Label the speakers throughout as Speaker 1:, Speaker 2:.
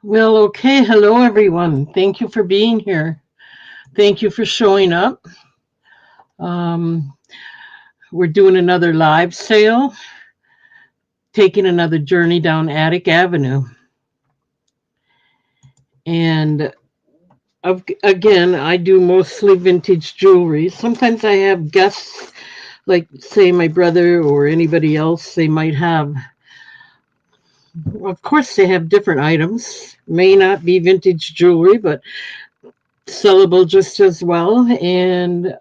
Speaker 1: Well, okay. Hello, everyone. Thank you for being here. Thank you for showing up. Um, we're doing another live sale, taking another journey down Attic Avenue. And again, I do mostly vintage jewelry. Sometimes I have guests, like, say, my brother or anybody else. They might have, of course, they have different items. May not be vintage jewelry, but sellable just as well. And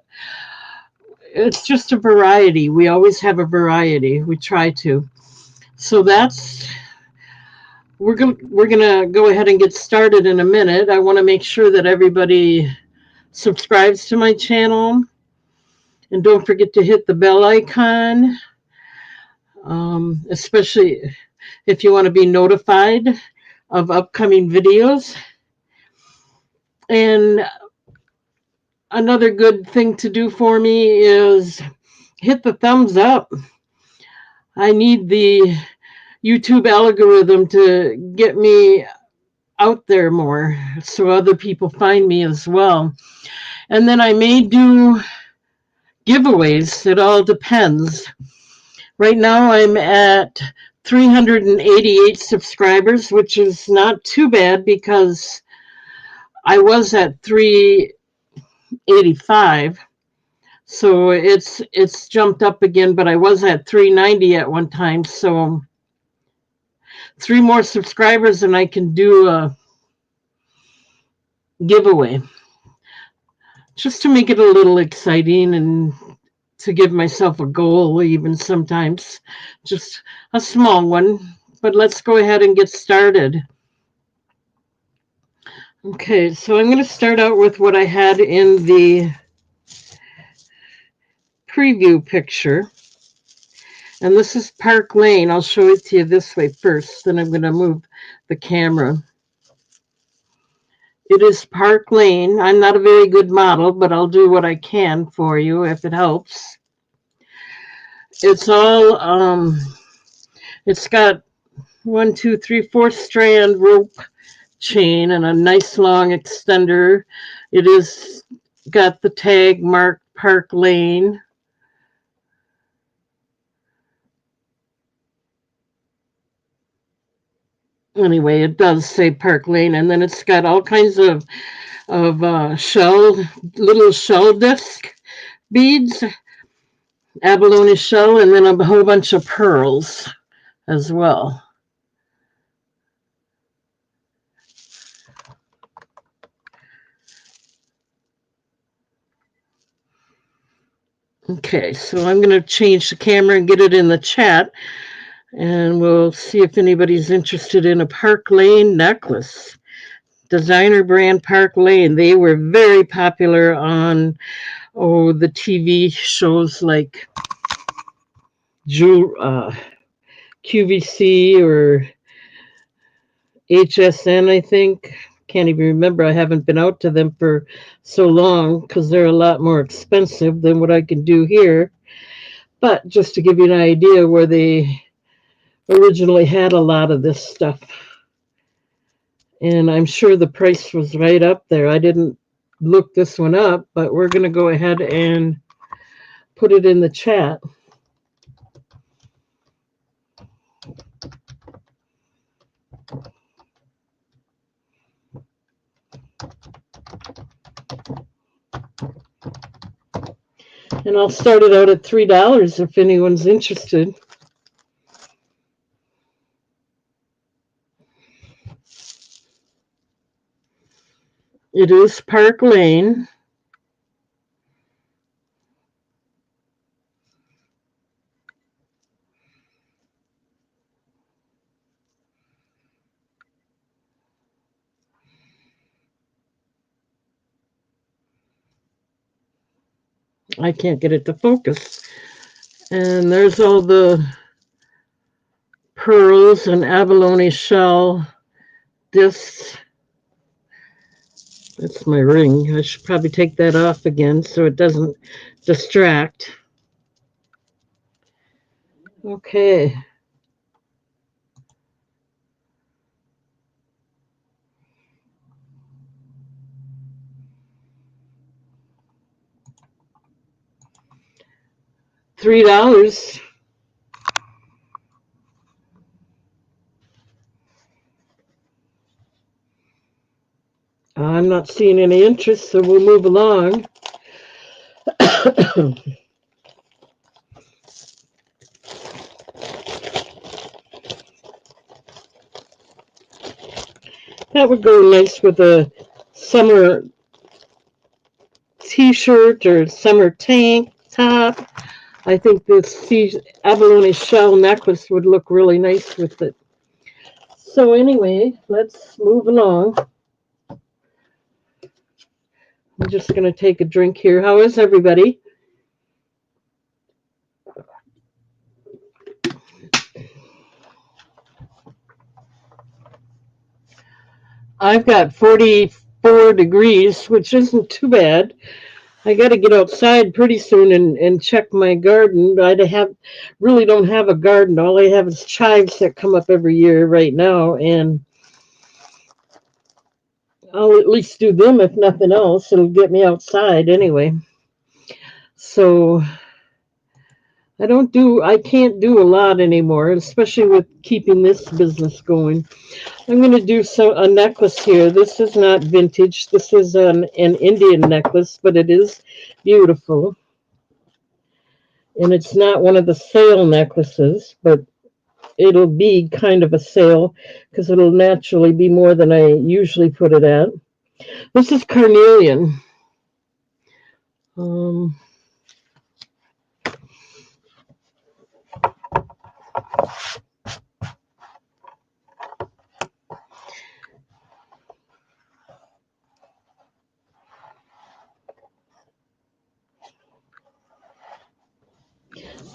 Speaker 1: it's just a variety. We always have a variety. We try to. So that's we're gonna go ahead and get started in a minute. I want to make sure that everybody subscribes to my channel and don't forget to hit the bell icon, especially if you want to be notified of upcoming videos. And another good thing to do for me is hit the thumbs up. I need the YouTube algorithm to get me out there more so other people find me as well. And then I may do giveaways. It all depends. Right now I'm at 388 subscribers, which is not too bad because I was at 385. So it's jumped up again, but I was at 390 at one time. So three more subscribers and I can do a giveaway just to make it a little exciting and to give myself a goal, even sometimes, just a small one. But let's go ahead and get started. Okay, so I'm going to start out with what I had in the preview picture. And this is Park Lane. I'll show it to you this way first, then I'm going to move the camera. It is Park Lane. I'm not a very good model, but I'll do what I can for you if it helps. It's all, it's got 4 strand rope chain and a nice long extender. It is got the tag marked Park Lane. Anyway, it does say Park Lane, and then it's got all kinds of little shell disc beads, abalone shell, and then a whole bunch of pearls as well. Okay, so I'm going to change the camera and get it in the chat, and we'll see if anybody's interested in a Park Lane necklace. Designer brand Park Lane. They were very popular on the TV shows like QVC or HSN, I think. Can't even remember. I haven't been out to them for so long because they're a lot more expensive than what I can do here. But just to give you an idea where they originally had a lot of this stuff. And I'm sure the price was right up there. I didn't look this one up, but we're going to go ahead and put it in the chat. And I'll start it out at $3 if anyone's interested. It is Park Lane. I can't get it to focus. And there's all the pearls and abalone shell discs. That's my ring. I should probably take that off again so it doesn't distract. Okay. $3. I'm not seeing any interest, so we'll move along. That would go nice with a summer t-shirt or summer tank top. I think this abalone shell necklace would look really nice with it. So anyway, let's move along. I'm just going to take a drink here. How is everybody? I've got 44 degrees, which isn't too bad. I got to get outside pretty soon and check my garden. Really don't have a garden. All I have is chives that come up every year right now, and I'll at least do them if nothing else. It'll get me outside anyway. So I can't do a lot anymore, especially with keeping this business going. I'm going to do a necklace here. This is not vintage. This is an Indian necklace, but it is beautiful. And it's not one of the sale necklaces, but it'll be kind of a sale because it'll naturally be more than I usually put it at. This is carnelian.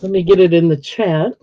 Speaker 1: Let me get it in the chat.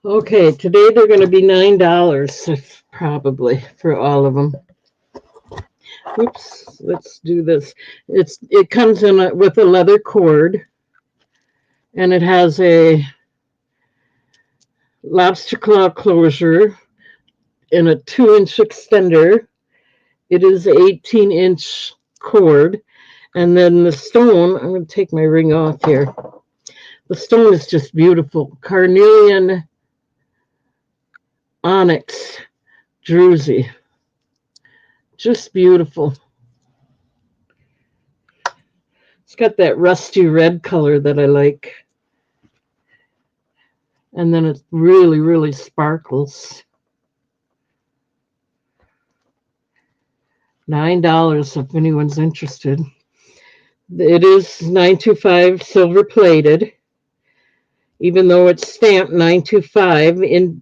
Speaker 1: Okay, today they're going to be $9 probably for all of them. Oops, let's do this. It comes in with a leather cord, and it has a lobster claw closure and a 2-inch extender. It is an 18-inch cord, and then the stone. I'm going to take my ring off here. The stone is just beautiful. Carnelian onyx druzy. Just beautiful. It's got that rusty red color that I like. And then it really, really sparkles. $9 if anyone's interested. It is 925 silver plated, even though it's stamped 925. In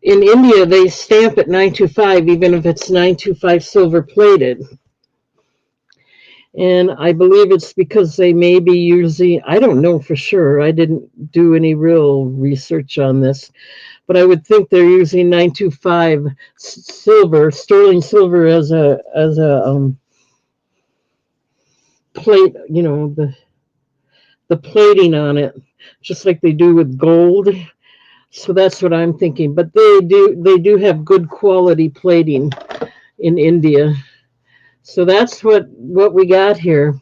Speaker 1: India, they stamp it 925, even if it's 925 silver plated. And I believe it's because they may be using, I don't know for sure. I didn't do any real research on this, but I would think they're using 925 silver, sterling silver as a plate, the plating on it, just like they do with gold. So that's what I'm thinking. But they do have good quality plating in India. So that's what we got here.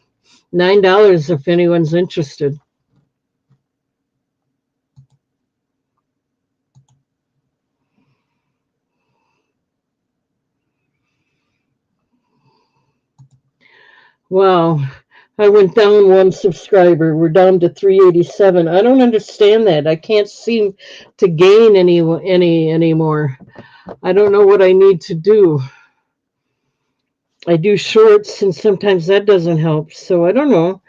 Speaker 1: $9 if anyone's interested. Wow. I went down 1 subscriber. We're down to 387. I don't understand that. I can't seem to gain any anymore. I don't know what I need to do. I do shorts, and sometimes that doesn't help. So I don't know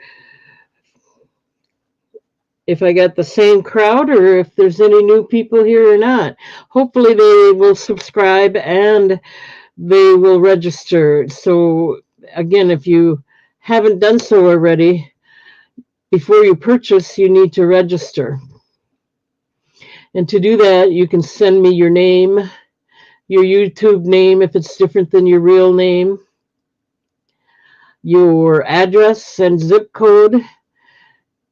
Speaker 1: if I got the same crowd or if there's any new people here or not. Hopefully they will subscribe and they will register. So again, if you haven't done so already, before you purchase, you need to register. And to do that, you can send me your name, your YouTube name if it's different than your real name, your address and zip code,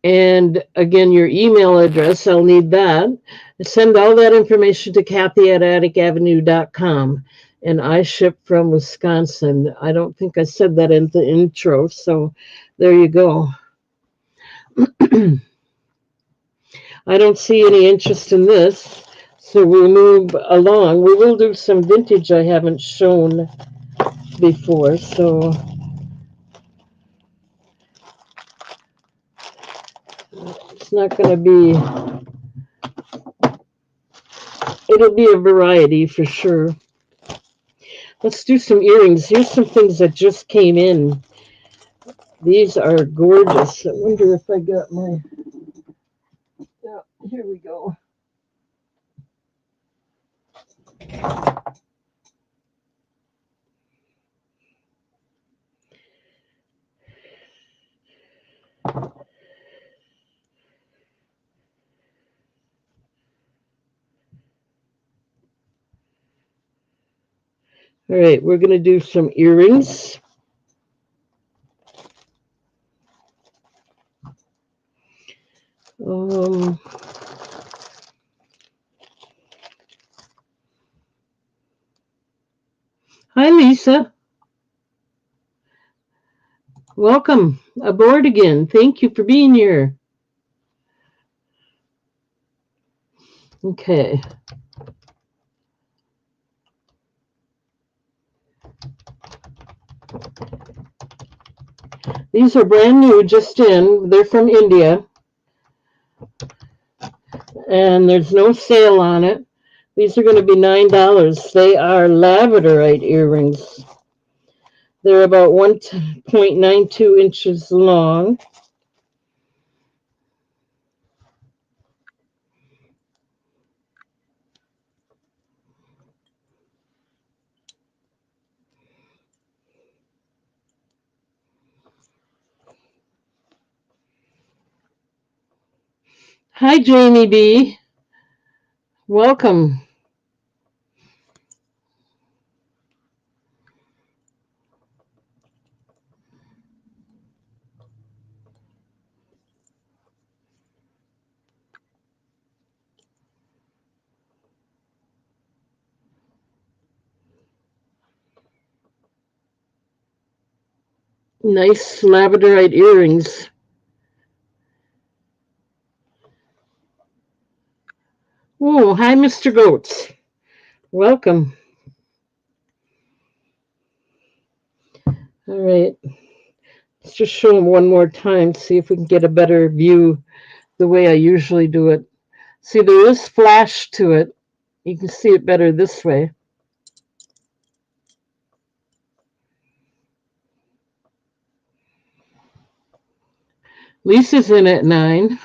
Speaker 1: and again, your email address. I'll need that. Send all that information to Kathy@atticavenue.com. And I ship from Wisconsin. I don't think I said that in the intro, so there you go. I don't see any interest in this, so we'll move along. We will do some vintage I haven't shown before, so it's not going to be, it'll be a variety for sure. Let's do some earrings. Here's some things that just came in. These are gorgeous. I wonder if I got my, yeah, here we go. All right, we're going to do some earrings. Hi, Lisa. Welcome aboard again. Thank you for being here. Okay. These are brand new, just in. They're from India. And there's no sale on it. These are going to be $9. They are labradorite earrings. They're about 1.92 inches long. Hi, Jamie B. Welcome. Nice labradorite earrings. Oh, hi, Mr. Goats. Welcome. All right. Let's just show them one more time, see if we can get a better view the way I usually do it. See, there is flash to it. You can see it better this way. Lisa's in at 9.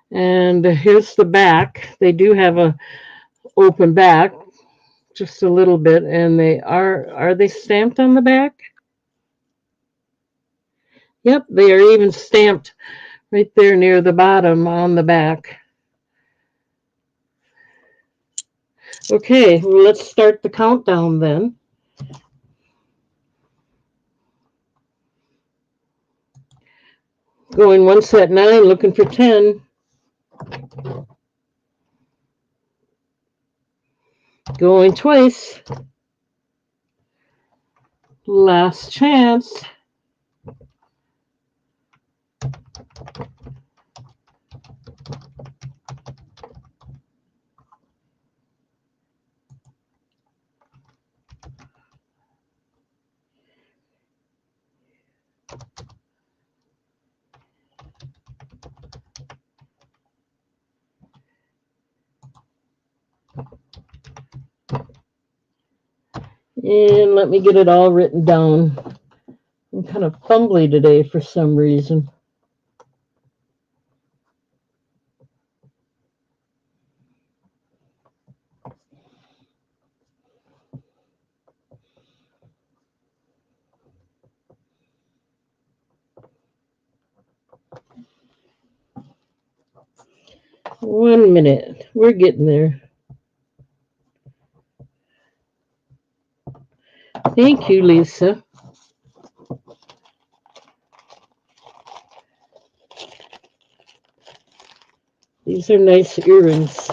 Speaker 1: And here's the back. They do have a open back, just a little bit, and are they stamped on the back? Yep, they are even stamped right there near the bottom on the back. Okay, well, let's start the countdown then. Going once at 9, looking for 10. Going twice. Last chance. And let me get it all written down. I'm kind of fumbly today for some reason. 1 minute. We're getting there. Thank you, Lisa. These are nice earrings.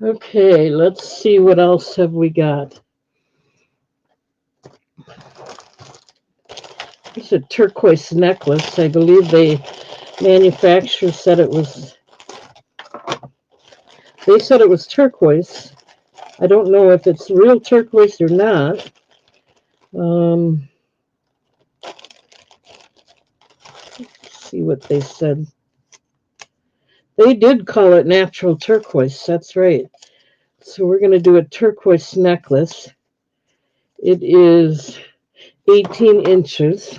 Speaker 1: Okay, let's see what else have we got. It's a turquoise necklace. I believe the manufacturer said it was. They said it was turquoise. I don't know if it's real turquoise or not. Let's see what they said. They did call it natural turquoise. That's right. So we're going to do a turquoise necklace. It is 18 inches.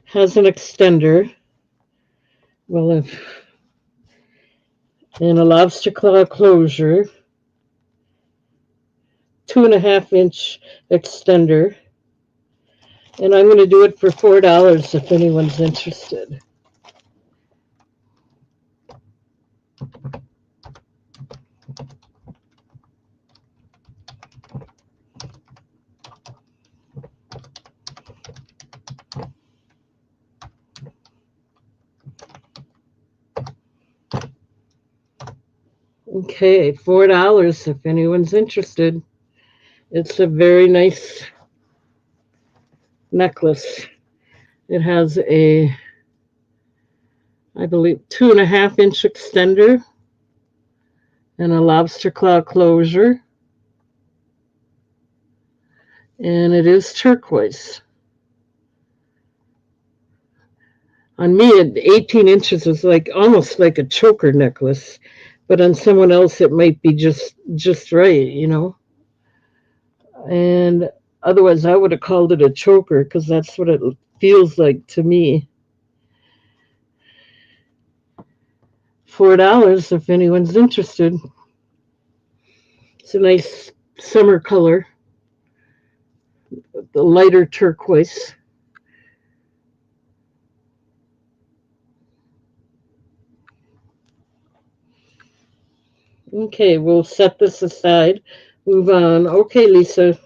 Speaker 1: Has an extender. And a lobster claw closure. 2.5-inch extender. And I'm going to do it for $4 if anyone's interested. Okay, $4 if anyone's interested. It's a very nice necklace. It has a, I believe, 2.5-inch extender and a lobster claw closure. And it is turquoise. On me, 18 inches is like almost like a choker necklace, but on someone else it might be just right, you know. And otherwise, I would have called it a choker because that's what it feels like to me. $4 if anyone's interested. It's a nice summer color, the lighter turquoise. Okay, we'll set this aside. Move on. Okay, Lisa,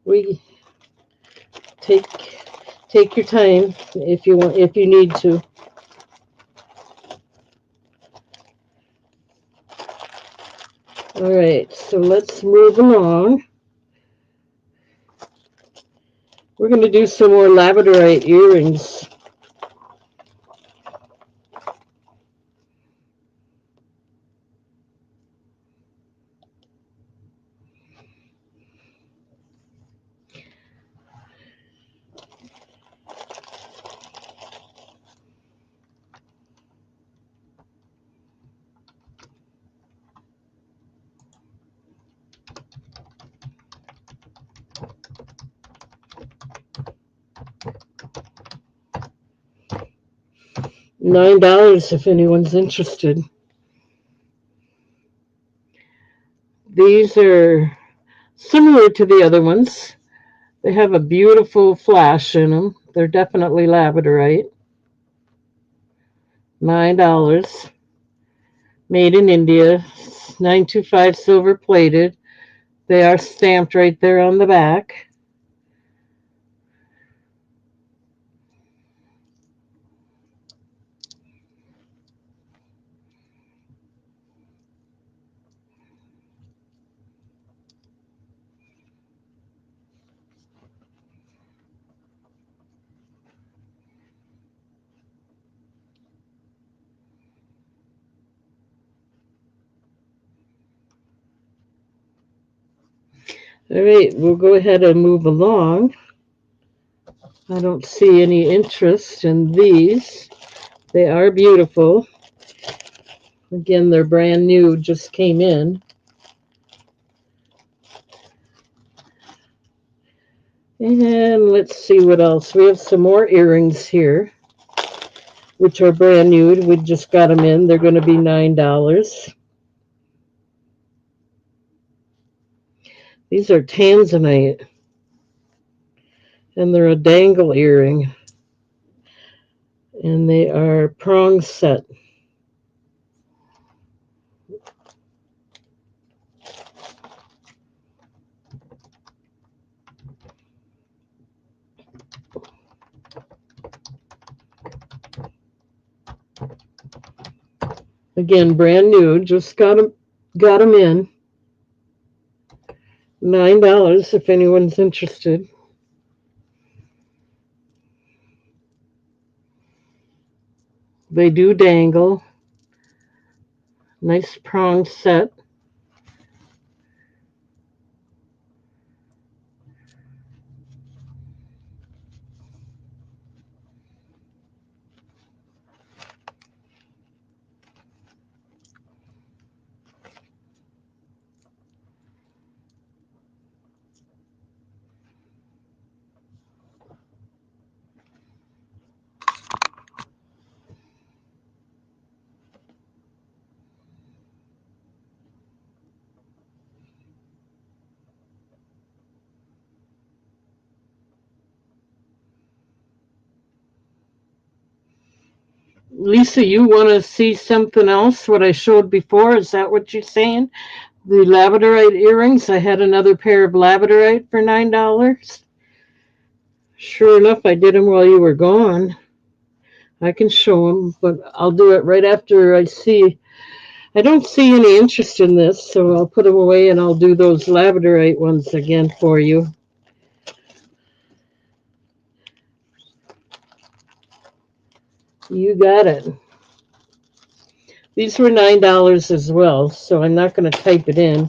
Speaker 1: we take take your time if you need to. All right, so let's move along. We're going to do some more labradorite earrings. $9 if anyone's interested. These are similar to the other ones. They have a beautiful flash in them. They're definitely labradorite. $9. Made in India. 925 silver plated. They are stamped right there on the back. All right, we'll go ahead and move along. I don't see any interest in these. They are beautiful. Again, they're brand new, just came in. And let's see what else. We have some more earrings here, which are brand new. We just got them in. They're going to be $9. These are Tanzanite, and they're a dangle earring, and they are prong set. Again, brand new. Just got them in. $9 if anyone's interested. They do dangle. Nice prong set. Lisa, you want to see something else? What I showed before? Is that what you're saying? The labradorite earrings. I had another pair of labradorite for $9. Sure enough, I did them while you were gone. I can show them, but I'll do it right after I see. I don't see any interest in this, so I'll put them away and I'll do those labradorite ones again for you. You got it. These were $9 as well, so I'm not going to type it in.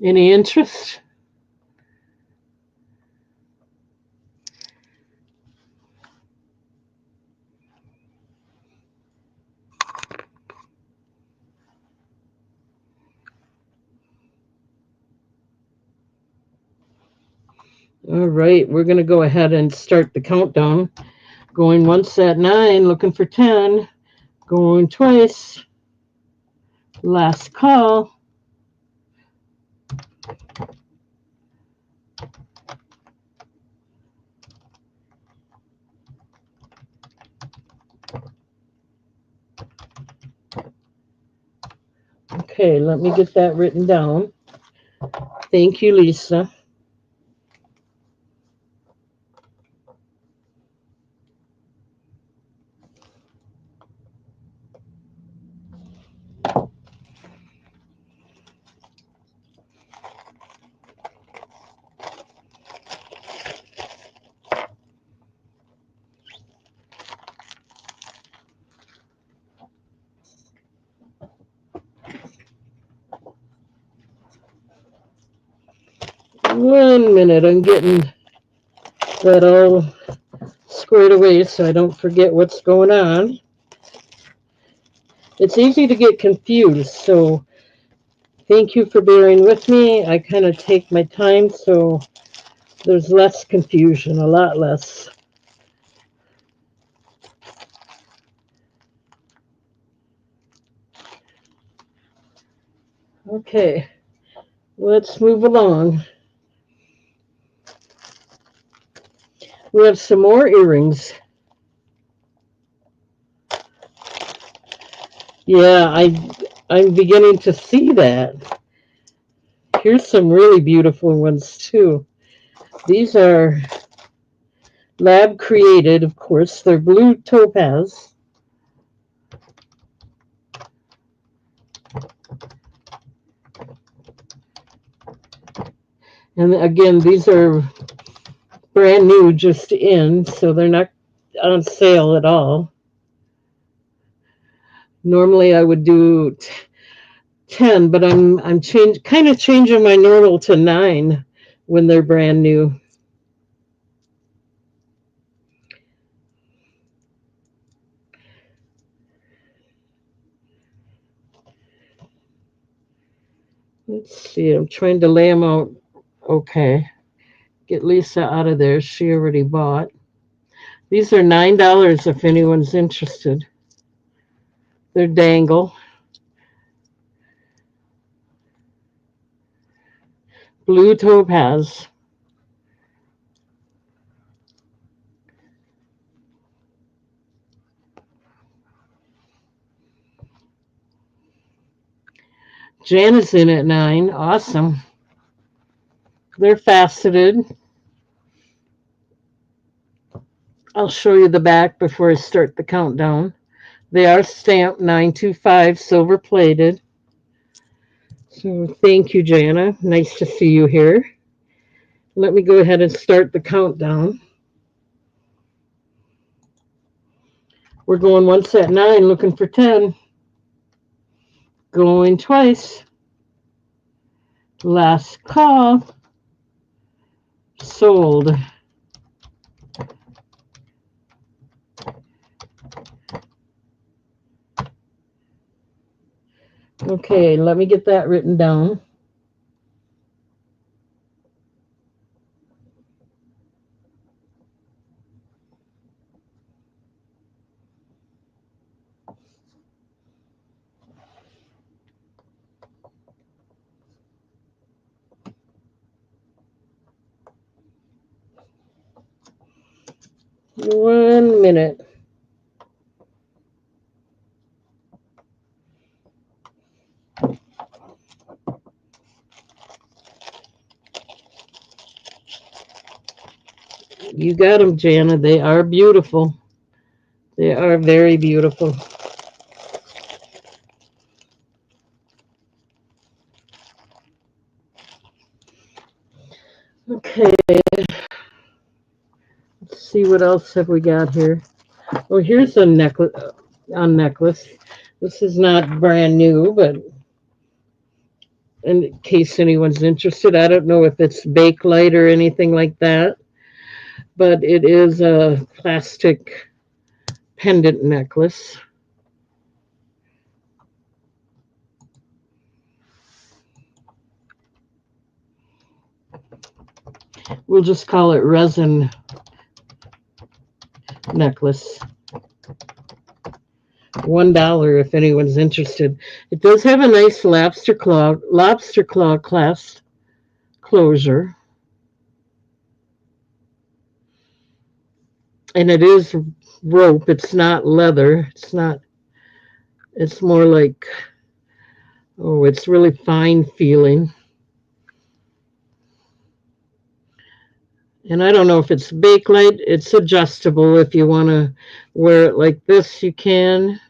Speaker 1: Any interest? All right, we're going to go ahead and start the countdown. Going once at 9, looking for 10. Going twice. Last call. Okay, let me get that written down. Thank you, Lisa. One minute, I'm getting that all squared away so I don't forget what's going on. It's easy to get confused, so thank you for bearing with me. I kind of take my time so there's less confusion, a lot less. Okay, let's move along. We have some more earrings. Yeah, I'm beginning to see that. Here's some really beautiful ones too. These are lab created, of course. They're blue topaz. And again, these are brand new, just in, so they're not on sale at all. Normally I would do 10, but I'm kind of changing my normal to 9 when they're brand new. Let's see. I'm trying to lay them out. Okay. Get Lisa out of there. She already bought. These are $9 if anyone's interested. They're dangle. Blue topaz. Jan is in at 9. Awesome. They're faceted. I'll show you the back before I start the countdown. They are stamped 925, silver plated. So thank you, Jana. Nice to see you here. Let me go ahead and start the countdown. We're going once at 9, looking for 10. Going twice. Last call. Sold. Okay, let me get that written down. One minute. You got them, Jana. They are beautiful. They are very beautiful. Okay, let's see what else have we got here. Oh, here's a necklace. This is not brand new, but in case anyone's interested, I don't know if it's Bakelite or anything like that, but it is a plastic pendant necklace. We'll just call it resin necklace. $1 if anyone's interested. It does have a nice lobster claw clasp closure. And it is rope. It's not leather. It's more like, oh, it's really fine feeling. And I don't know if it's Bakelite. It's adjustable. If you want to wear it like this, you can.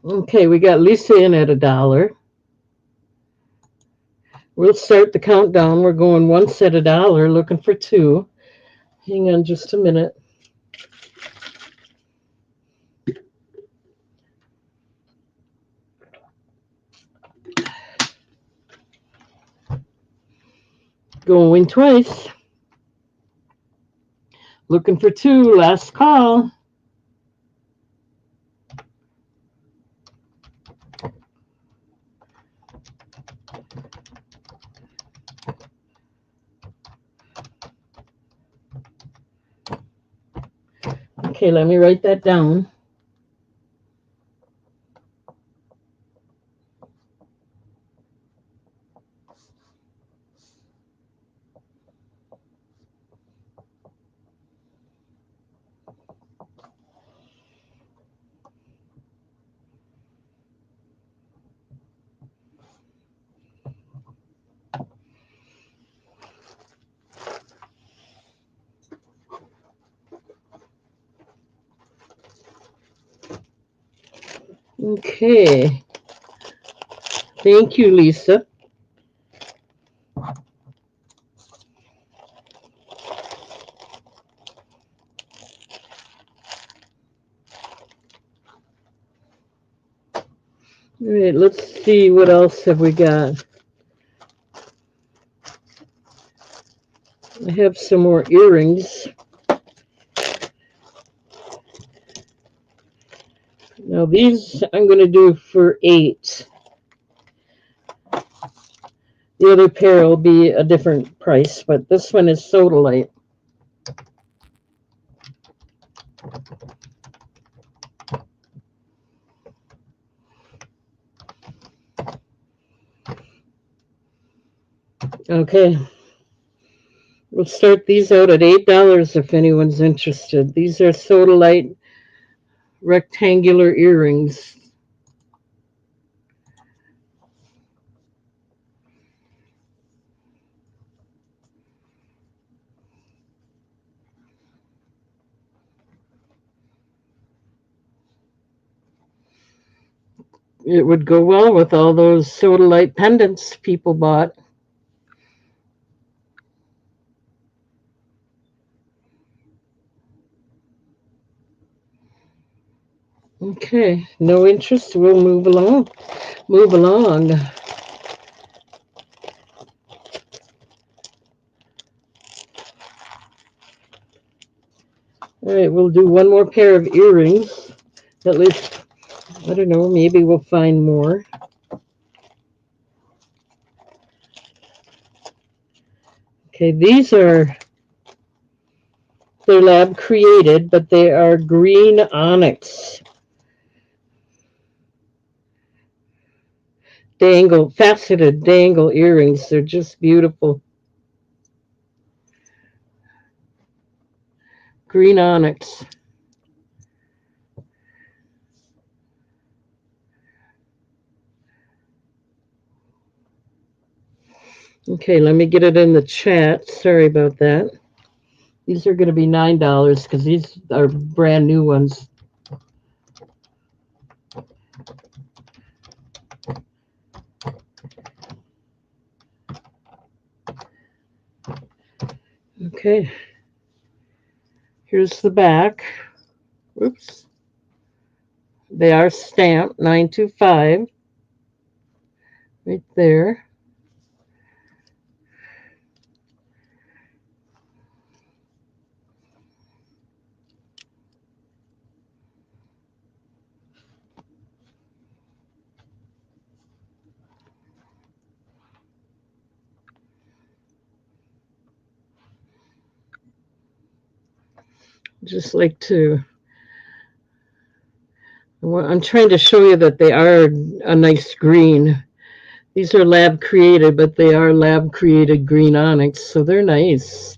Speaker 1: Okay, we got Lisa in at $1. We'll start the countdown. We're going once at $1, looking for 2. Hang on just a minute. Going twice. Looking for 2. Last call. Okay, let me write that down. Okay. Thank you, Lisa. All right, let's see what else have we got. I have some more earrings. Now these I'm going to do for $8. The other pair will be a different price, but this one is Sodalite. Okay, we'll start these out at $8 if anyone's interested. These are Sodalite rectangular earrings. It would go well with all those Sodalite pendants people bought. Okay, no interest. We'll move along. Move along. All right, we'll do one more pair of earrings. At least, I don't know, maybe we'll find more. Okay, they're lab created, but they are green onyx. Faceted dangle earrings. They're just beautiful. Green onyx. Okay, let me get it in the chat. Sorry about that. These are going to be $9 because these are brand new ones. Okay. Here's the back. Oops. They are stamped 925 right there. Just like to, I'm trying to show you that they are a nice green. These are lab created, but they are lab created green onyx, so they're nice.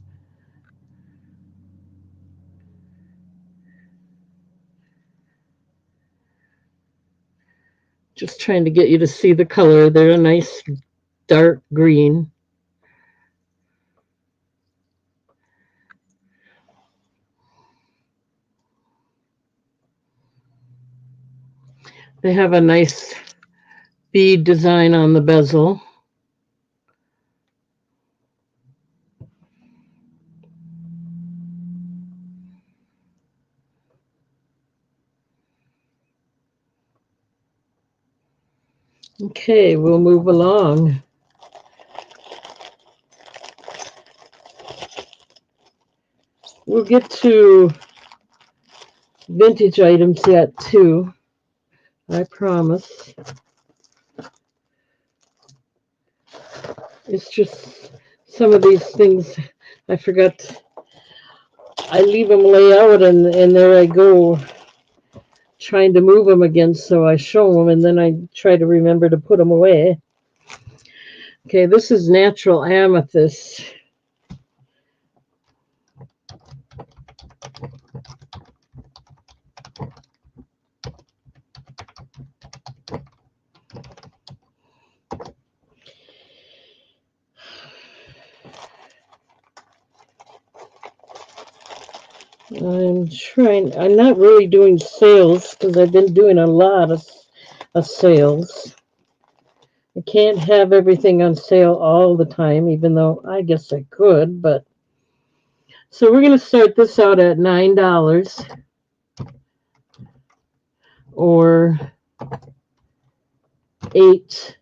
Speaker 1: Just trying to get you to see the color. They're a nice dark green. They have a nice bead design on the bezel. Okay, we'll move along. We'll get to vintage items yet, too. I promise. It's just some of these things I forgot. I leave them lay out, and there I go trying to move them again, so I show them, and then I try to remember to put them away. Okay, this is natural amethyst. I'm not really doing sales because I've been doing a lot of sales. I can't have everything on sale all the time, even though I guess I could, but so we're going to start this out at $9 or 8.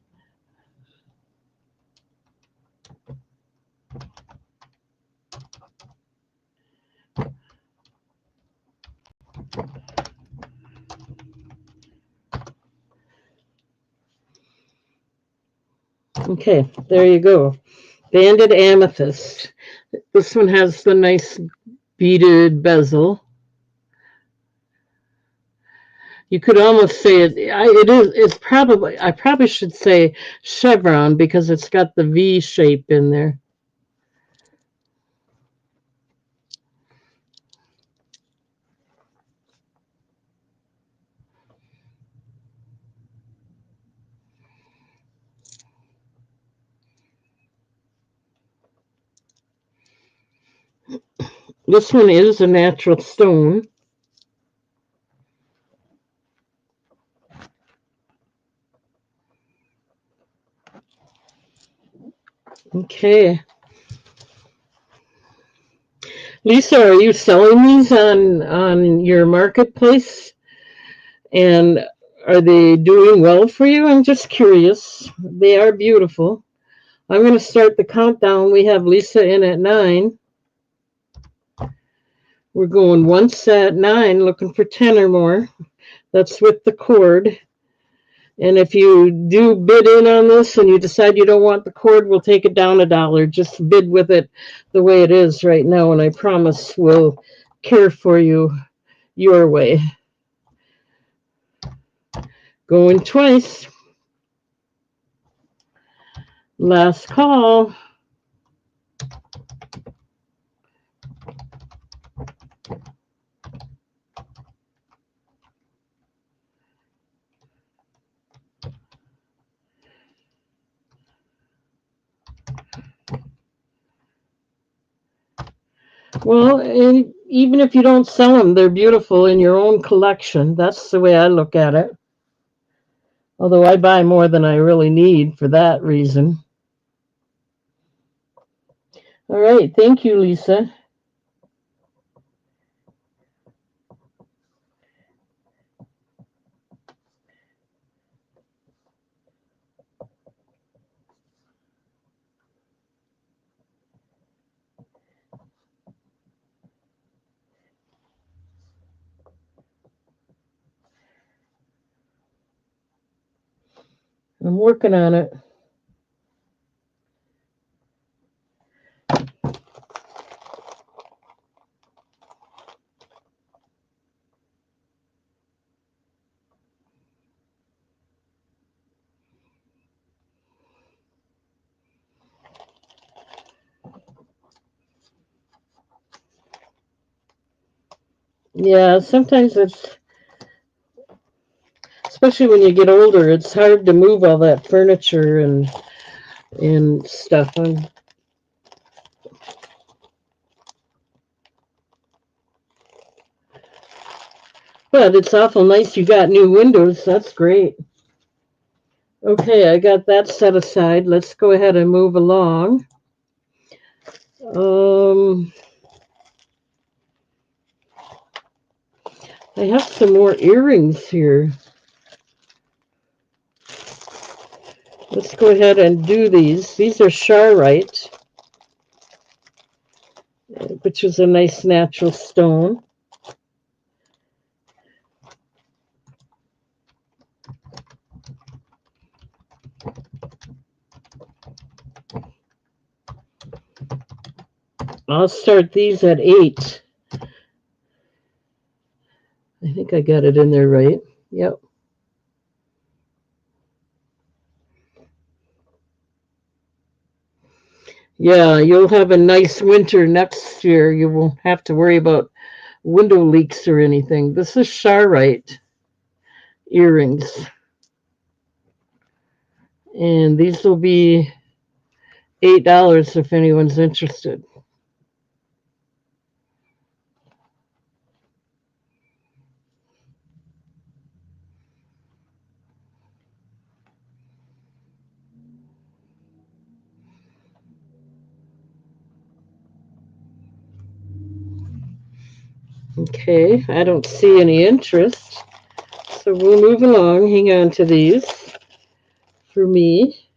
Speaker 1: Okay, there you go. Banded amethyst. This one has the nice beaded bezel. You could almost say it's probably, I probably should say chevron because it's got the V shape in there. This one is a natural stone. Okay. Lisa, are you selling these on your marketplace? And are they doing well for you? I'm just curious. They are beautiful. I'm going to start the countdown. We have Lisa in at 9. We're going once at 9, looking for 10 or more. That's with the cord. And if you do bid in on this and you decide you don't want the cord, we'll take it down $1. Just bid with it the way it is right now, and I promise we'll care for you your way. Going twice. Last call. Well, and even if you don't sell them, they're beautiful in your own collection. That's the way I look at it. Although I buy more than I really need for that reason. All right. Thank you, Lisa. I'm working on it. Yeah, sometimes it's, especially when you get older, it's hard to move all that furniture and stuff. But it's awful nice you got new windows. That's great. Okay, I got that set aside. Let's go ahead and move along. I have some more earrings here. Let's go ahead and do these. These are Charoite, which is a nice natural stone. I'll start these at 8. I think I got it in there right. Yep. Yeah, you'll have a nice winter next year. You won't have to worry about window leaks or anything. This is Charoite earrings. And these will be $8 if anyone's interested. Okay, I don't see any interest. So we'll move along. Hang on to these. for me.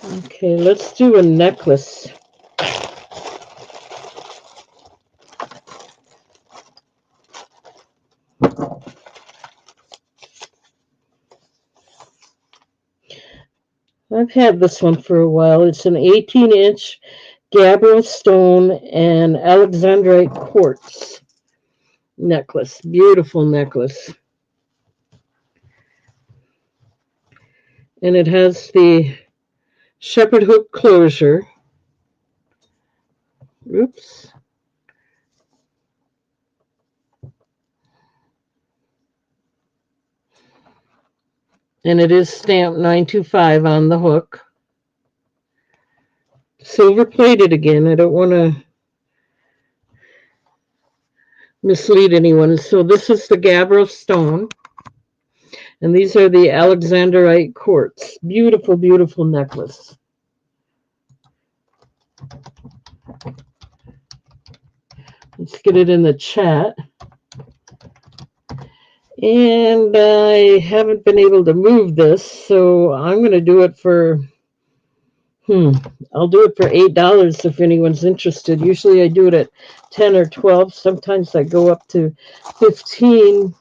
Speaker 1: Okay, let's do a necklace. I've had this one for a while. It's an 18-inch gabbro stone and alexandrite quartz necklace. Beautiful necklace. And it has the shepherd hook closure. Oops. And it is stamped 925 on the hook. Silver plated again. I don't want to mislead anyone. So this is the gabbro stone. And these are the alexandrite quartz. Beautiful, beautiful necklace. Let's get it in the chat. And I haven't been able to move this, so I'm going to do it for, I'll do it for $8 if anyone's interested. Usually I do it at 10 or 12. Sometimes I go up to 15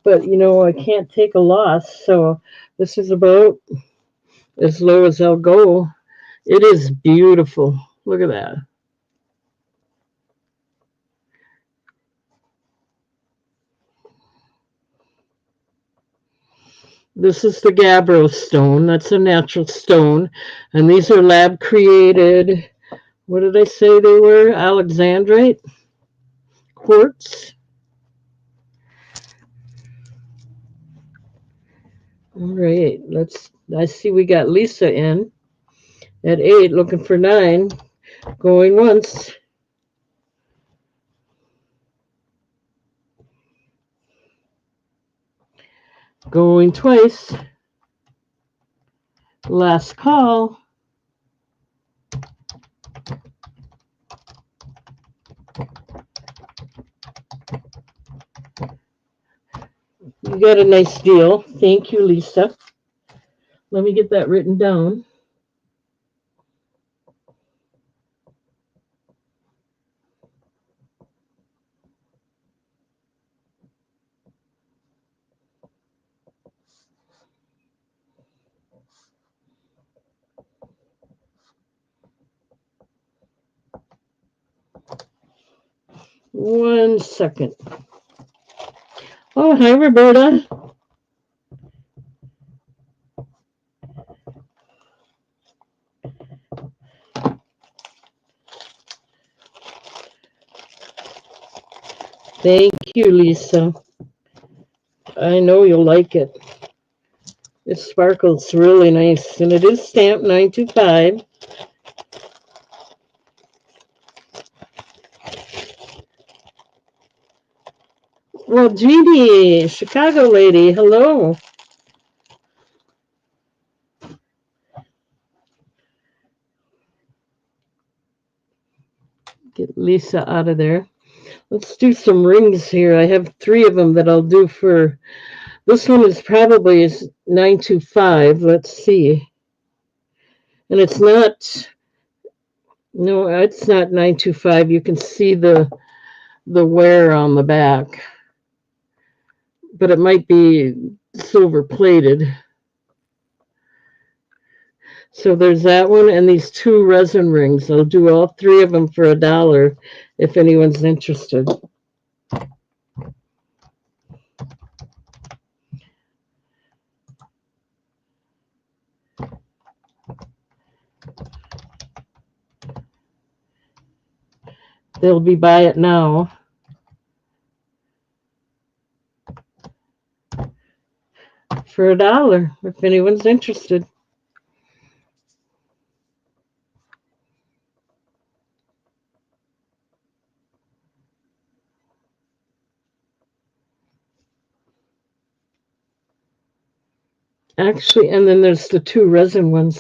Speaker 1: but you know, I can't take a loss. So this is about as low as I'll go. It is beautiful. Look at that. This is the gabbro stone. That's a natural stone. And these are lab created. What did I say they were? Alexandrite quartz. All right. I see we got Lisa in at 8, looking for 9. Going once. Going twice. Last call. You got a nice deal. Thank you, Lisa. Let me get that written down. One second. Oh, hi, Roberta. Thank you, Lisa. I know you'll like it. It sparkles really nice, and it is stamped 925. Well, Jeannie, Chicago lady, hello. Get Lisa out of there. Let's do some rings here. I have 3 of them that I'll do for. This one is probably 925. Let's see. And it's not. No, it's not 925. You can see the wear on the back, but it might be silver plated. So there's that one and these 2 resin rings. I'll do all 3 of them for $1 if anyone's interested. They'll be by it now. For $1 if anyone's interested. Actually, and then there's the 2 resin ones.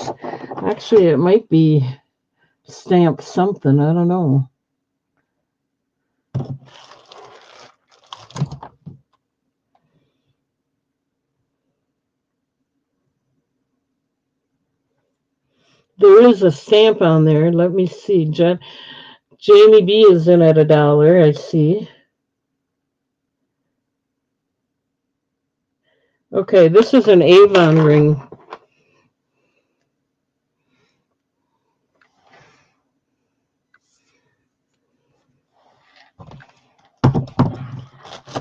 Speaker 1: Actually, it might be stamped something. I don't know. There is a stamp on there. Let me see. Jamie B is in at $1. I see. Okay, this is an Avon ring.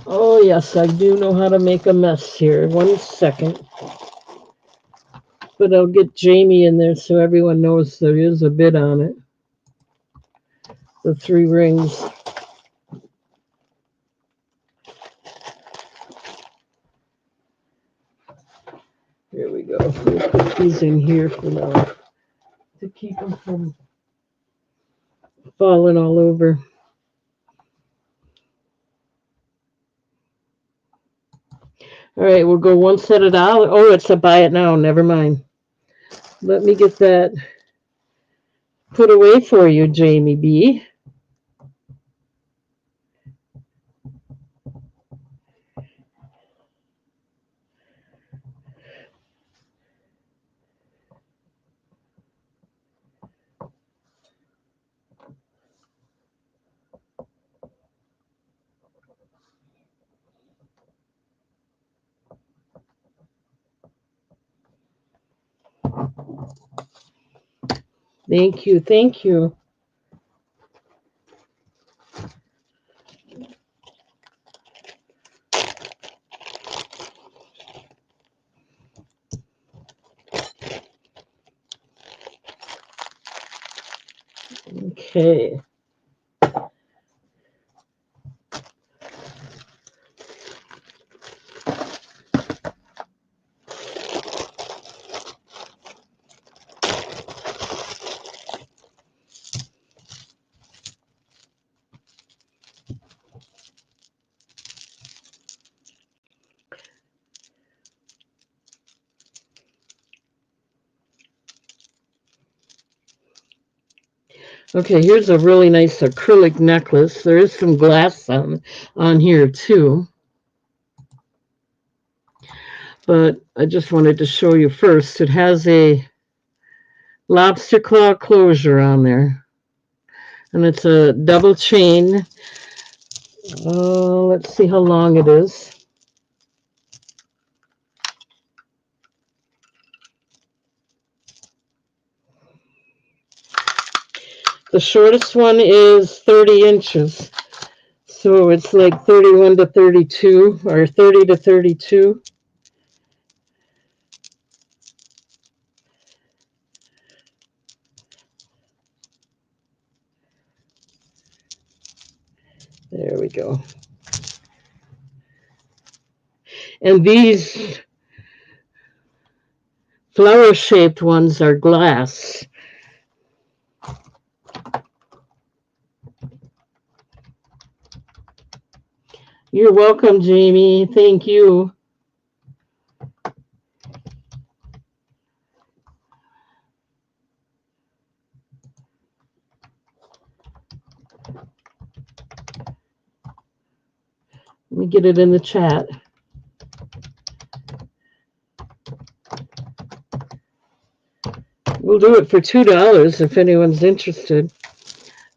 Speaker 1: Oh, yes, I do know how to make a mess here. 1 second. But I'll get Jamie in there so everyone knows there is a bid on it. The 3 rings. Here we go. We'll put these in here for now to keep them from falling all over. All right, we'll go 1 set of $1. Oh, it's a buy it now. Never mind. Let me get that put away for you, Jamie B. Thank you. Thank you. Okay. Okay, here's a really nice acrylic necklace. There is some glass on here too. But I just wanted to show you first. It has a lobster claw closure on there. And it's a double chain. Let's see how long it is. The shortest one is 30 inches. So it's like 31 to 32 or 30 to 32. There we go. And these flower-shaped ones are glass. You're welcome, Jamie. Thank you. Let me get it in the chat. We'll do it for $2 if anyone's interested.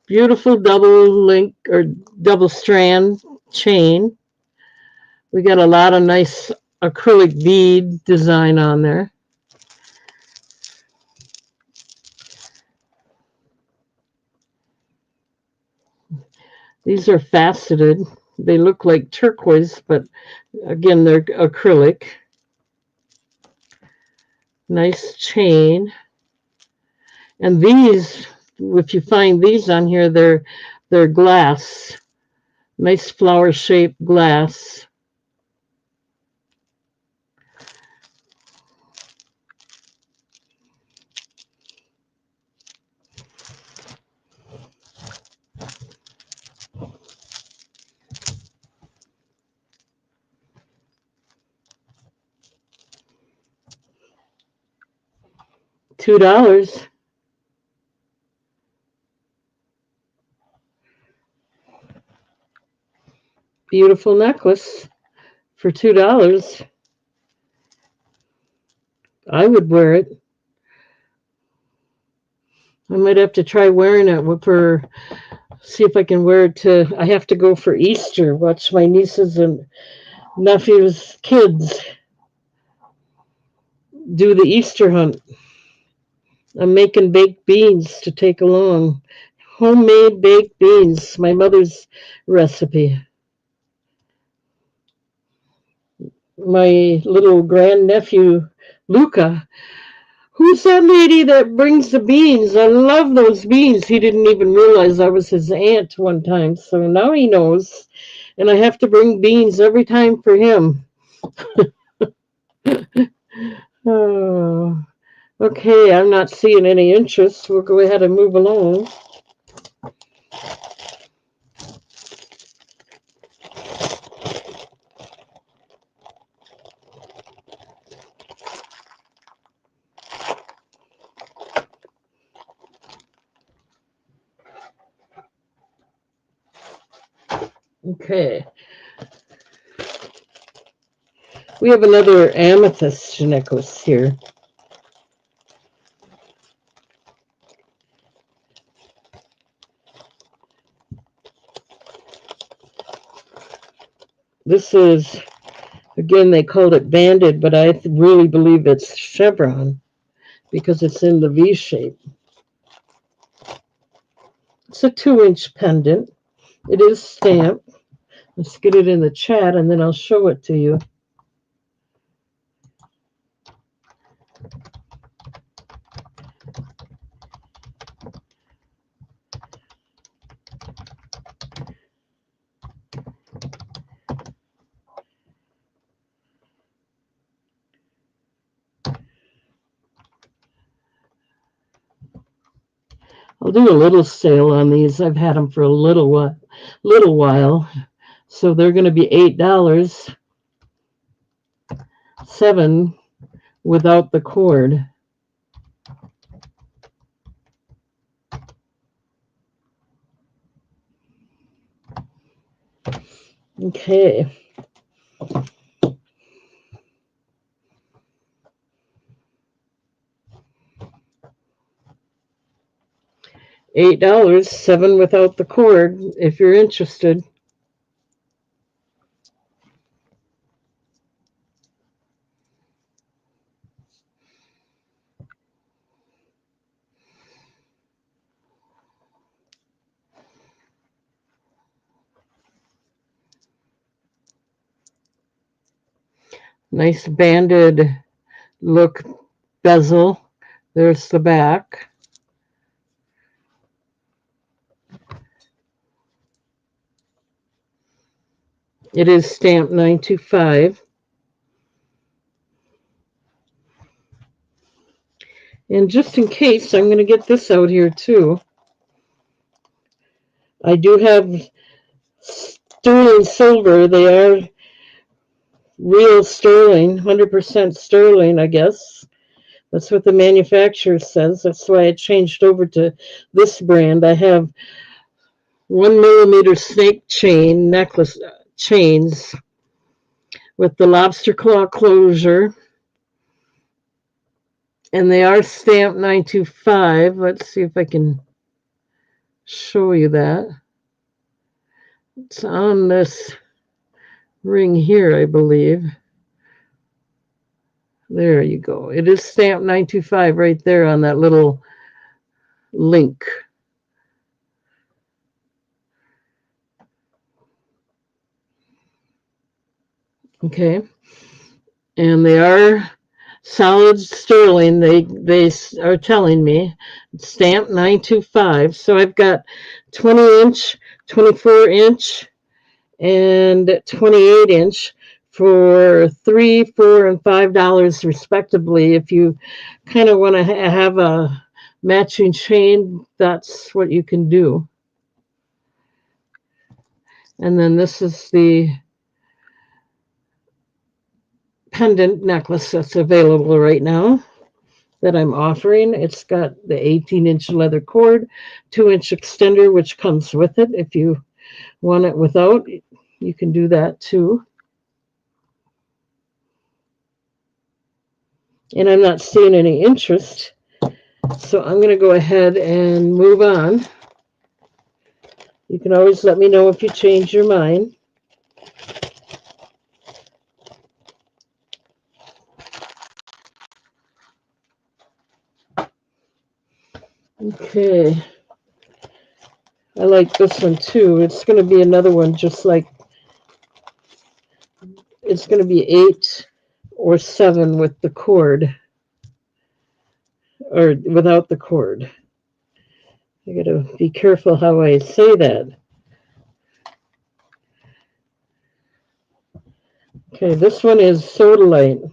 Speaker 1: Beautiful double link or double strand chain. We got a lot of nice acrylic bead design on there. These are faceted. They look like turquoise, but again, they're acrylic. Nice chain. And these, if you find these on here, they're glass. Nice flower-shaped glass. $2. Beautiful necklace for $2. I would wear it. I might have to try wearing it for, see if I can wear it to, I have to go for Easter, watch my nieces and nephews' kids do the Easter hunt. I'm making baked beans to take along. Homemade baked beans, my mother's recipe. My little grandnephew, Luca, who's that lady that brings the beans? I love those beans. He didn't even realize I was his aunt one time, so now he knows. And I have to bring beans every time for him. Oh, okay, I'm not seeing any interest. We'll go ahead and move along. Okay. We have another amethyst necklace here. This is, again, they called it banded, but I really believe it's chevron because it's in the V shape. It's a 2-inch pendant. It is stamped. Let's get it in the chat and then I'll show it to you. I'll do a little sale on these. I've had them for a little while. So they're going to be $8, 7 without the cord. Okay. $8, 7 without the cord, if you're interested. Nice banded look bezel. There's the back. It is stamped 925. And just in case, I'm going to get this out here too. I do have sterling silver. They are real sterling, 100% sterling, I guess. That's what the manufacturer says. That's why I changed over to this brand. I have 1mm snake chain necklace chains with the lobster claw closure. And they are stamped 925. Let's see if I can show you that. It's on this ring here, I believe. There you go. It is stamped 925 right there on that little link. Okay. And they are solid sterling. They are telling me it's stamped 925. So I've got 20-inch, 24-inch, and 28-inch for $3, $4, and $5 respectively. If you kind of want to have a matching chain, that's what you can do. And then this is the pendant necklace that's available right now that I'm offering. It's got the 18-inch leather cord, 2-inch extender, which comes with it. If you want it without, you can do that too. And I'm not seeing any interest. So I'm going to go ahead and move on. You can always let me know if you change your mind. Okay. I like this one too. It's going to be another one just like, it's going to be 8 or 7 with the cord, or without the cord. I got to be careful how I say that. Okay, this one is Sodalite.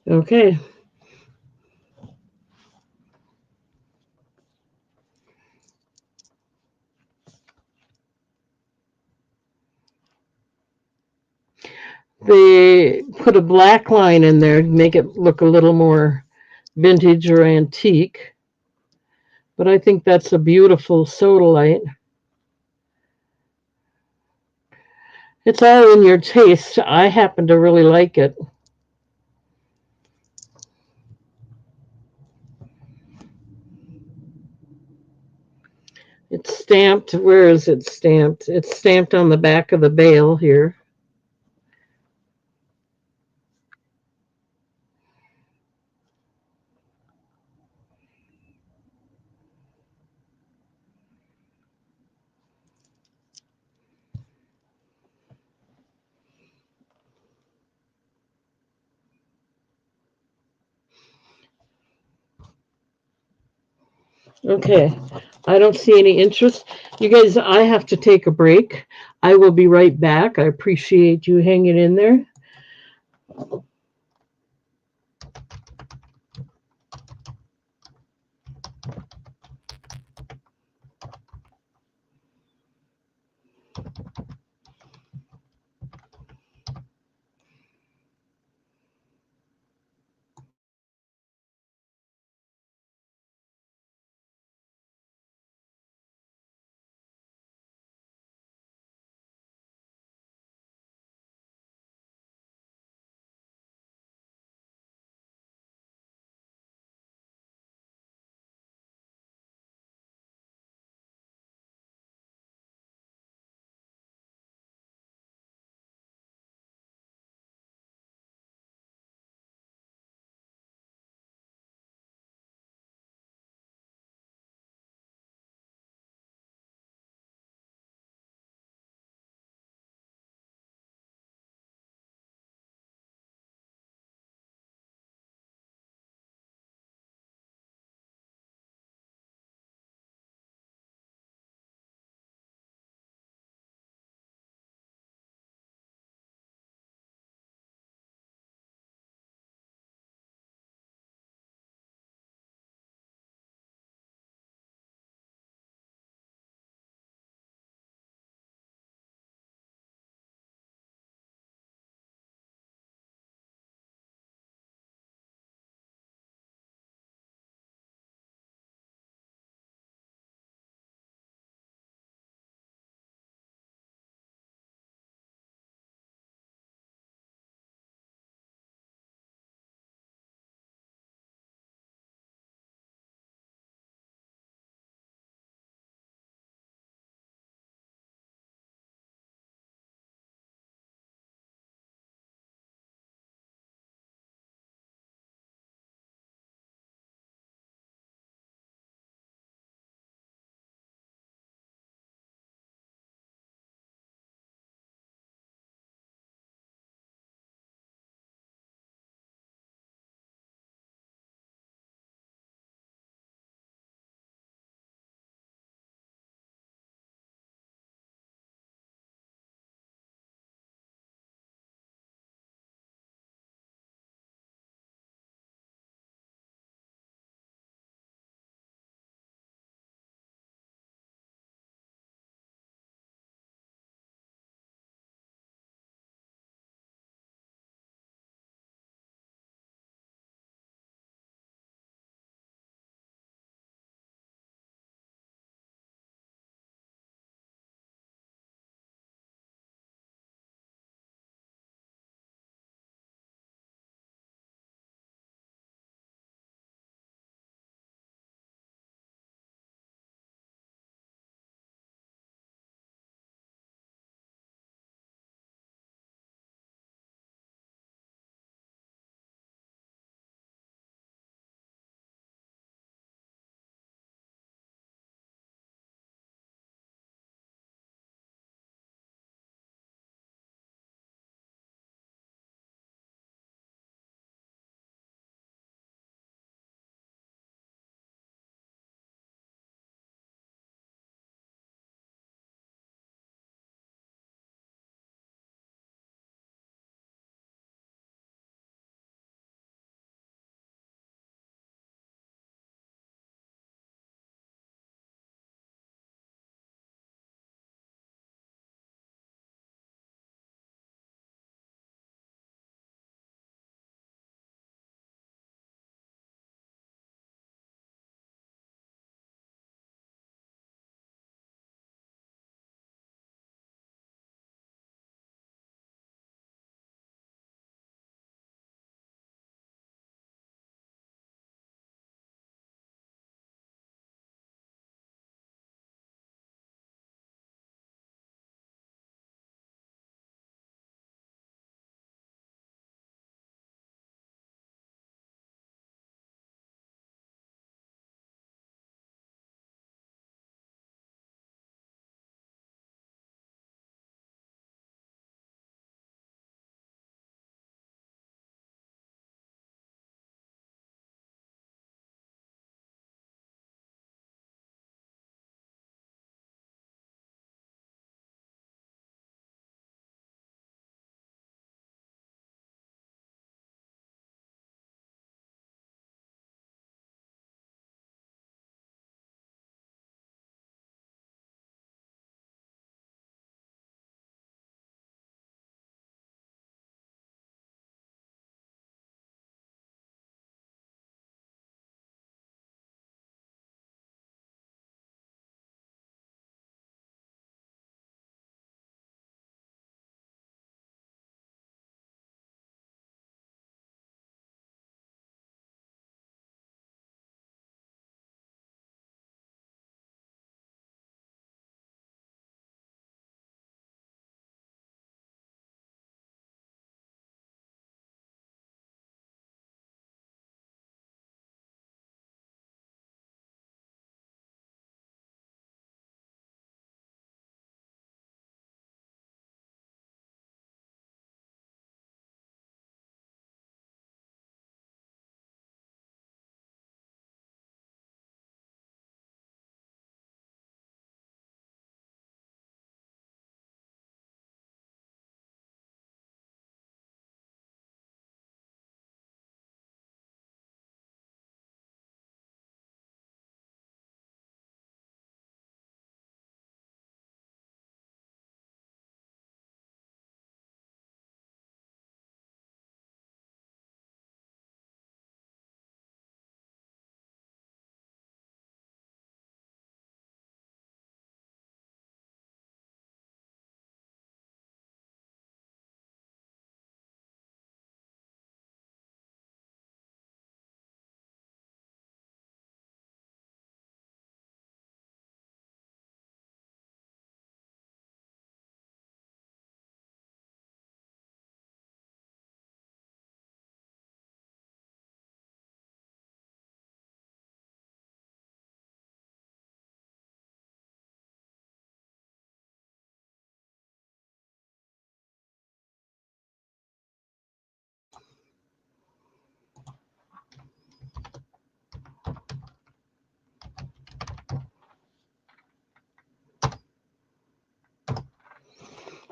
Speaker 1: Okay. They put a black line in there to make it look a little more vintage or antique. But I think that's a beautiful Sodalite. It's all in your taste. I happen to really like it. It's stamped. Where is it stamped? It's stamped on the back of the bale here. Okay. I don't see any interest. You guys, I have to take a break. I will be right back. I appreciate you hanging in there.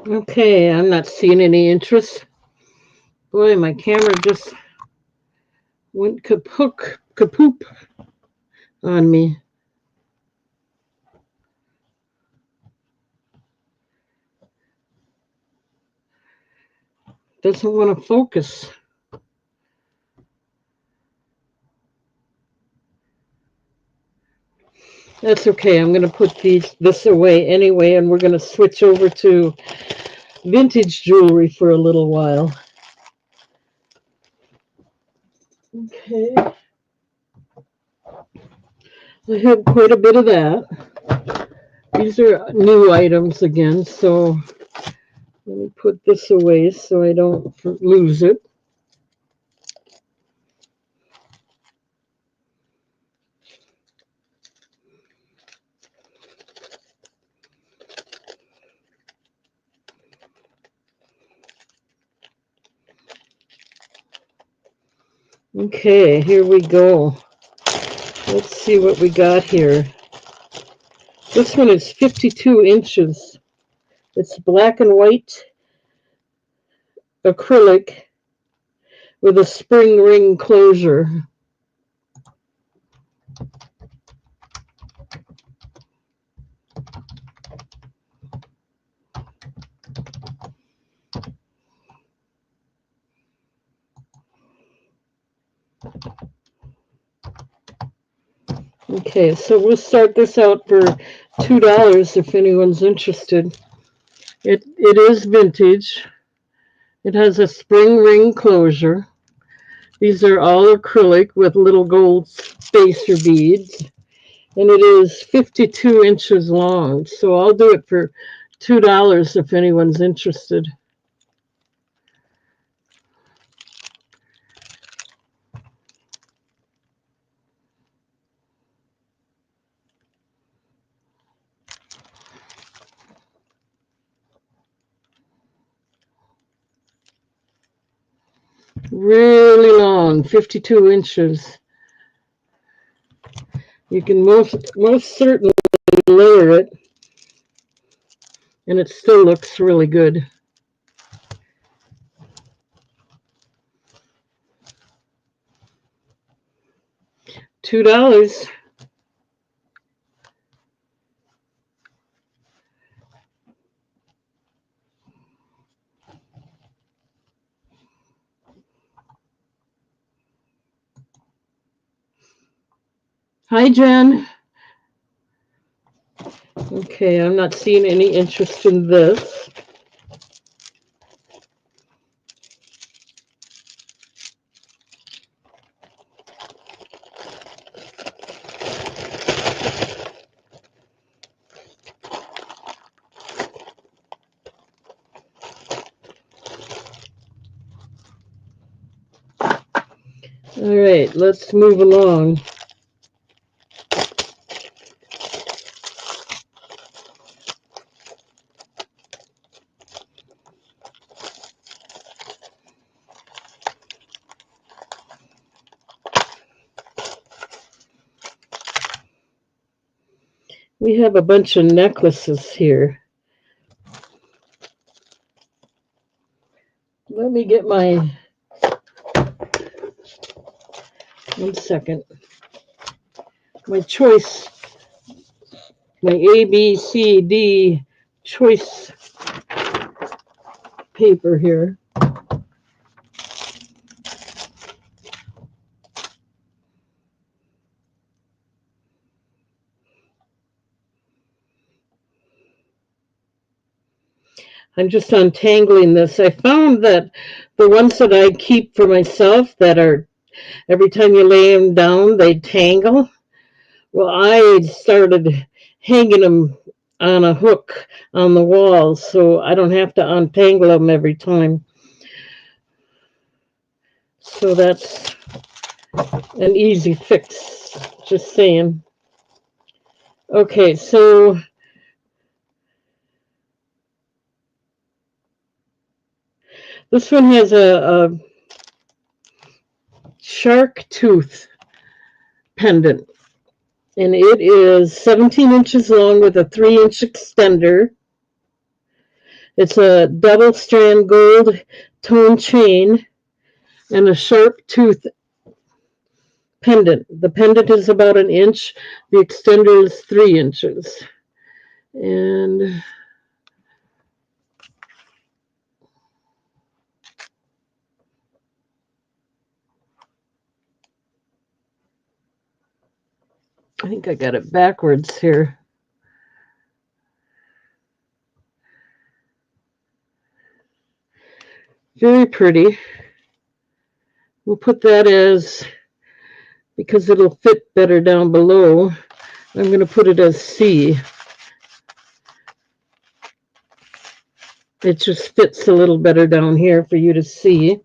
Speaker 1: Okay, I'm not seeing any interest. Boy, my camera just went kapoop on me. Doesn't want to focus. That's okay. I'm going to put this away anyway, and we're going to switch over to vintage jewelry for a little while. Okay. I have quite a bit of that. These are new items again, so let me put this away so I don't lose it. Okay, here we go. Let's see what we got here. This one is 52 inches. It's black and white acrylic with a spring ring closure. Okay, so we'll start this out for $2 if anyone's interested. It is vintage. It has a spring ring closure. These are all acrylic with little gold spacer beads. And it is 52 inches long. So I'll do it for $2 if anyone's interested. Really long, 52 inches. You can most certainly layer it, and it still looks really good. $2. Hi, Jen. Okay, I'm not seeing any interest in this. All right, let's move along. We have a bunch of necklaces here. Let me get my, 1 second, my choice, my A, B, C, D choice paper here. I'm just untangling this. I found that the ones that I keep for myself that are, every time you lay them down, they tangle. Well, I started hanging them on a hook on the wall so I don't have to untangle them every time. So that's an easy fix, just saying. Okay, so this one has a shark tooth pendant, and it is 17 inches long with a 3-inch extender. It's a double strand gold tone chain and a sharp tooth pendant. The pendant is about an inch. The extender is 3 inches. And I think I got it backwards here. Very pretty. We'll put that as, because it'll fit better down below, I'm going to put it as C. It just fits a little better down here for you to see.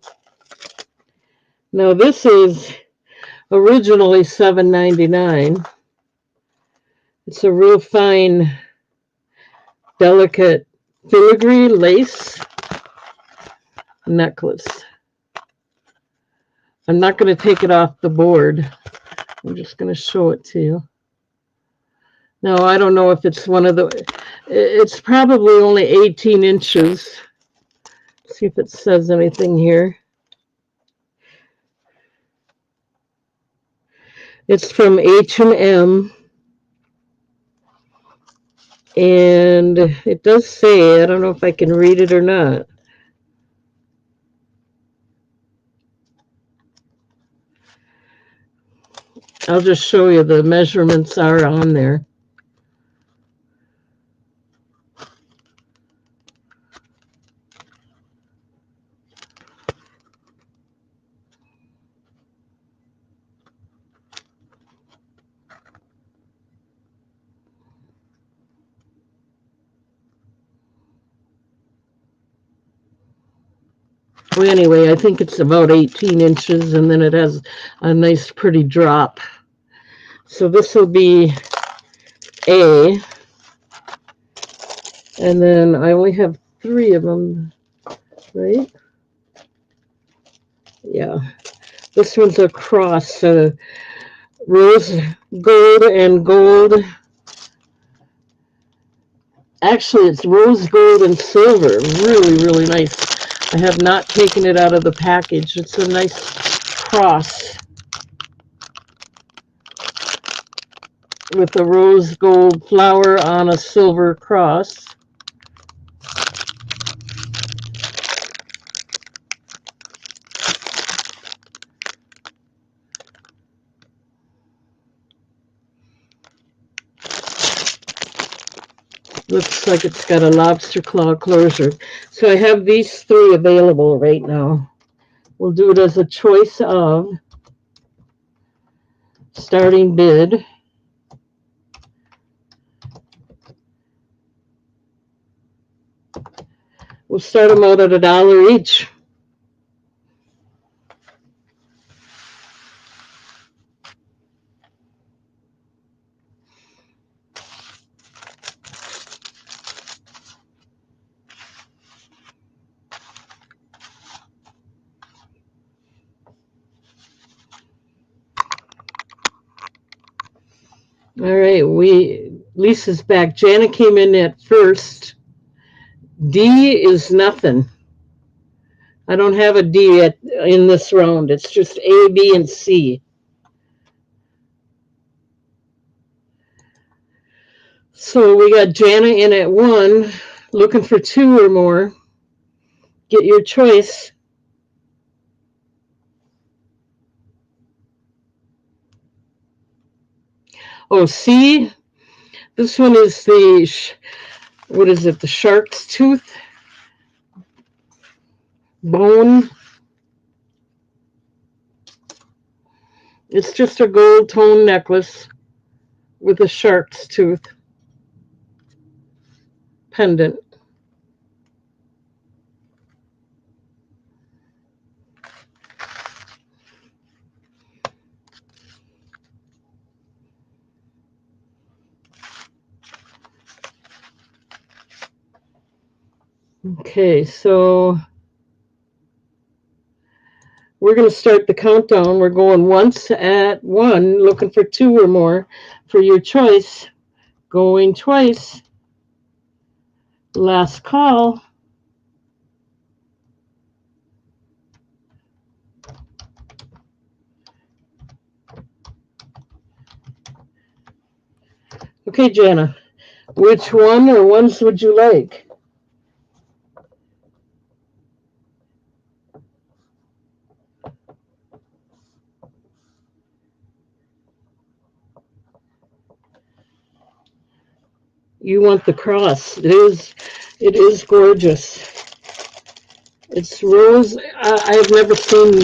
Speaker 1: Now this is originally $7.99. It's a real fine, delicate filigree lace necklace. I'm not going to take it off the board. I'm just going to show it to you. Now, I don't know if it's one of the, it's probably only 18 inches. Let's see if it says anything here. It's from H&M. And it does say, I don't know if I can read it or not. I'll just show you the measurements are on there. Well, anyway, I think it's about 18 inches, and then it has a nice, pretty drop. So this will be A. And then I only have 3 of them, right? Yeah. This one's a cross, rose gold and gold. Actually, it's rose gold and silver. Really, really nice. I have not taken it out of the package. It's a nice cross with a rose gold flower on a silver cross. Looks like it's got a lobster claw closure. So I have these 3 available right now. We'll do it as a choice of starting bid. We'll start them out at $1 each. All right, Lisa's back. Jana came in at first. D is nothing. I don't have a D in this round. It's just A, B, and C. So we got Jana in at 1, looking for 2 or more. Get your choice. Oh, C. This one is the, what is it, the shark's tooth bone. It's just a gold tone necklace with a shark's tooth pendant. Okay, so we're going to start the countdown. We're going once at 1, looking for 2 or more for your choice. Going twice. Last call. Okay, Jana, which one or ones would you like? You want the cross. It is gorgeous. It's rose. I've never seen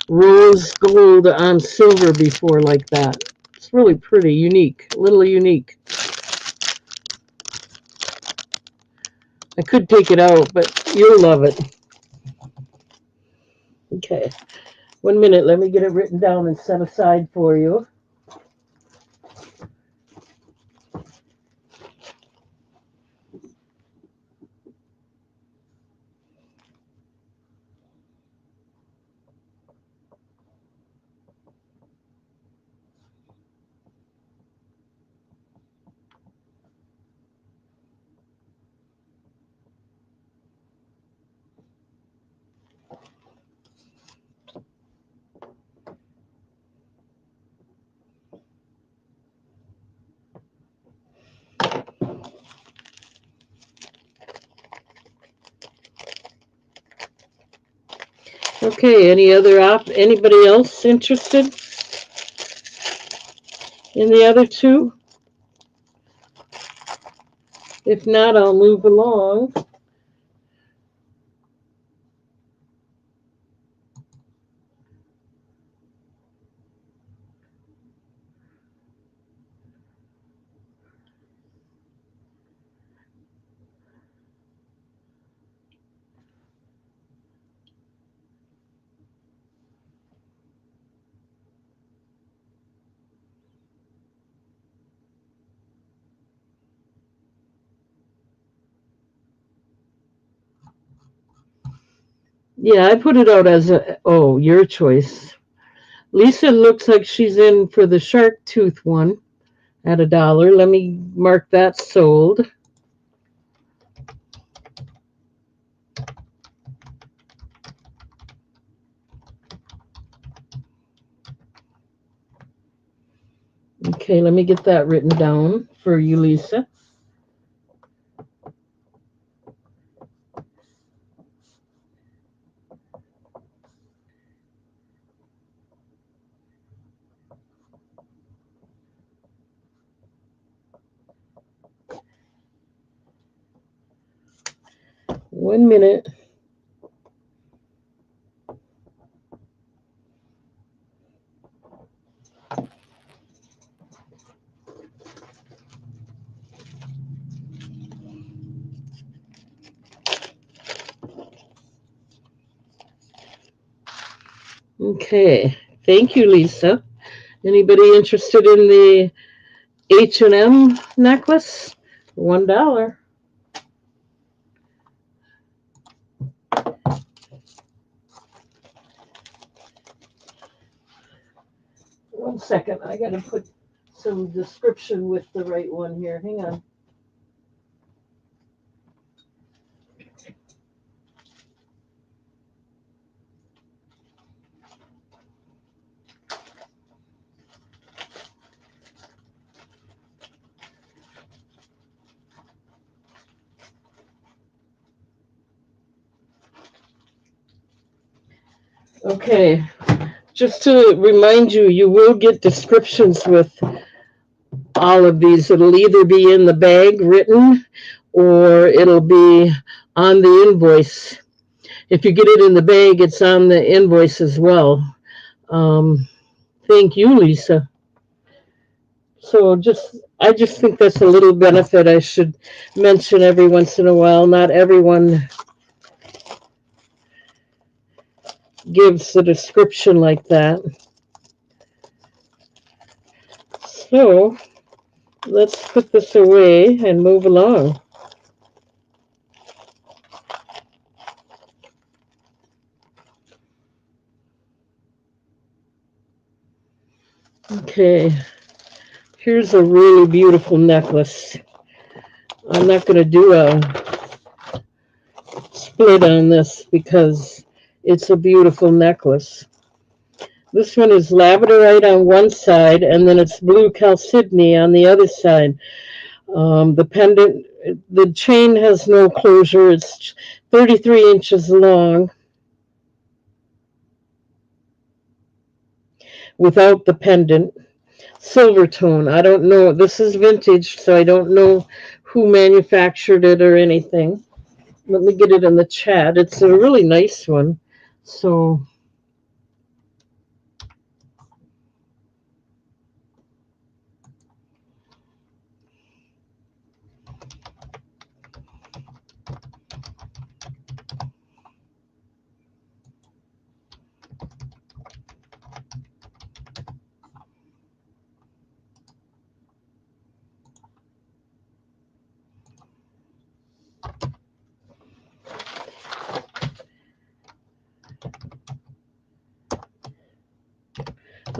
Speaker 1: rose gold on silver before like that. It's really pretty, unique, a little unique. I could take it out, but you'll love it. Okay, 1 minute. Let me get it written down and set aside for you. Okay, anybody else interested in the other two? If not, I'll move along. Yeah, I put it out as your choice. Lisa looks like she's in for the shark tooth one at $1. Let me mark that sold. Okay, let me get that written down for you, Lisa. One minute. Okay, thank you, Lisa. Anybody interested in the H&M necklace? $1. 1 second. I gotta put some description with the right one here. Hang on. Okay, just to remind you, you will get descriptions with all of these. It'll either be in the bag written or it'll be on the invoice. If you get it in the bag, it's on the invoice as well. Thank you, Lisa. So I just think that's a little benefit I should mention every once in a while. Not everyone gives a description like that. So let's put this away and move along. Okay, here's a really beautiful necklace. I'm not going to do a split on this because it's a beautiful necklace. This one is labradorite on one side, and then it's blue chalcedony on the other side. The pendant, the chain has no closure. It's 33 inches long without the pendant. Silver tone. I don't know. This is vintage, so I don't know who manufactured it or anything. Let me get it in the chat. It's a really nice one. So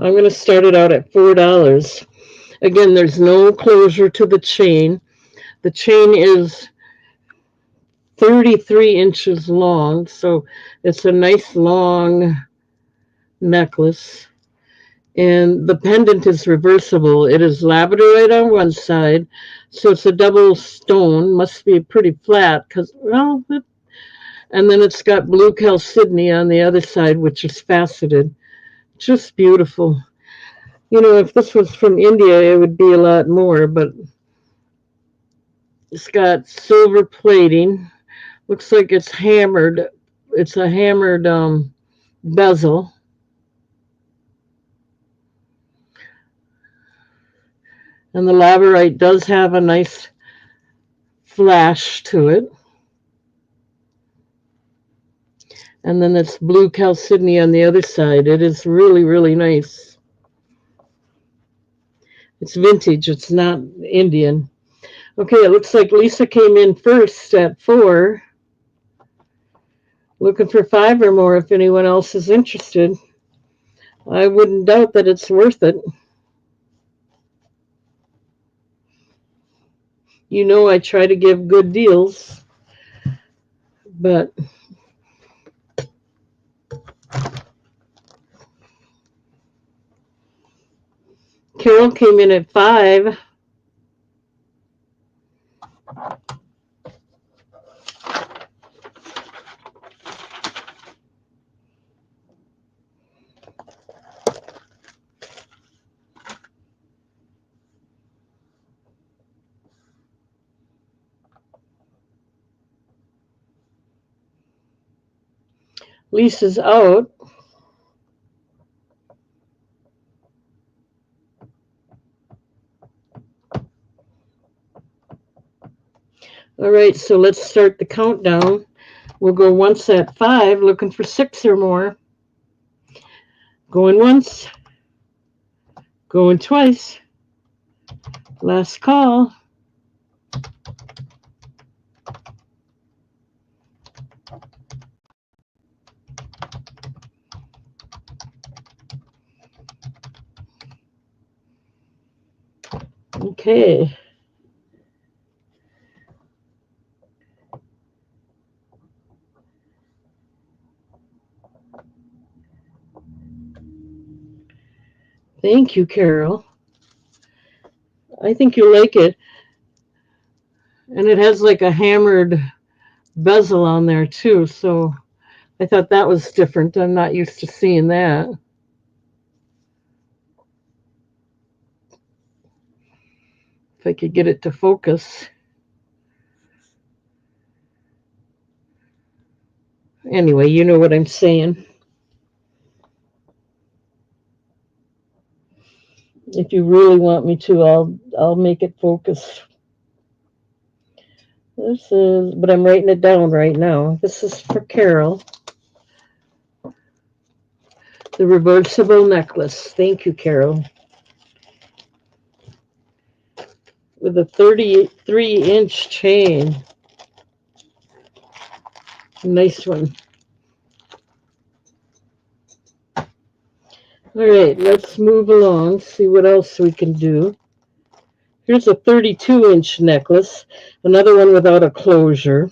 Speaker 1: I'm going to start it out at $4. Again, there's no closure to the chain. The chain is 33 inches long, so it's a nice long necklace. And the pendant is reversible. It is labradorite on one side, so it's a double stone. Must be pretty flat, because, well, and then it's got blue chalcedony on the other side, which is faceted. Just beautiful. You know, if this was from India, it would be a lot more, but it's got silver plating. Looks like it's hammered. It's a hammered bezel. And the labradorite does have a nice flash to it. And then it's blue chalcedony on the other side. It is really, really nice. It's vintage. It's not Indian. Okay, it looks like Lisa came in first at 4. Looking for 5 or more if anyone else is interested. I wouldn't doubt that it's worth it. You know I try to give good deals, but Carol came in at 5. Lisa's out. All right, so let's start the countdown. We'll go once at 5, looking for 6 or more. Going once. Going twice. Last call. Okay. Thank you, Carol. I think you like it. And it has like a hammered bezel on there too, so I thought that was different. I'm not used to seeing that. If I could get it to focus. Anyway, you know what I'm saying. If you really want me to, I'll make it focus. This is, but I'm writing it down right now. This is for Carol. The reversible necklace. Thank you, Carol. With a 33-inch chain. Nice one. All right, let's move along, see what else we can do. Here's a 32-inch necklace, another one without a closure.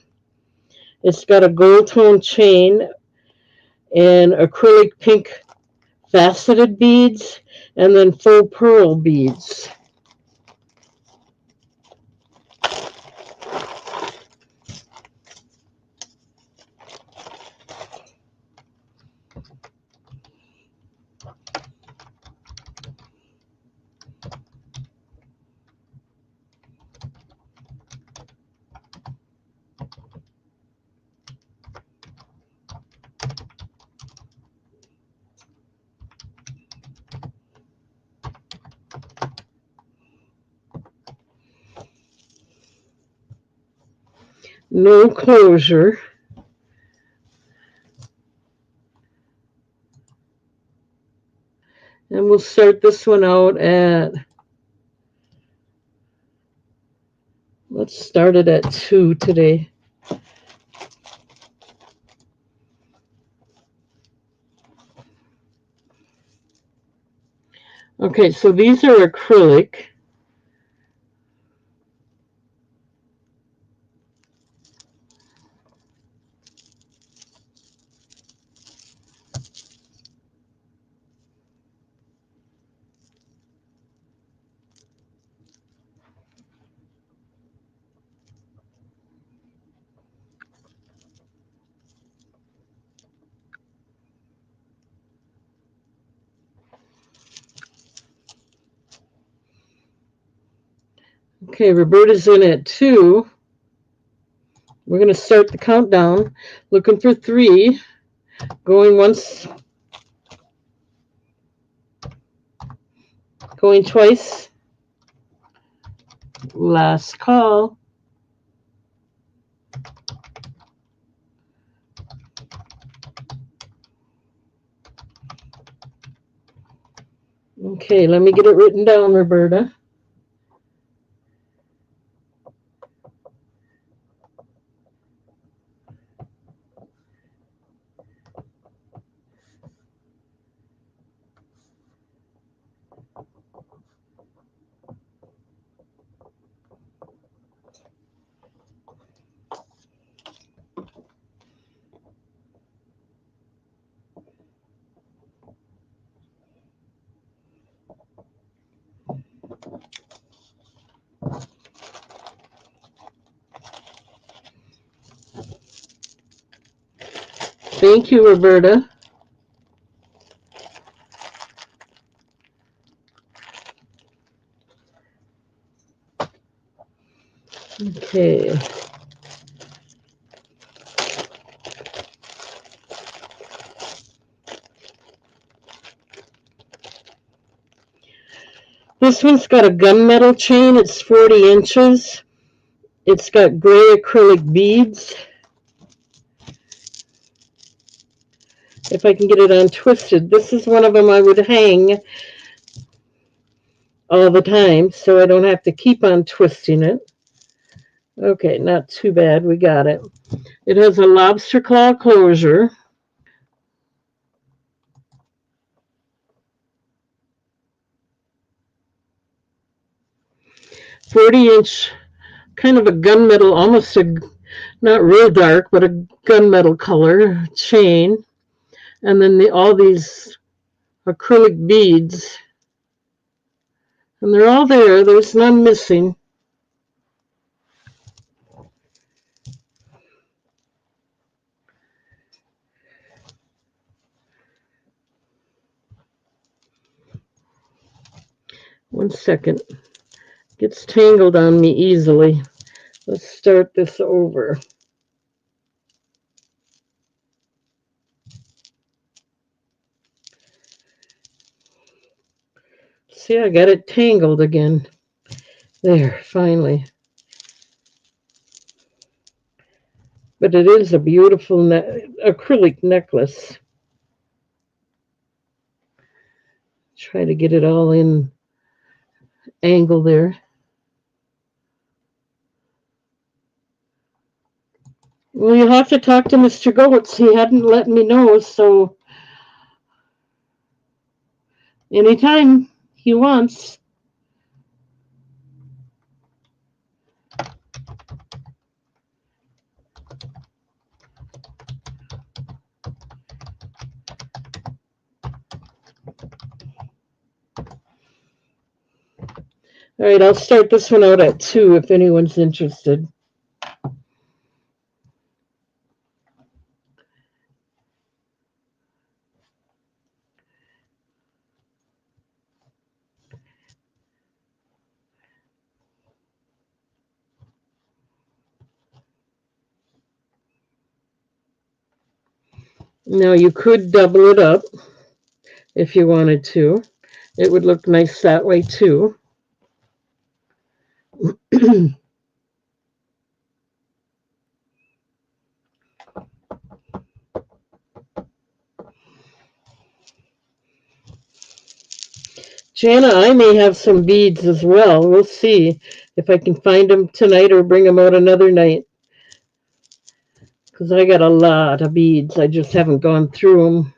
Speaker 1: It's got a gold tone chain and acrylic pink faceted beads, and then faux pearl beads. no closure. And we'll start this one out at, let's start it at 2 today. Okay, so these are acrylic. Okay, Roberta's in at 2. We're going to start the countdown, looking for 3, going once, going twice. Last call. Okay, let me get it written down, Roberta. Thank you, Roberta. Okay. This one's got a gunmetal chain. It's 40 inches. It's got gray acrylic beads. If I can get it untwisted. This is one of them I would hang all the time so I don't have to keep on twisting it. Okay, not too bad. We got it. It has a lobster claw closure. .40-inch, kind of a gunmetal, almost a, not real dark, but a gunmetal color chain. And then all these acrylic beads. And they're all there. There's none missing. One second. Gets tangled on me easily. Let's start this over. See, I got it tangled again. There, finally. But it is a beautiful acrylic necklace. Try to get it all in angle there. Well, you'll have to talk to Mr. Goetz. He hadn't let me know, so anytime he wants. All right, I'll start this one out at 2 if anyone's interested. Now, you could double it up if you wanted to. It would look nice that way, too. Jana, I may have some beads as well. We'll see if I can find them tonight or bring them out another night. Because I got a lot of beads. I just haven't gone through them.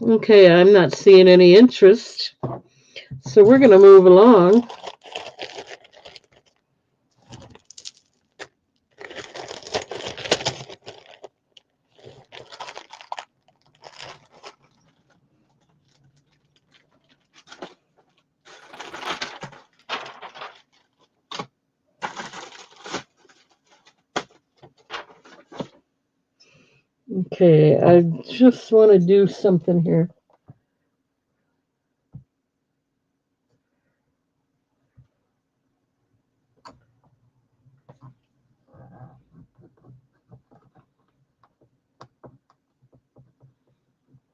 Speaker 1: Okay, I'm not seeing any interest. So we're going to move along. Okay, I just want to do something here.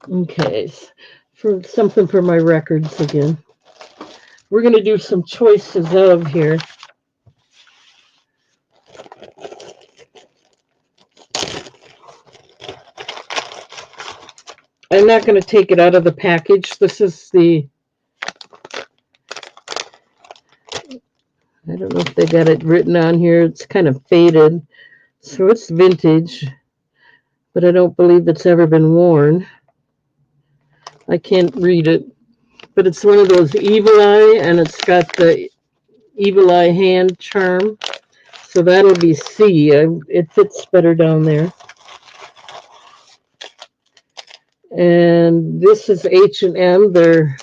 Speaker 1: Okay, for something for my records again. We're going to do some choices of here. I'm not going to take it out of the package. This is the, I don't know if they got it written on here. It's kind of faded. So it's vintage, but I don't believe it's ever been worn. I can't read it, but it's one of those Evil Eye, and it's got the Evil Eye hand charm. So that'll be C. It fits better down there. And this is H&M. They're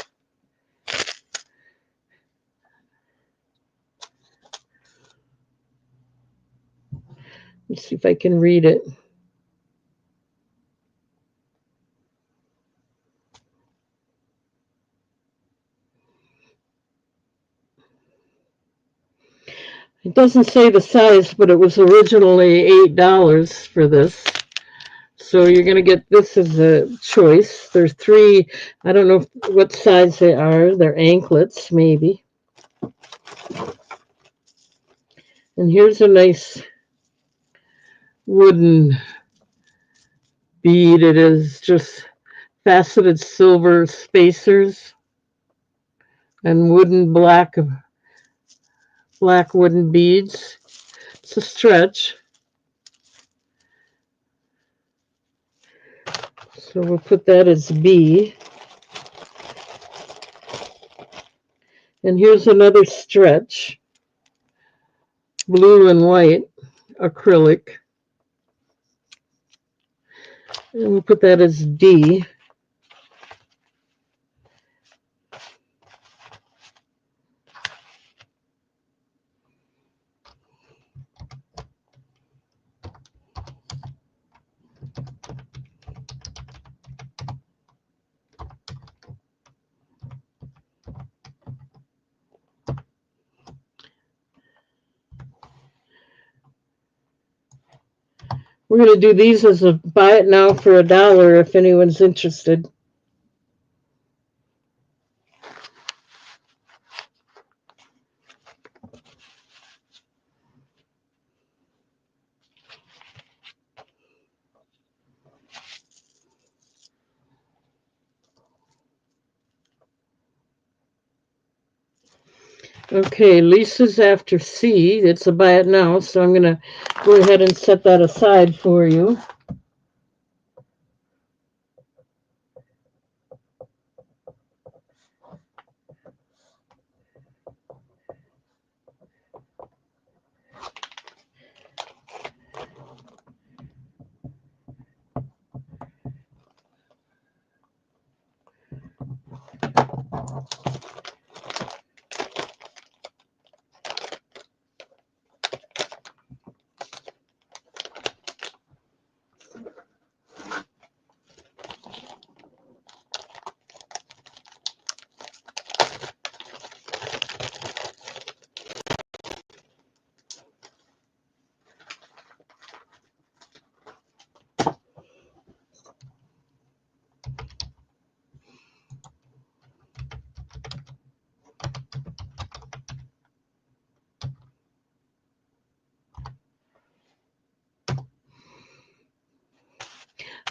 Speaker 1: let's see if I can read it. It doesn't say the size, but it was originally $8 for this. So you're going to get this as a choice. There's three, I don't know what size they are. They're anklets, maybe. And here's a nice wooden bead. It is just faceted silver spacers and wooden black wooden beads. It's a stretch. So we'll put that as B. And here's another stretch. Blue and white acrylic. And we'll put that as D. We're going to do these as a buy it now for $1 if anyone's interested. Okay, Lisa's after C. It's a buy it now, so I'm going to go ahead and set that aside for you.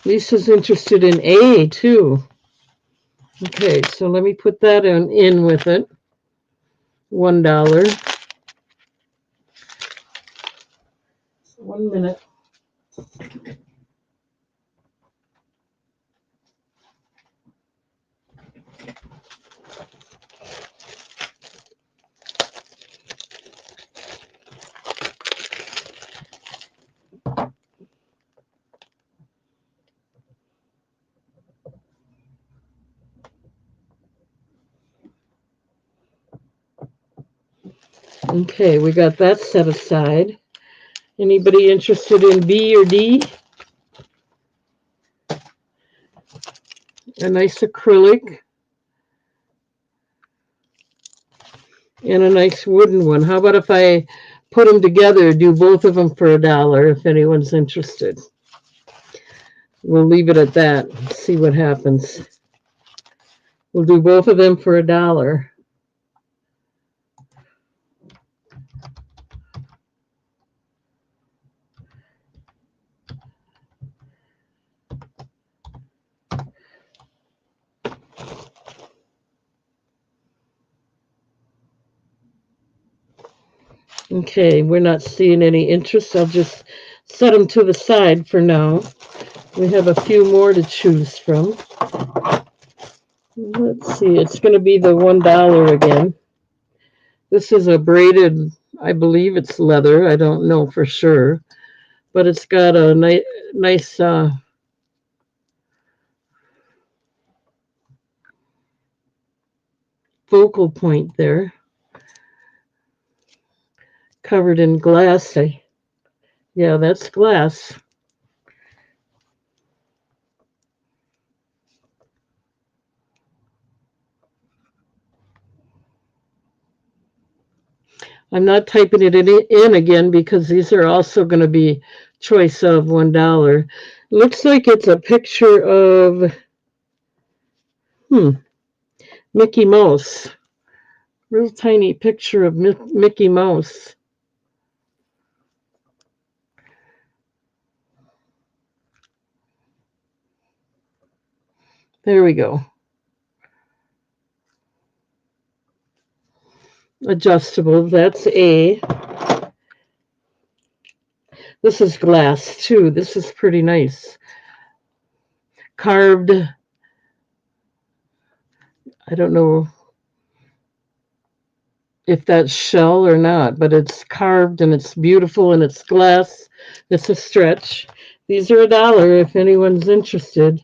Speaker 1: Lisa's interested in A too. Okay, so let me put that in with it. $1. 1 minute. Okay, we got that set aside. Anybody interested in B or D? A nice acrylic and a nice wooden one. How about if I put them together, do both of them for $1 if anyone's interested? We'll leave it at that. See what happens. We'll do both of them for $1. Okay, we're not seeing any interest. I'll just set them to the side for now. We have a few more to choose from. Let's see, it's going to be the $1 again. This is a braided, I believe it's leather. I don't know for sure, but it's got a nice focal point there, covered in glass. Yeah, that's glass. I'm not typing it in again because these are also going to be choice of $1. Looks like it's a picture of Mickey Mouse. Real tiny picture of Mickey Mouse. There we go. Adjustable. That's A. This is glass too. This is pretty nice. Carved. I don't know if that's shell or not, but it's carved and it's beautiful and it's glass. It's a stretch. These are $1 if anyone's interested.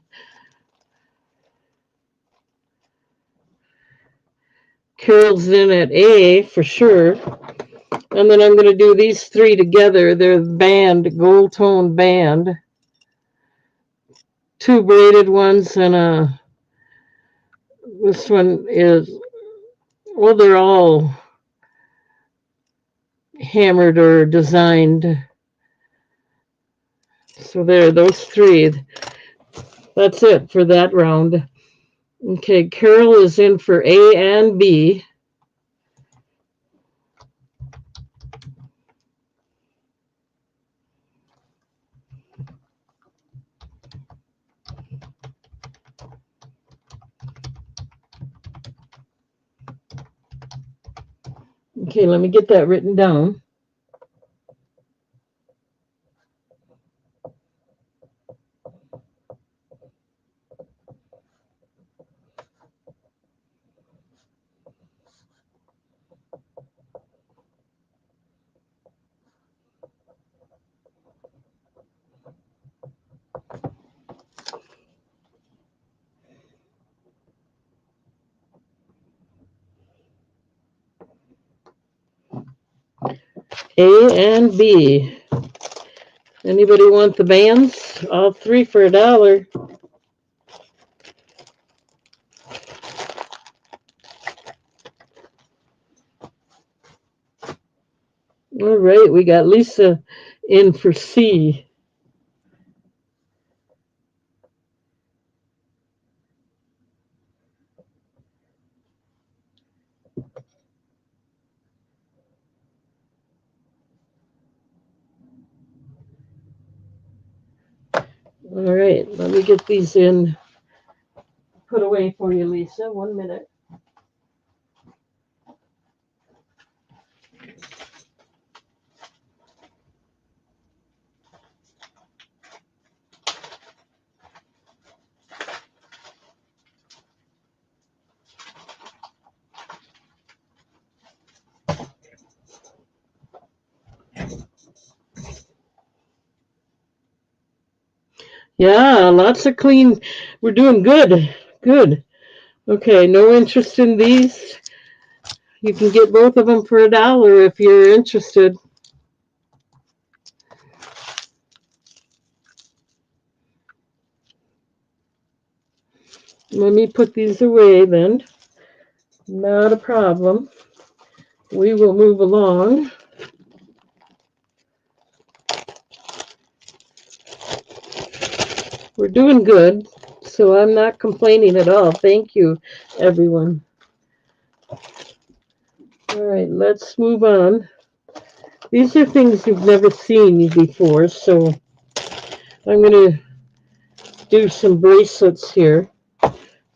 Speaker 1: Carol's in at A for sure. And then I'm going to do these three together. They're band, gold tone band. Two braided ones and this one is, well, they're all hammered or designed. So there, those three. That's it for that round. Okay, Carol is in for A and B. Okay, let me get that written down. A and B. Anybody want the bands? All three for $1. All right, we got Lisa in for C. All right, let me get these in, put away for you, Lisa. 1 minute. Yeah, lots of clean. We're doing good. Good. Okay, no interest in these. You can get both of them for $1 if you're interested. Let me put these away then. Not a problem. We will move along. We're doing good, so I'm not complaining at all. Thank you, everyone. All right, let's move on. These are things you've never seen before, so I'm going to do some bracelets here.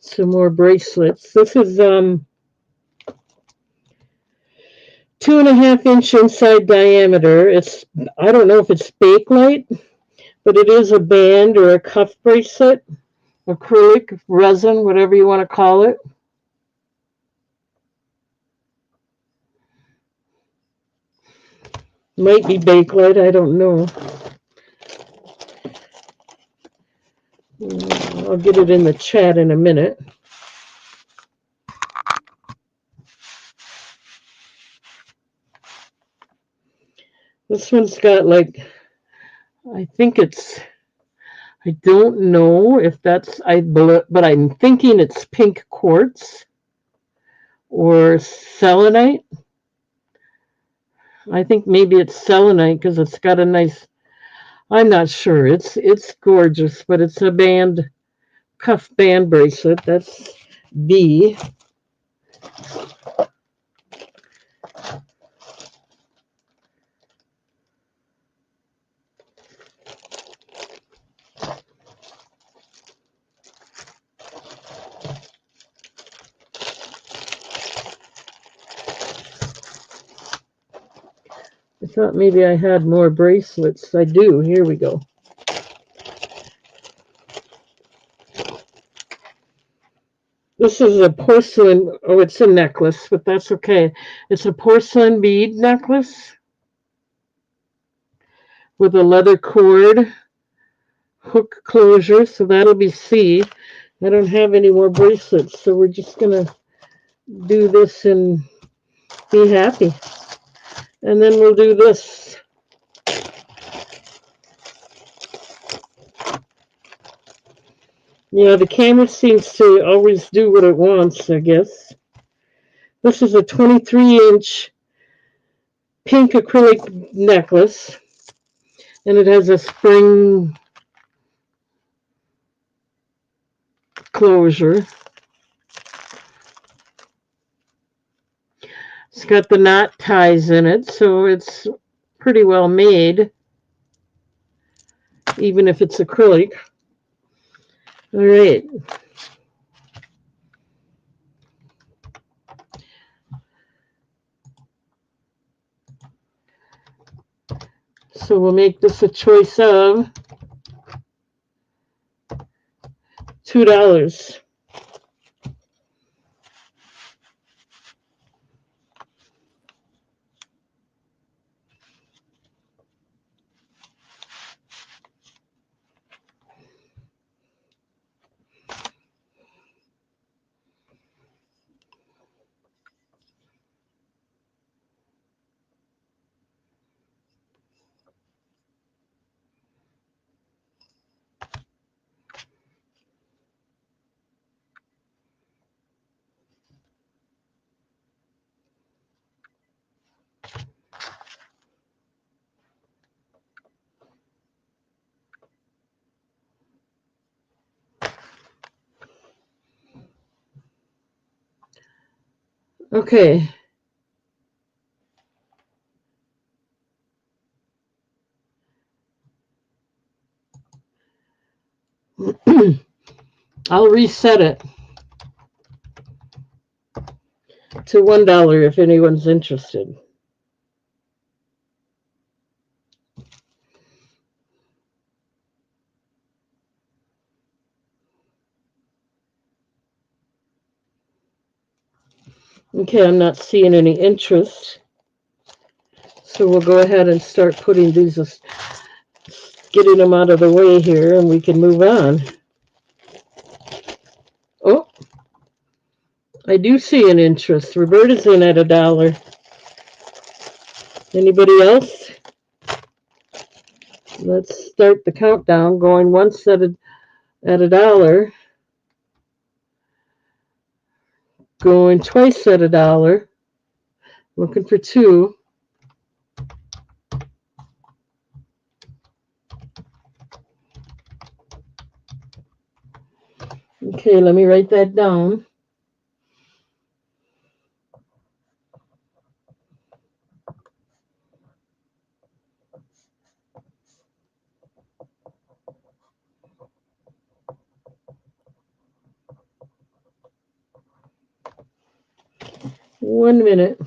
Speaker 1: Some more bracelets. This is 2.5 inch inside diameter. I don't know if it's Bakelite, but it is a band or a cuff bracelet, acrylic, resin, whatever you want to call it. Might be Bakelite, I don't know. I'll get it in the chat in a minute. This one's got I think I don't know if but I'm thinking it's pink quartz or selenite. I think maybe it's selenite because it's got a nice, I'm not sure. It's gorgeous, but it's a cuff band bracelet. That's B. I thought maybe I had more bracelets. I do. Here we go. This is a porcelain, oh, it's a necklace, but that's okay. It's a porcelain bead necklace with a leather cord, hook closure, so that'll be C. I don't have any more bracelets, so we're just going to do this and be happy. And then we'll do this. Yeah, the camera seems to always do what it wants, I guess. This is a 23-inch pink acrylic necklace, and it has a spring closure. It's got the knot ties in it, so it's pretty well made, even if it's acrylic. All right. So we'll make this a choice of $2. Okay. I'll reset it to $1 if anyone's interested. Okay, I'm not seeing any interest. So we'll go ahead and start putting these, getting them out of the way here, and we can move on. Oh, I do see an interest. Roberta's in at $1. Anybody else? Let's start the countdown, going once at $1, going twice at $1, looking for 2. Okay, let me write that down. One minute.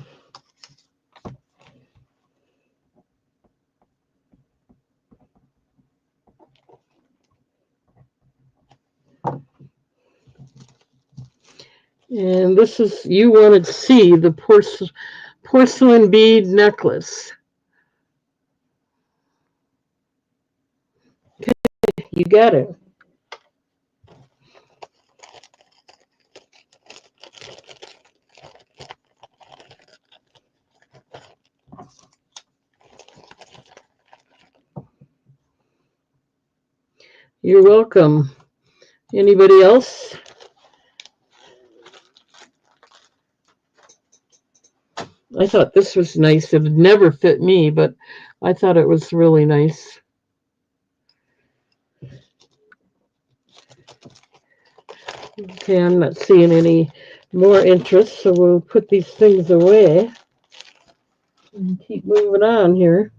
Speaker 1: And this is, you wanted to see the porcelain bead necklace. Okay, you got it. You're welcome. Anybody else? I thought this was nice. It would never fit me, but I thought it was really nice. Okay, I'm not seeing any more interest, so we'll put these things away and keep moving on here.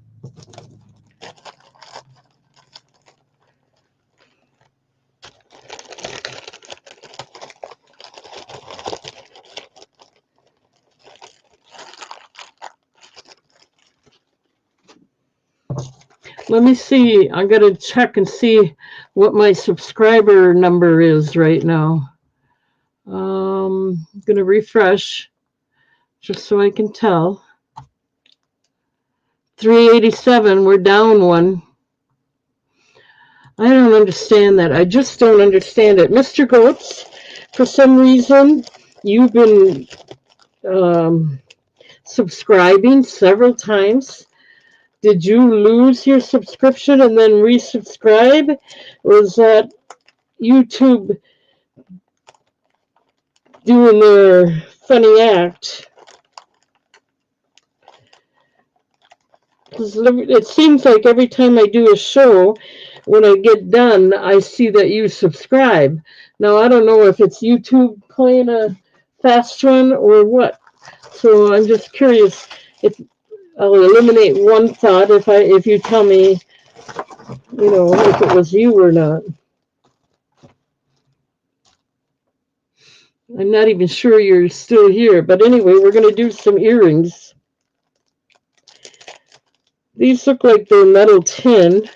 Speaker 1: Let me see. I'm going to check and see what my subscriber number is right now. I'm going to refresh just so I can tell. 387, we're down 1. I don't understand that. I just don't understand it. Mr. Goetz, for some reason, you've been subscribing several times. Did you lose your subscription and then resubscribe? Or is that YouTube doing their funny act? Because it seems like every time I do a show, when I get done, I see that you subscribe. Now, I don't know if it's YouTube playing a fast one or what. So I'm just curious if I'll eliminate one thought if you tell me, if it was you or not. I'm not even sure you're still here, but anyway, we're going to do some earrings. These look like they're metal tin.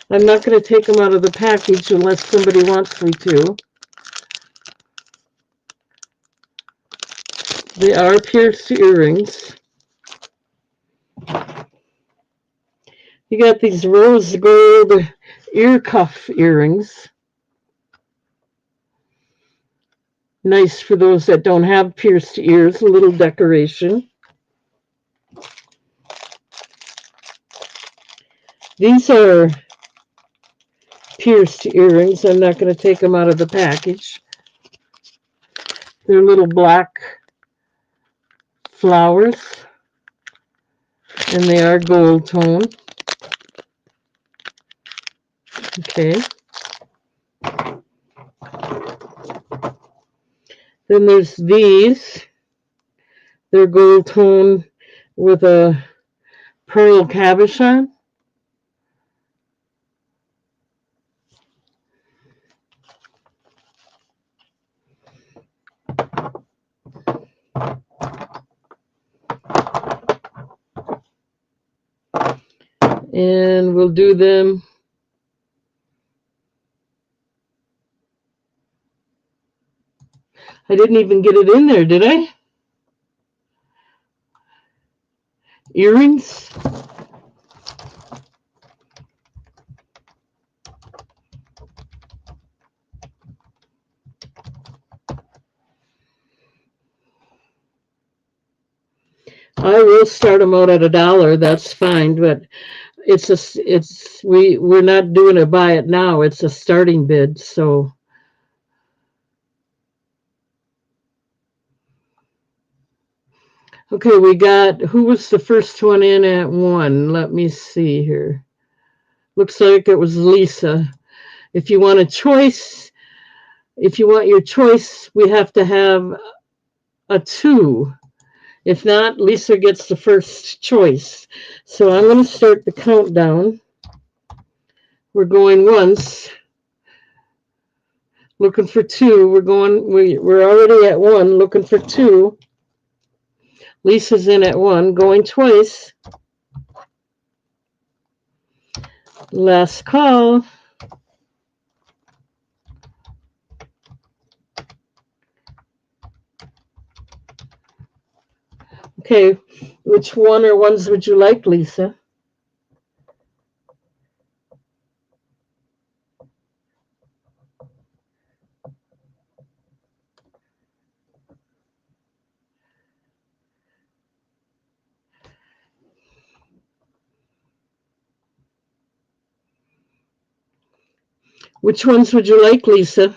Speaker 1: I'm not going to take them out of the package unless somebody wants me to. They are pierced earrings. You got these rose gold ear cuff earrings. Nice for those that don't have pierced ears, a little decoration. These are pierced earrings. I'm not going to take them out of the package. They're little black flowers, and they are gold tone. Okay. Then there's these. They're gold tone with a pearl cabochon. And we'll do them. I didn't even get it in there, did I? Earrings. I will start them out at $1. That's fine, but we're not doing a buy it now. It's a starting bid, so. Okay, we got, who was the first one in at 1? Let me see here. Looks like it was Lisa. If you want a choice, if you want your choice, we have to have a 2. If not, Lisa gets the first choice. So I'm going to start the countdown. We're going once. Looking for 2. We're already at 1, looking for 2. Lisa's in at 1, going twice. Last call. Okay, which one or ones would you like, Lisa? Which ones would you like, Lisa?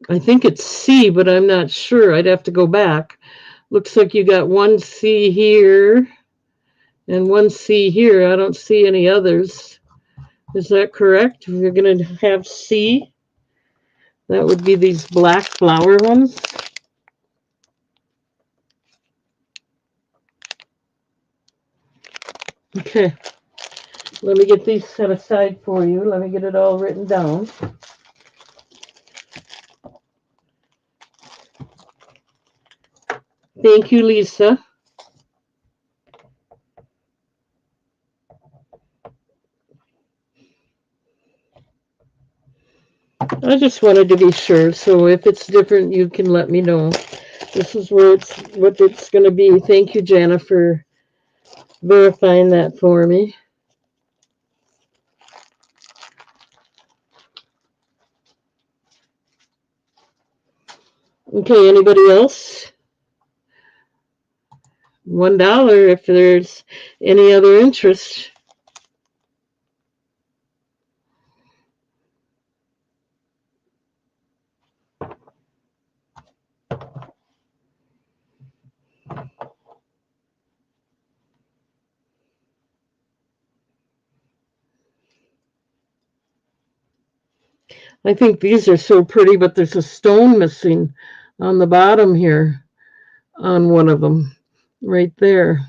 Speaker 1: I think it's C, but I'm not sure. I'd have to go back. Looks like you got 1 C here and 1 C here. I don't see any others. Is that correct? You're going to have C. That would be these black flower ones. Okay. Let me get these set aside for you. Let me get it all written down. Thank you, Lisa. I just wanted to be sure, so if it's different, you can let me know. This is what it's going to be. Thank you, Jana, for verifying that for me. Okay, anybody else? $1 if there's any other interest. I think these are so pretty, but there's a stone missing on the bottom here on one of them, right there.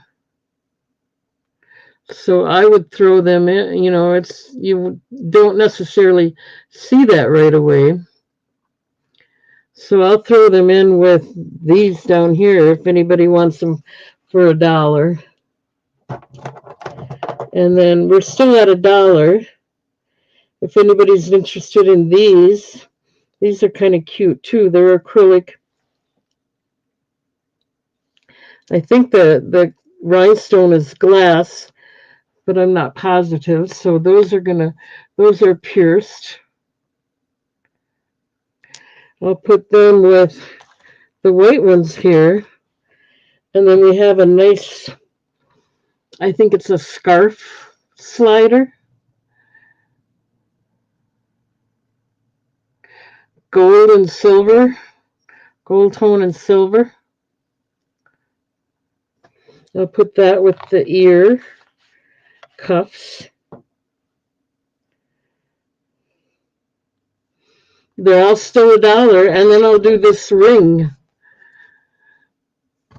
Speaker 1: So I would throw them in, you don't necessarily see that right away. So I'll throw them in with these down here if anybody wants them for $1. And then we're still at $1. If anybody's interested in these are kind of cute too. They're acrylic. I think the rhinestone is glass, but I'm not positive. So those are pierced. I'll put them with the white ones here. And then we have a nice, I think it's a scarf slider. Gold and silver. Gold tone and silver. I'll put that with the ear cuffs. They're all still $1. And then I'll do this ring.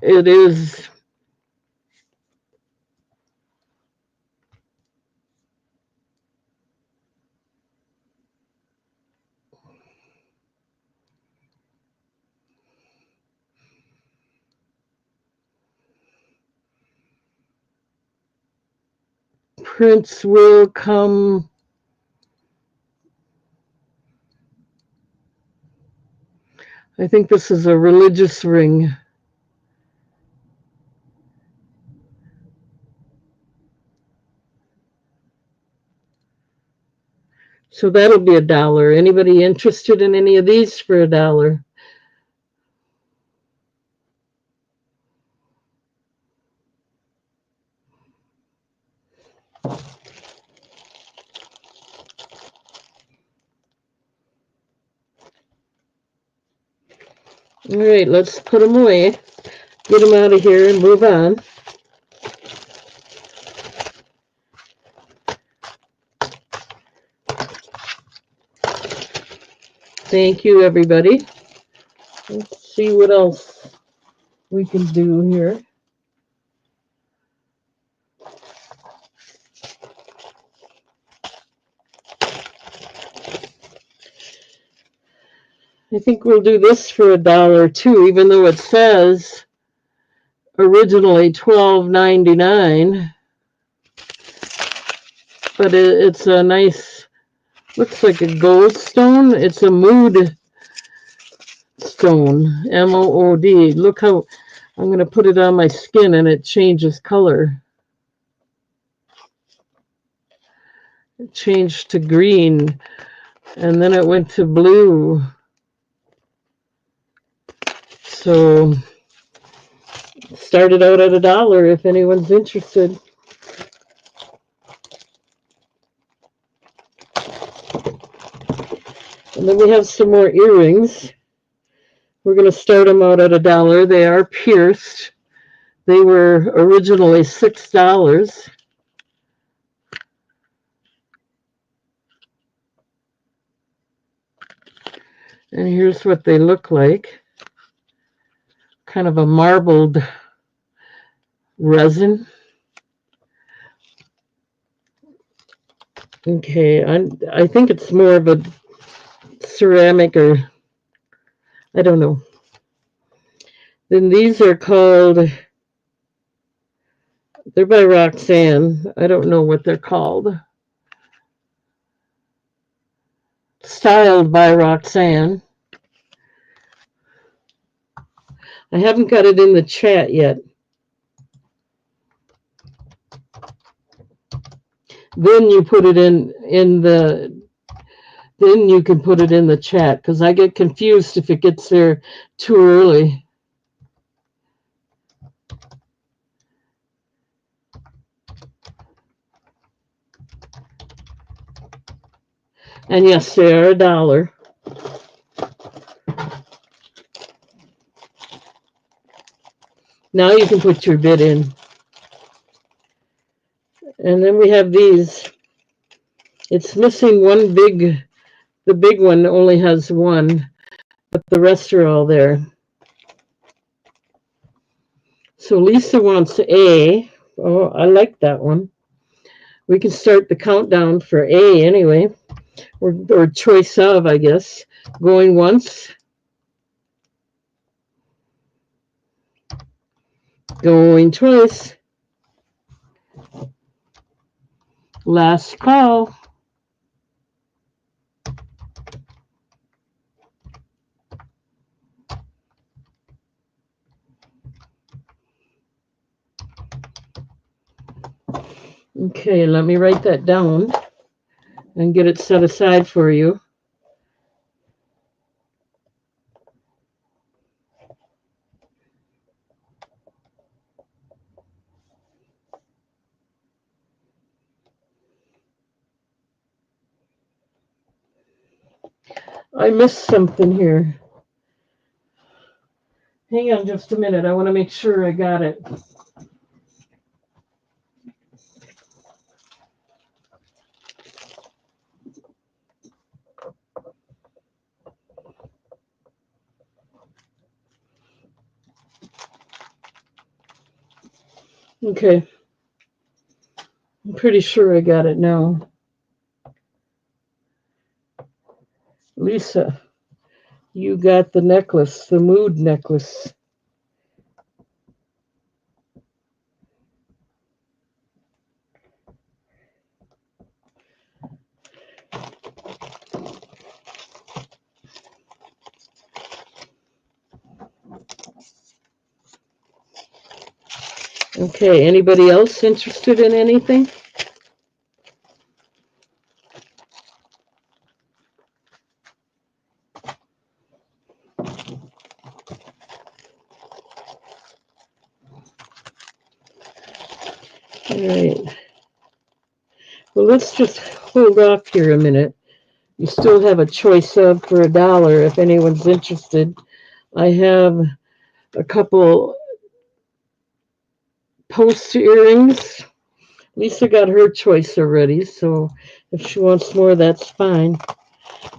Speaker 1: It is prints will come. I think this is a religious ring. So that'll be $1. Anybody interested in any of these for $1? All right, let's put them away, get them out of here, and move on. Thank you, everybody. Let's see what else we can do here. I think we'll do this for $1 too, even though it says originally $12.99. But it's a nice, looks like a gold stone. It's a mood stone, M-O-O-D. Look how I'm going to put it on my skin and it changes color. It changed to green and then it went to blue. So started out at $1 if anyone's interested. And then we have some more earrings. We're going to start them out at $1. They are pierced. They were originally $6. And here's what they look like. Kind of a marbled resin. Okay, I think it's more of a ceramic or I don't know. Then these are called, they're by Roxanne. I don't know what they're called. Styled by Roxanne. I haven't got it in the chat yet. Then you put it in the, then you can put it in the chat because I get confused if it gets there too early. And yes, they are $1. Now you can put your bid in. And then we have these. It's missing one big, the big one only has one, but the rest are all there. So Lisa wants A. Oh, I like that one. We can start the countdown for A anyway, or choice of, I guess. Going once. Going twice. Last call. Okay, let me write that down and get it set aside for you. I missed something here. Hang on just a minute. I want to make sure I got it. Okay. I'm pretty sure I got it now. Lisa, you got the necklace, the mood necklace. Okay, anybody else interested in anything? All right. Well, let's just hold off here a minute. You still have a choice of for $1 if anyone's interested. I have a couple post earrings. Lisa got her choice already, so if she wants more, that's fine.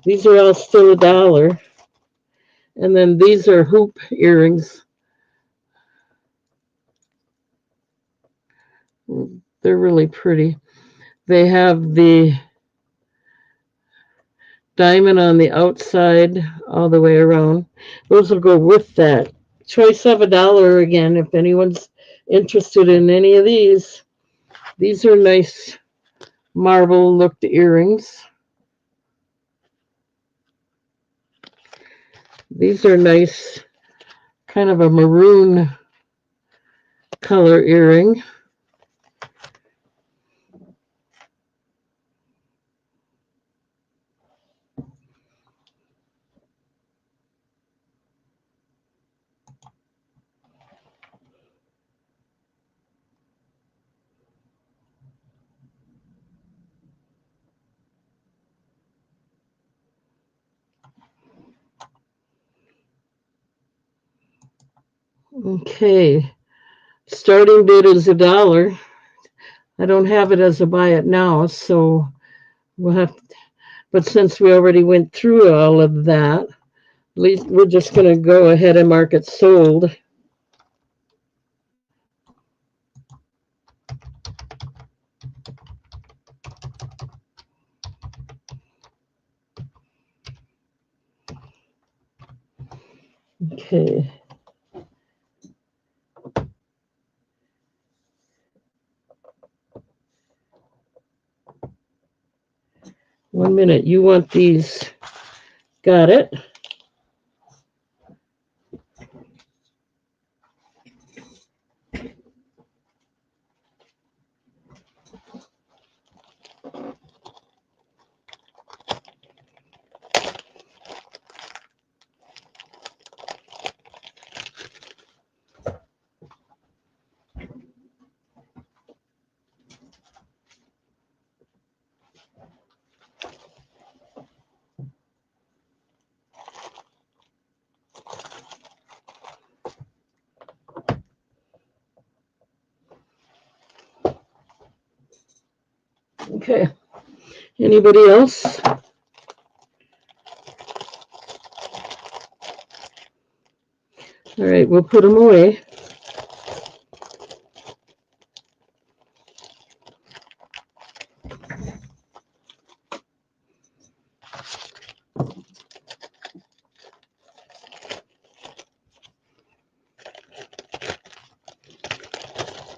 Speaker 1: These are all still $1. And then these are hoop earrings. They're really pretty. They have the diamond on the outside all the way around. Those will go with that. Choice of $1 again if anyone's interested in any of these. These are nice marble looked earrings. These are nice, kind of a maroon color earring. Okay, starting bid is $1. I don't have it as a buy it now, so we'll have. But since we already went through all of that, we're just going to go ahead and mark it sold. Okay. One minute. You want these? Got it. Okay. Anybody else? All right, we'll put them away.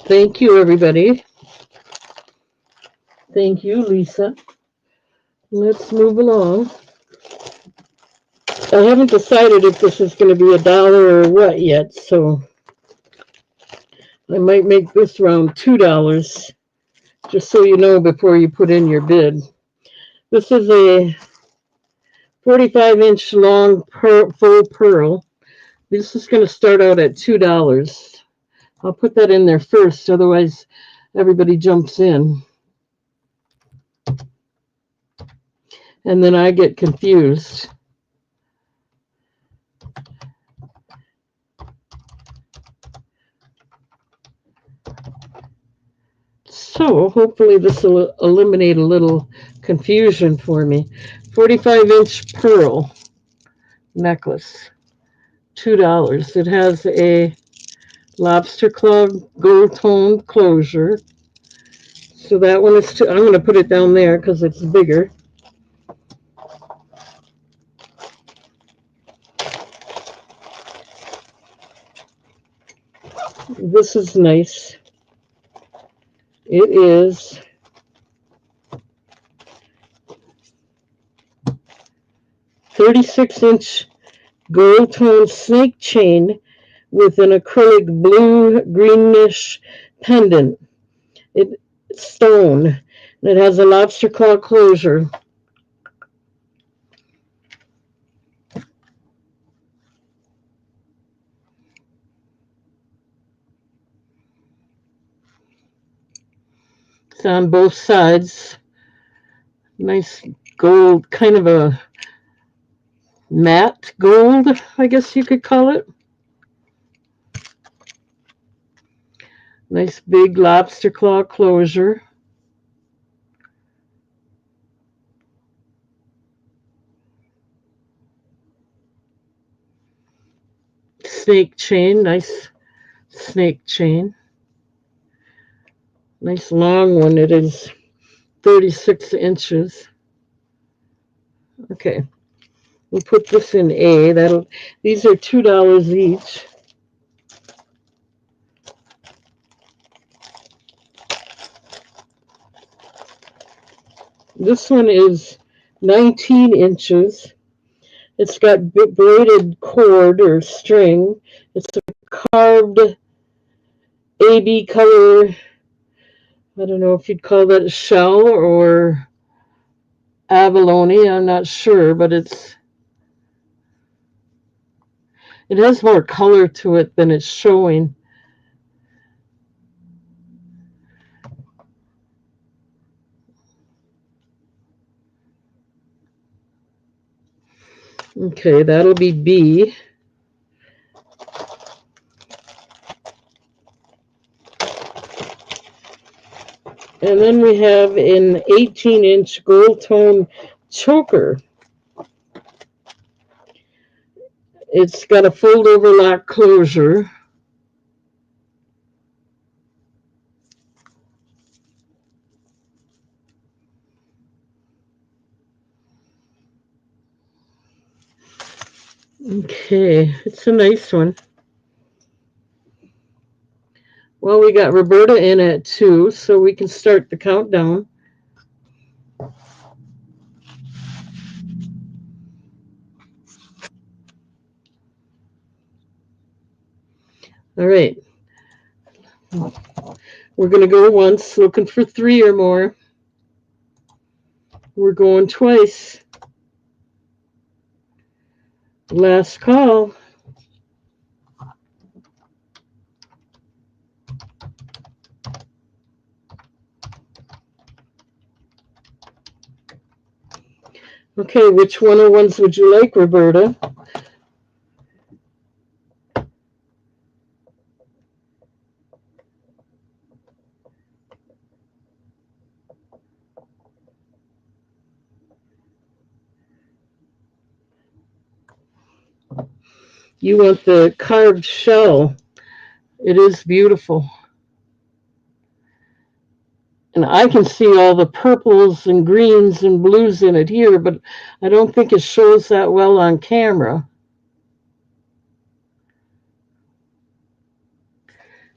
Speaker 1: Thank you, everybody. Thank you, Lisa. Let's move along. I haven't decided if this is going to be $1 or what yet, so I might make this round $2, just so you know before you put in your bid. This is a 45-inch long full pearl. This is going to start out at $2. I'll put that in there first, otherwise everybody jumps in. And then I get confused. So hopefully this will eliminate a little confusion for me. 45-inch pearl necklace, $2. It has a lobster claw gold tone closure. So that one is I'm going to put it down there because it's bigger. This is nice. It is .36-inch gold tone snake chain with an acrylic blue greenish pendant. It's stone, and it has a lobster claw closure. It's on both sides. Nice gold, kind of a matte gold, I guess you could call it. Nice big lobster claw closure. Snake chain, nice snake chain. Nice long one. It is 36 inches. Okay, we'll put this in A. These are $2 each. This one is 19 inches. It's got braided cord or string. It's a carved AB color. I don't know if you'd call that a shell or abalone. I'm not sure, but it has more color to it than it's showing. Okay, that'll be B. And then we have an 18-inch gold tone choker. It's got a fold over lock closure. Okay, it's a nice one. Well, we got Roberta in at 2, so we can start the countdown. All right. We're going to go once, looking for 3 or more. We're going twice. Last call. Okay, which 101s would you like, Roberta? You want the carved shell. It is beautiful. And I can see all the purples and greens and blues in it here, but I don't think it shows that well on camera.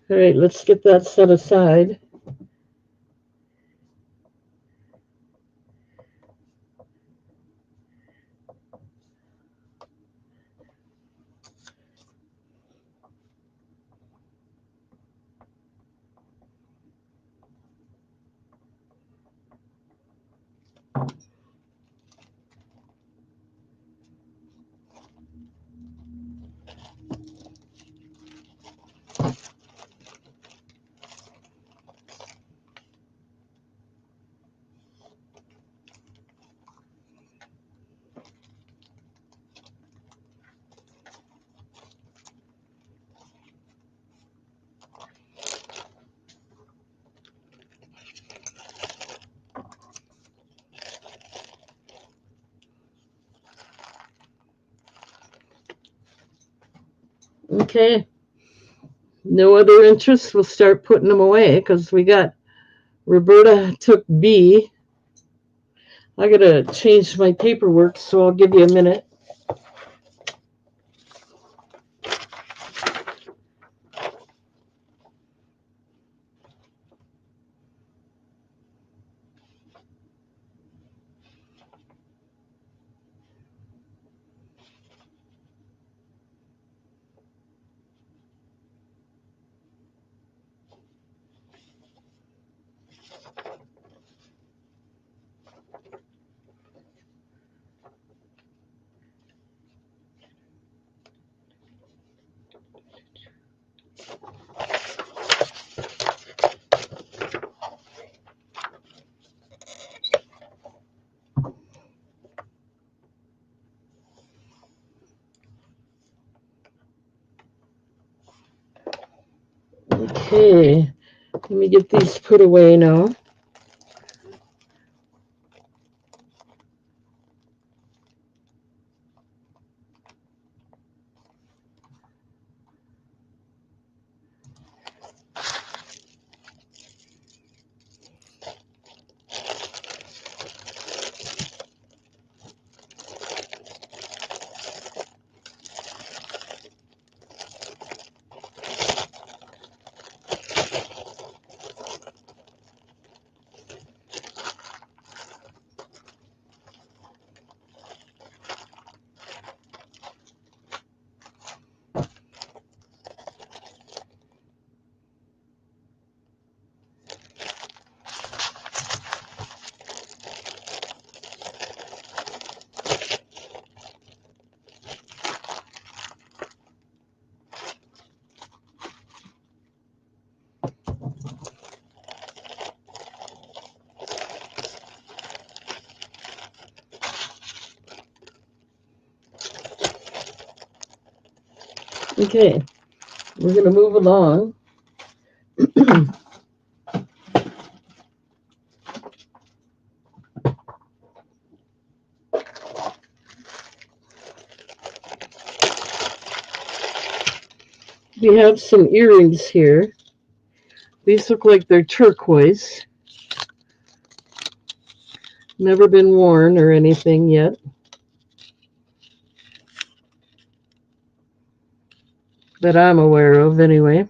Speaker 1: All right, let's get that set aside. Okay. No other interest. We'll start putting them away because we got Roberta took B. I gotta change my paperwork, so I'll give you a minute. Okay, let me get these put away now. Okay, we're going to move along. We have some earrings here. These look like they're turquoise. Never been worn or anything yet. That I'm aware of, anyway.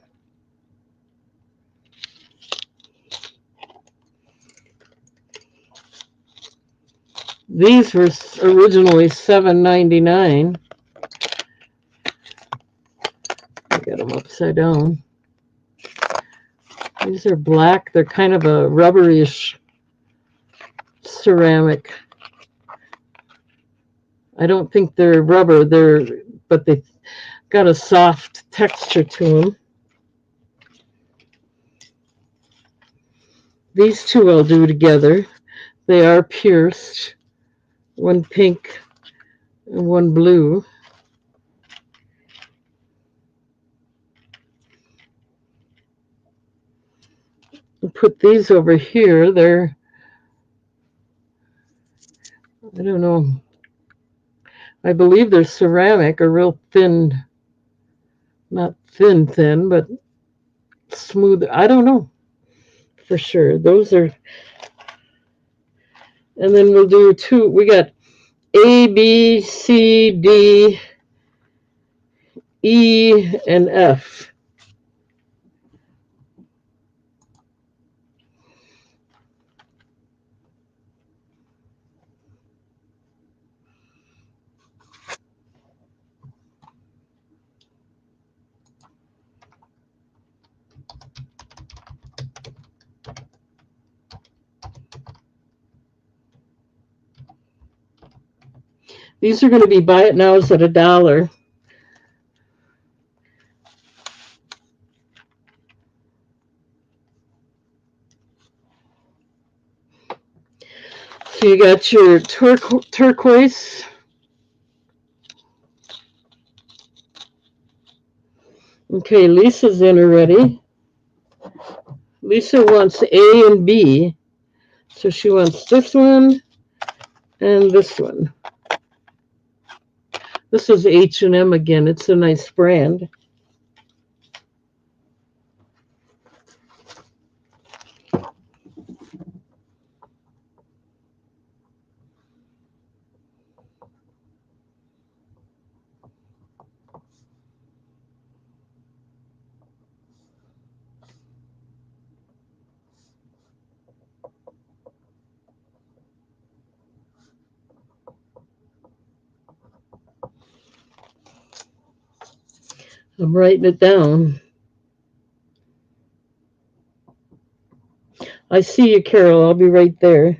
Speaker 1: These were originally $7.99. I got them upside down. These are black. They're kind of a rubberish ceramic. I don't think they're rubber. But they got a soft texture to them. These two I'll do together. They are pierced. One pink and one blue. I'll put these over here. They're, I don't know. I believe they're ceramic, or real thin. Not thin, but smooth. I don't know for sure. Those are, and then we'll do two. We got A, B, C, D, E, and F. These are going to be buy it nows at $1. So you got your turquoise. Okay, Lisa's in already. Lisa wants A and B. So she wants this one and this one. This is H&M again. It's a nice brand. I'm writing it down. I see you, Carol. I'll be right there.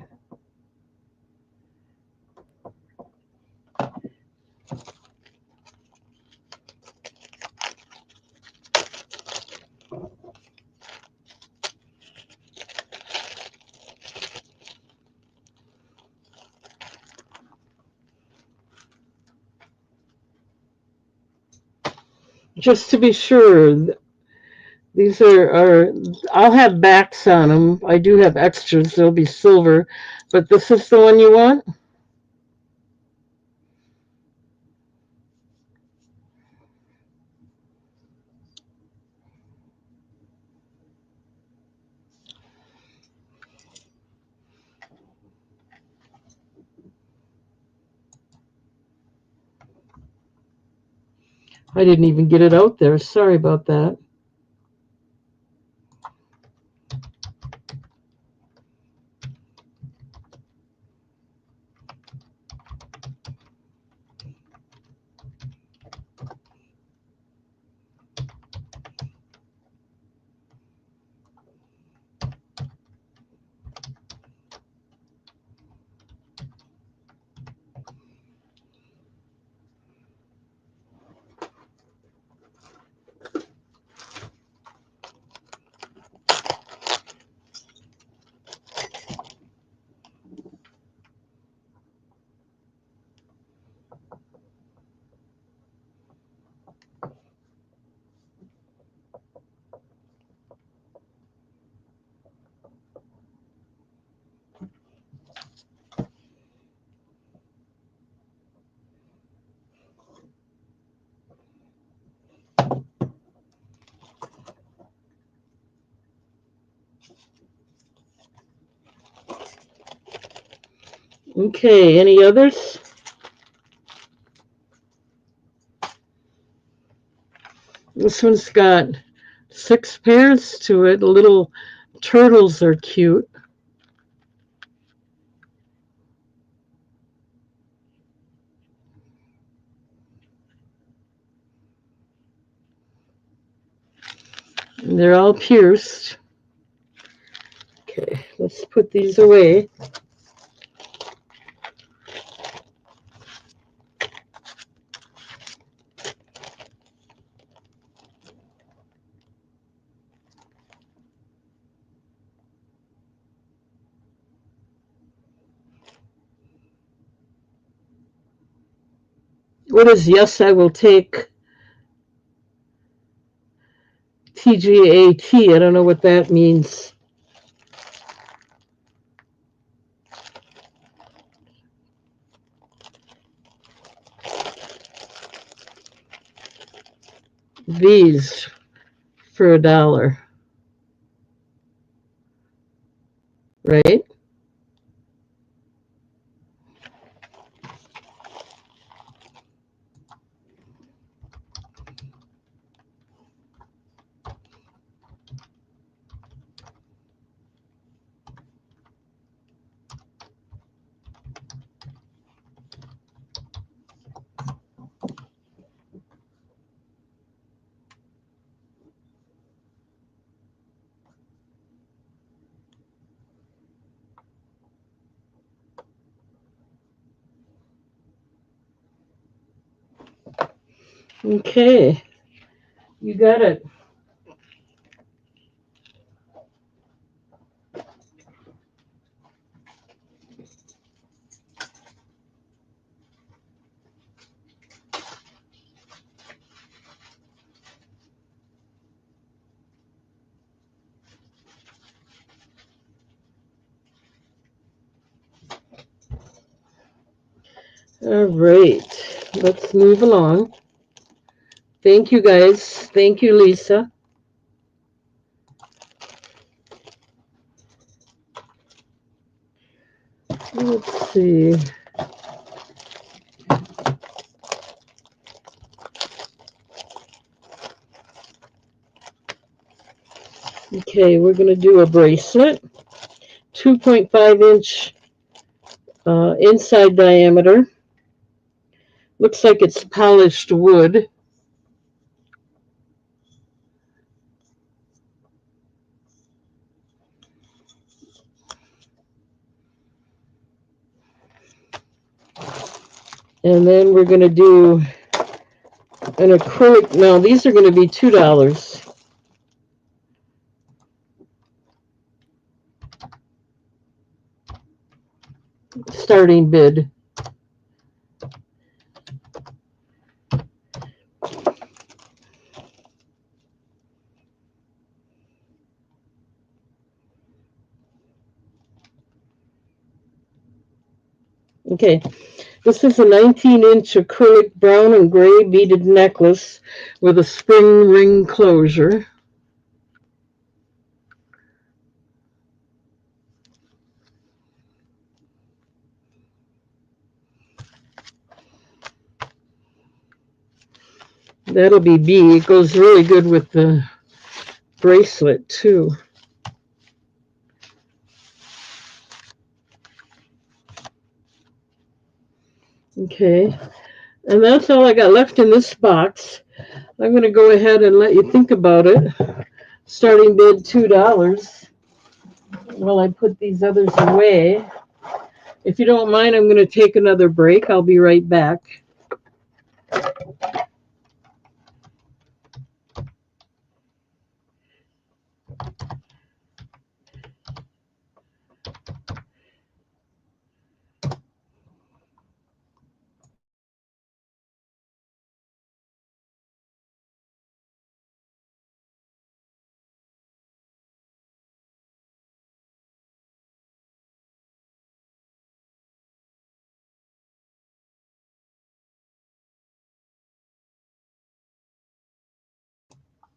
Speaker 1: just to be sure. These are I'll have backs on them. I do have extras. They'll be silver, but this is the one you want? I didn't even get it out there. Sorry about that. Okay, any others? This one's got 6 pairs to it. Little turtles are cute. They're all pierced. Okay, let's put these away. What is yes, I will take TGAT? I don't know what that means. These for $1, right? Okay, you got it. All right, let's move along. Thank you, guys. Thank you, Lisa. Let's see. Okay, we're going to do a bracelet, 2.5-inch inside diameter. Looks like it's polished wood. And then we're going to do an acrylic. Now, these are going to be $2. Starting bid. Okay, this is a 19-inch acrylic brown and gray beaded necklace with a spring ring closure. That'll be B. It goes really good with the bracelet, too. Okay, and that's all I got left in this box. I'm going to go ahead and let you think about it. Starting bid $2. While I put these others away. If you don't mind, I'm going to take another break. I'll be right back.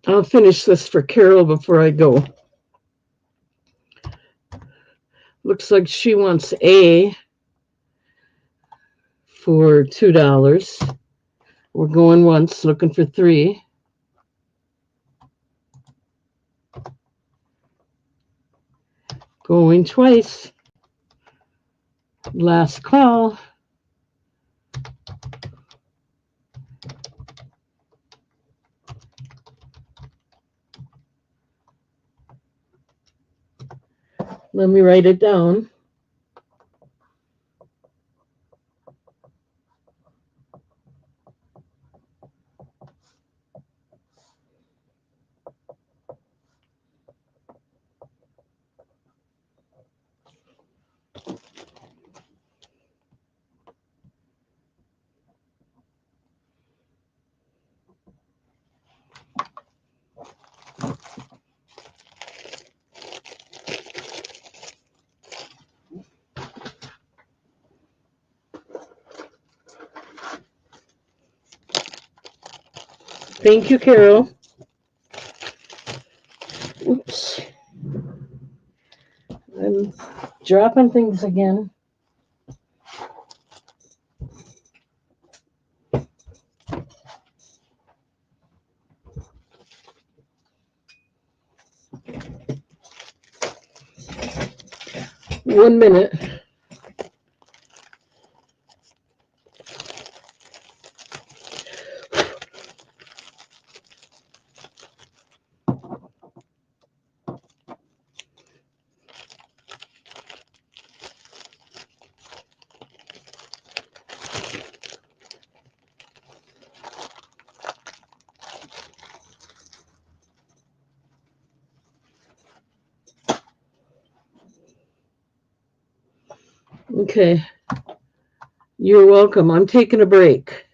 Speaker 1: I'll finish this for Carol before I go. Looks like she wants A for $2. We're going once, looking for 3. Going twice. Last call. Let me write it down. Thank you, Carol. Oops. I'm dropping things again. One minute. Okay. You're welcome. I'm taking a break.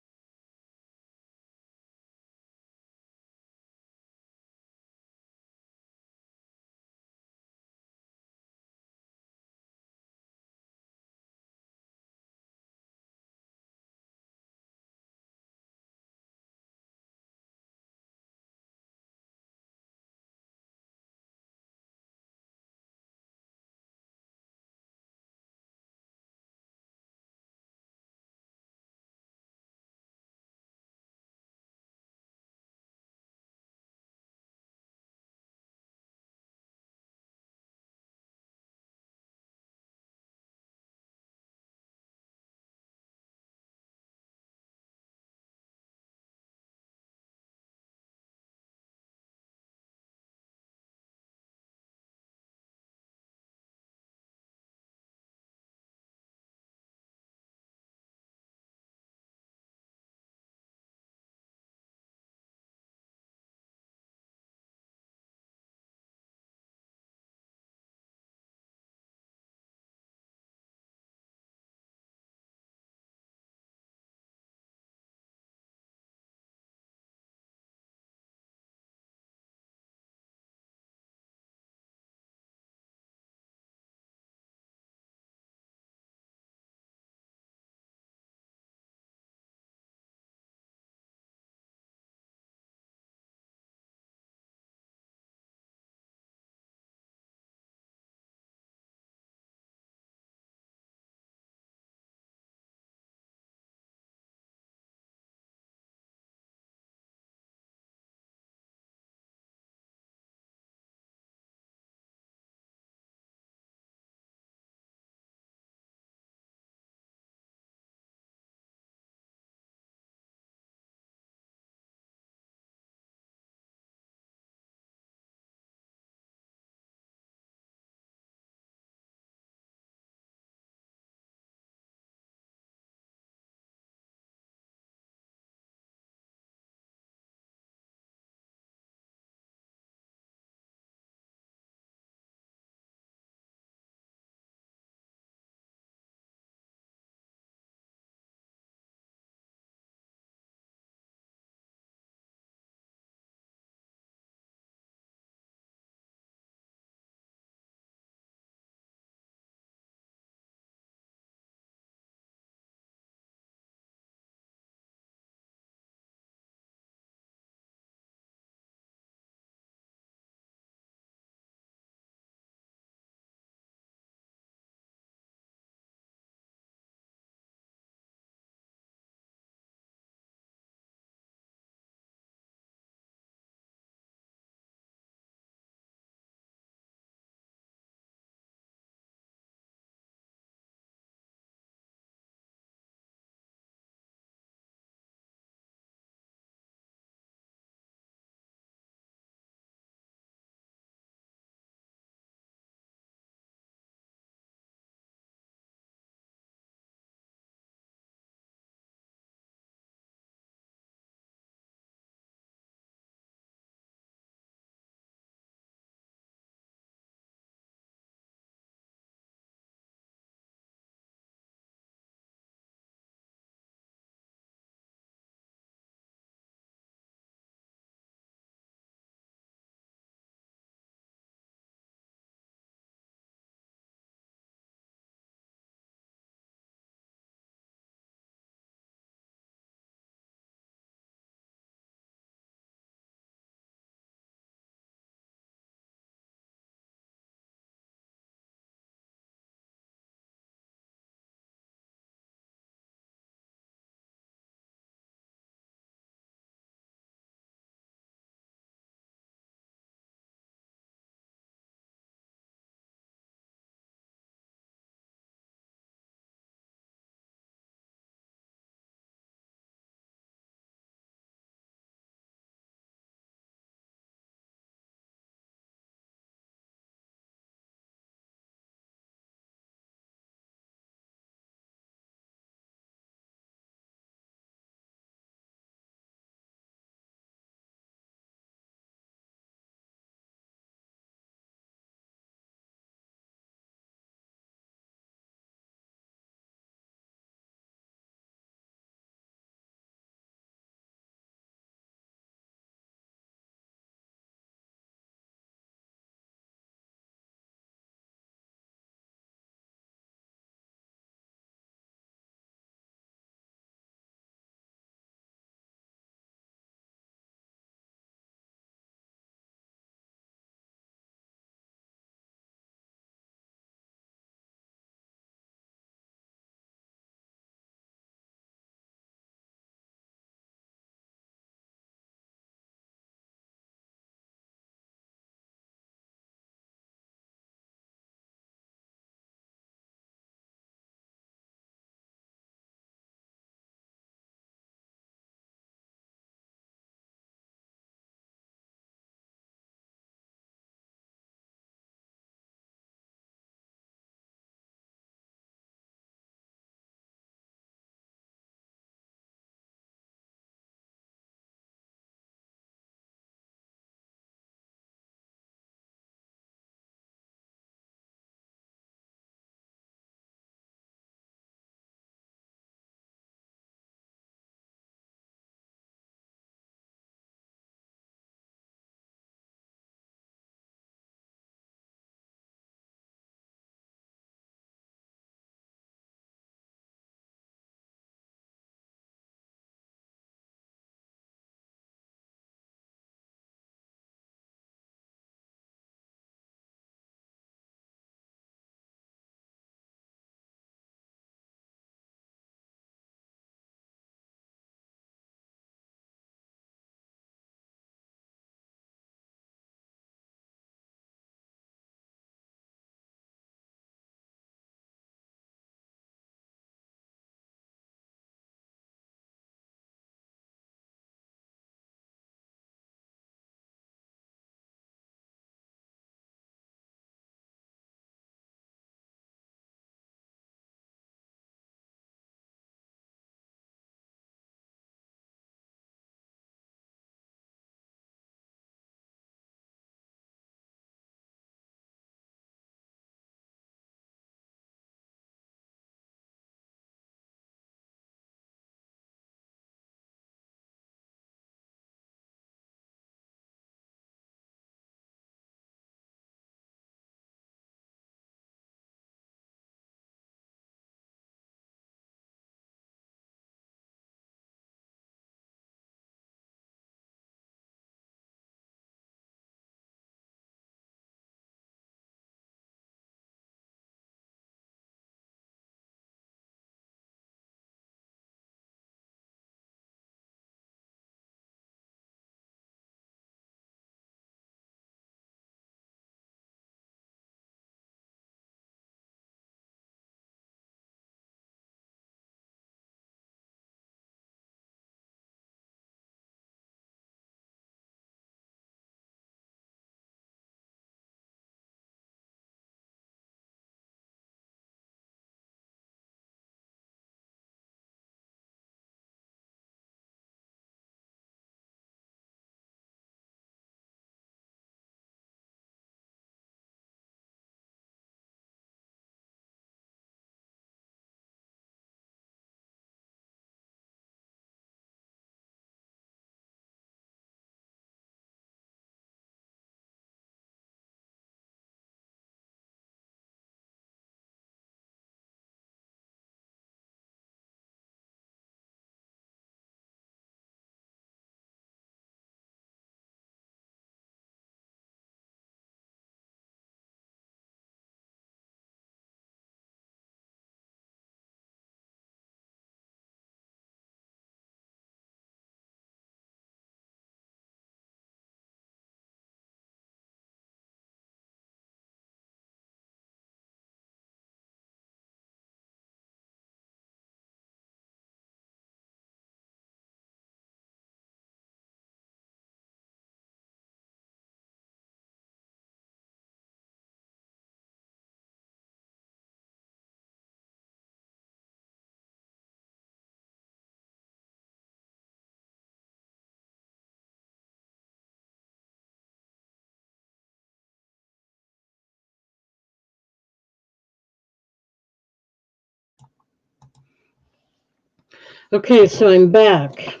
Speaker 1: Okay, so I'm back.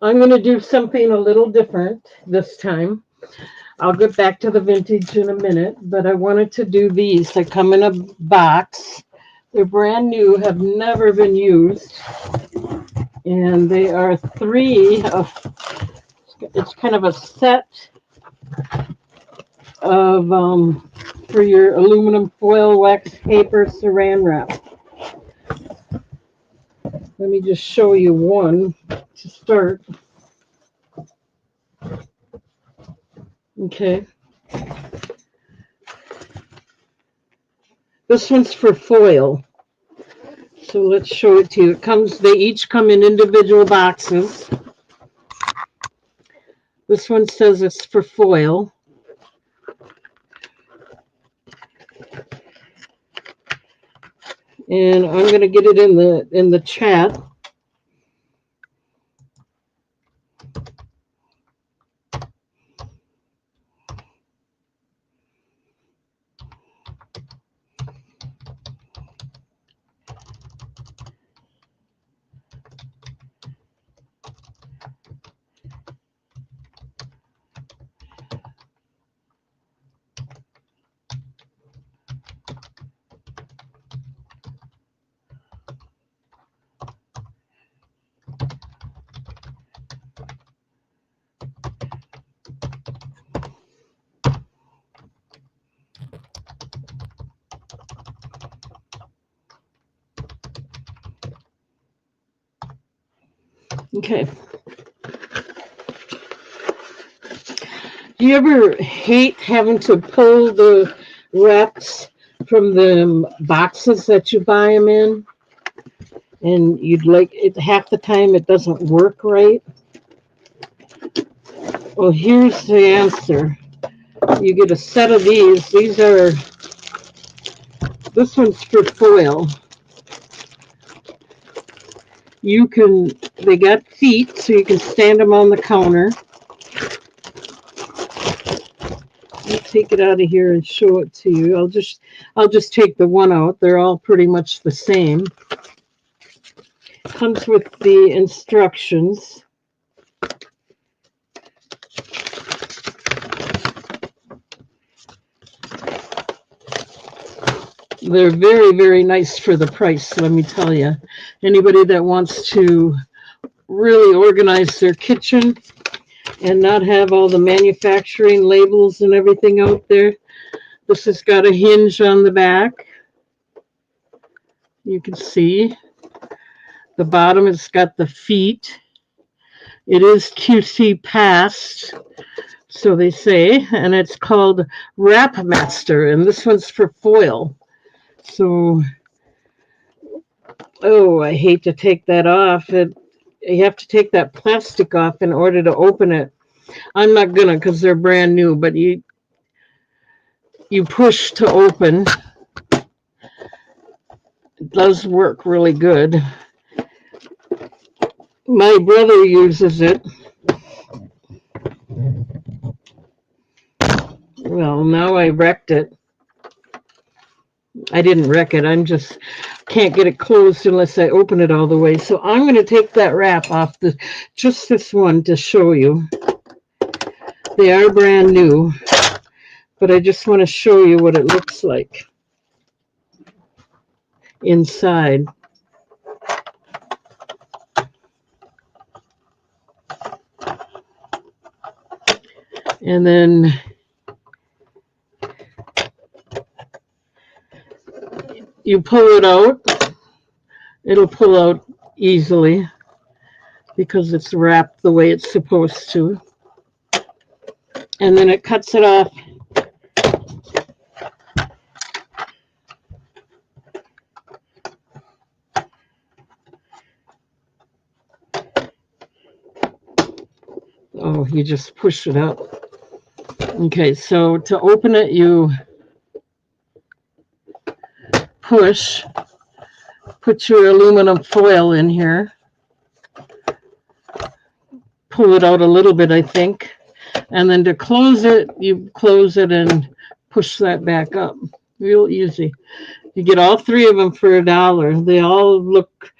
Speaker 1: I'm going to do something a little different this time. I'll get back to the vintage in a minute, but I wanted to do these. They come in a box. They're brand new, have never been used, and they are three of, it's kind of a set of for your aluminum foil, wax paper, saran wrap. Let me just show you one to start. Okay. This one's for foil. So let's show it to you. They each come in individual boxes. This one says it's for foil. And I'm going to get it in the chat. Okay. Do you ever hate having to pull the wraps from the boxes that you buy them in? And you'd like it half the time it doesn't work right? Well, here's the answer. You get a set of these. This one's for foil. They got feet, so you can stand them on the counter. I'll take it out of here and show it to you. I'll just take the one out. They're all pretty much the same. Comes with the instructions. They're very, very nice for the price, let me tell you. Anybody that wants to really organize their kitchen and not have all the manufacturing labels and everything out there, this has got a hinge on the back. You can see the bottom has got the feet. It is QC passed, so they say, and it's called Wrap Master, and this one's for foil. So, I hate to take that off. You have to take that plastic off in order to open it. I'm not gonna because they're brand new, but you push to open. It does work really good. My brother uses it. Well, now I wrecked it. I didn't wreck it. I'm just can't get it closed unless I open it all the way. So I'm going to take that wrap off just this one to show you. They are brand new, but I just want to show you what it looks like inside. And then you pull it out. It'll pull out easily because it's wrapped the way it's supposed to. And then it cuts it off. Oh, you just push it up. Okay, so to open it, you push, put your aluminum foil in here, pull it out a little bit, I think, and then to close it, you close it and push that back up. Real easy. You get all three of them for $1. They all look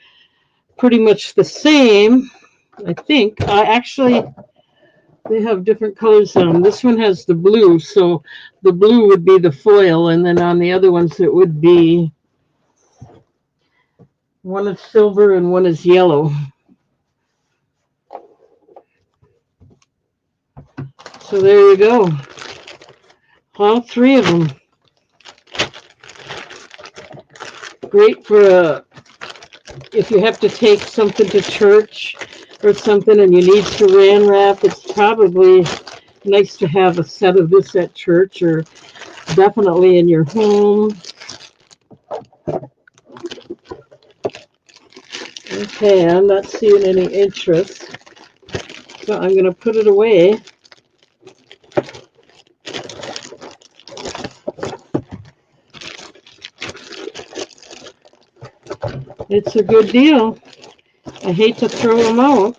Speaker 1: pretty much the same, I think. Actually, they have different colors on them. This one has the blue, so the blue would be the foil, and then on the other ones it would be one is silver and one is yellow. So there you go. All three of them. Great for if you have to take something to church or something and you need saran wrap. It's probably nice to have a set of this at church or definitely in your home. Okay, I'm not seeing any interest, so I'm going to put it away. It's a good deal. I hate to throw them out.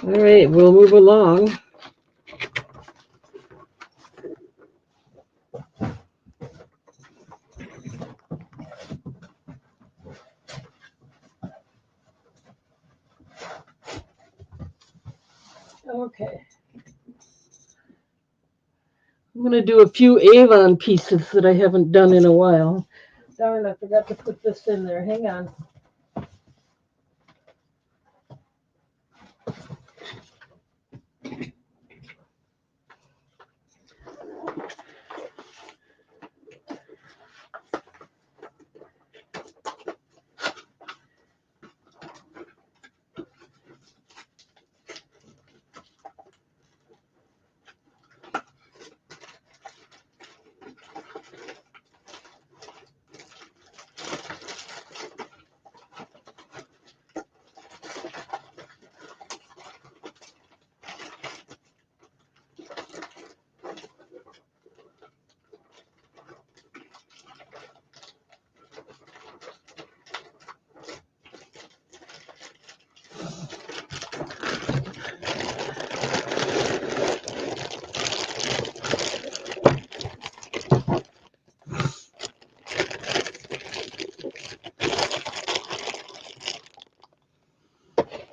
Speaker 1: All right, we'll move along. Okay. I'm going to do a few Avon pieces that I haven't done in a while. Darn, I forgot to put this in there. Hang on.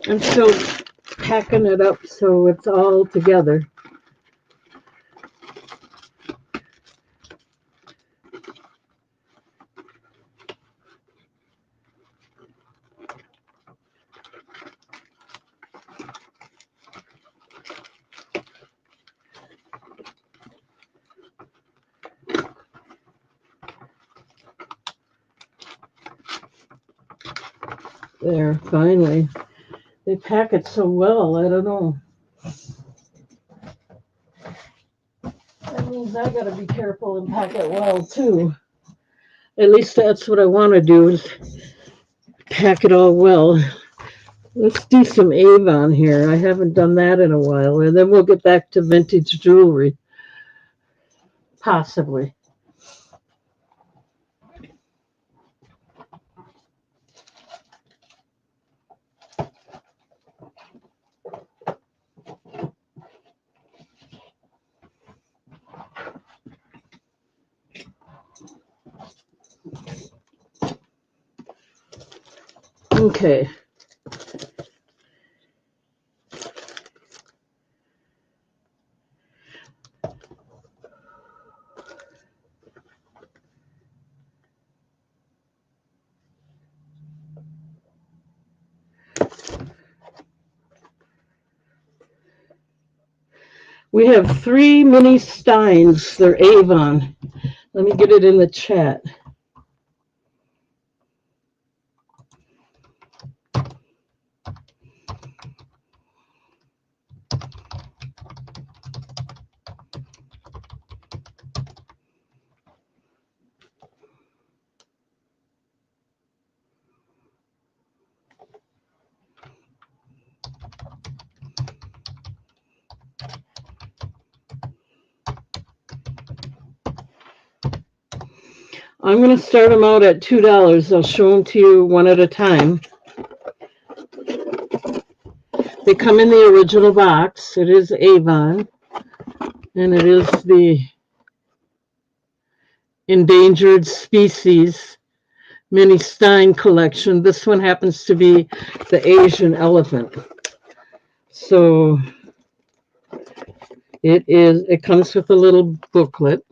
Speaker 1: I'm still packing it up so it's all together. There, finally. They pack it so well, I don't know. That means I gotta be careful and pack it well too. At least that's what I want to do is pack it all well. Let's do some Avon here. I haven't done that in a while, and then we'll get back to vintage jewelry, possibly. Okay. We have 3 mini steins. They're Avon. Let me get it in the chat. I'm going to start them out at $2. I'll show them to you one at a time. They come in the original box. It is Avon, and it is the Endangered Species Mini Stein collection. This one happens to be the Asian elephant. So it comes with a little booklet.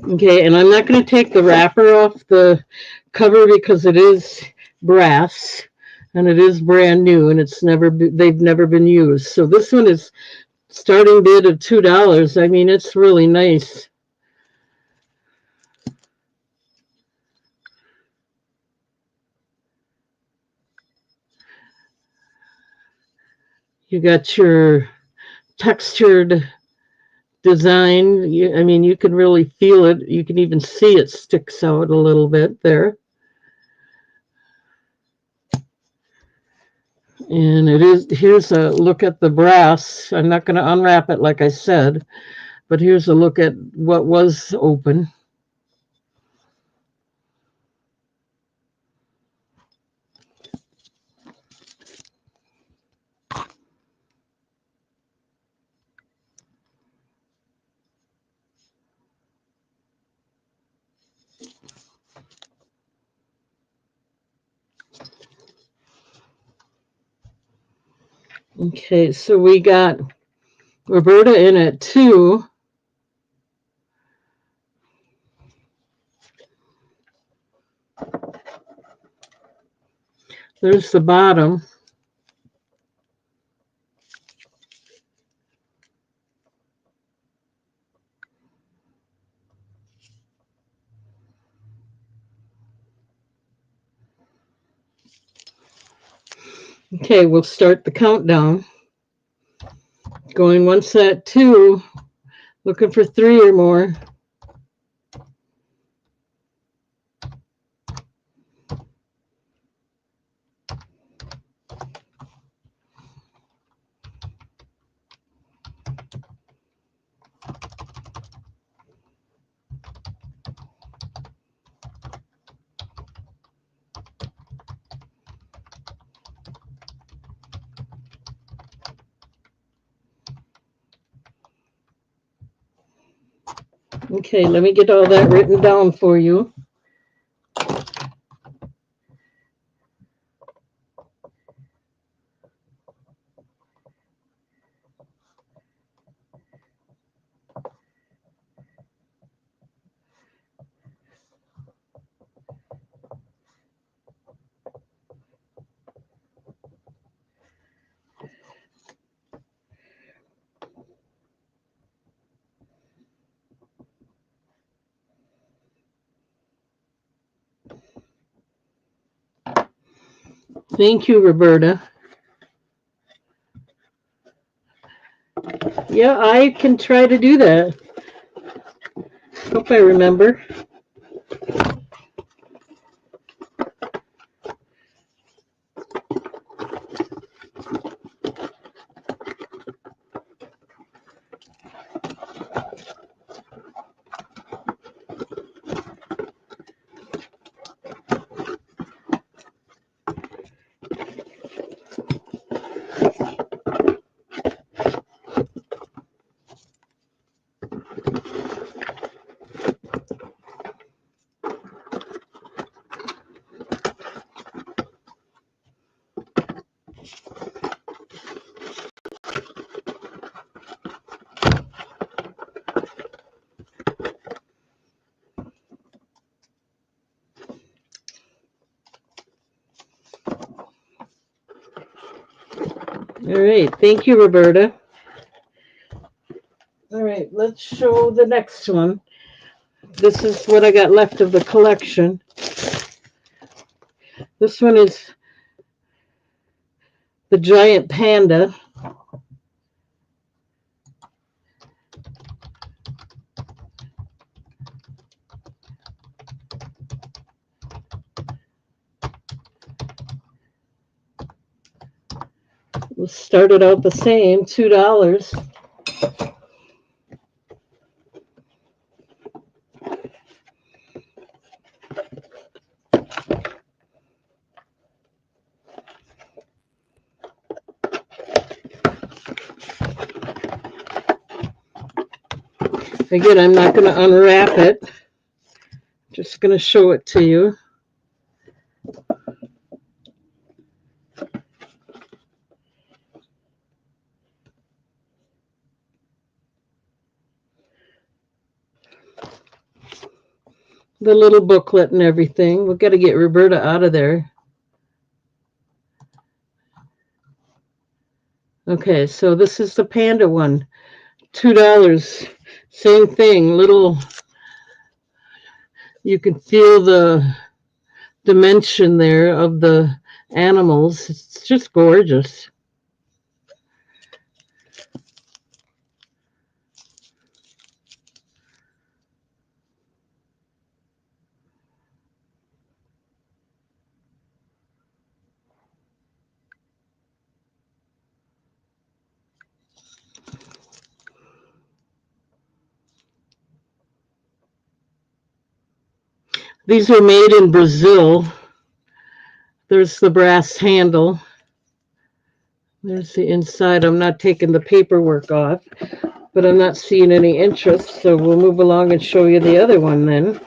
Speaker 1: Okay, and I'm not going to take the wrapper off the cover because it is brass and it is brand new and they've never been used. So this one is starting bid of $2. I mean, it's really nice. You got your textured design. I mean, you can really feel it. You can even see it sticks out a little bit there. And here's a look at the brass. I'm not going to unwrap it like I said, but here's a look at what was open. Okay, so we got Roberta in it too. There's the bottom. Okay, we'll start the countdown. Going one set, two, looking for three or more. Okay, let me get all that written down for you. Thank you, Roberta. Yeah, I can try to do that. Hope I remember. All right, thank you, Roberta. All right, let's show the next one. This is what I got left of the collection. This one is the giant panda. We started out the same, $2. Again, I'm not going to unwrap it. Just going to show it to you. The little booklet and everything. We've got to get Roberta out of there. Okay, so this is the panda one. $2. Same thing. Little, you can feel the dimension there of the animals. It's just gorgeous. These are made in Brazil. There's the brass handle. There's the inside. I'm not taking the paperwork off, but I'm not seeing any interest, so we'll move along and show you the other one then.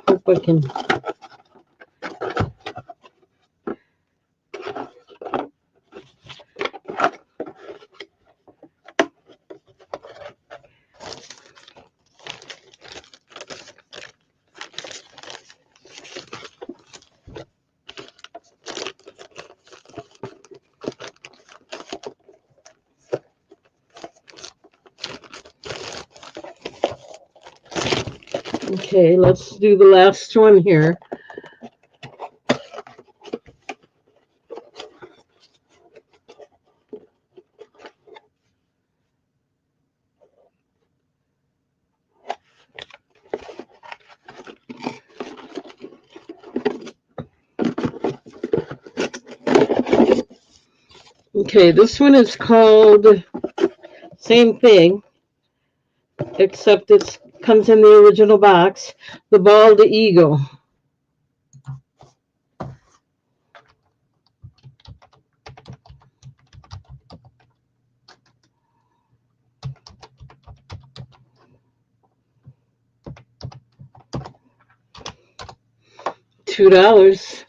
Speaker 1: Hope I can. Okay, let's do the last one here. Okay, this one is called same thing, except it comes in the original box, the Bald Eagle. $2.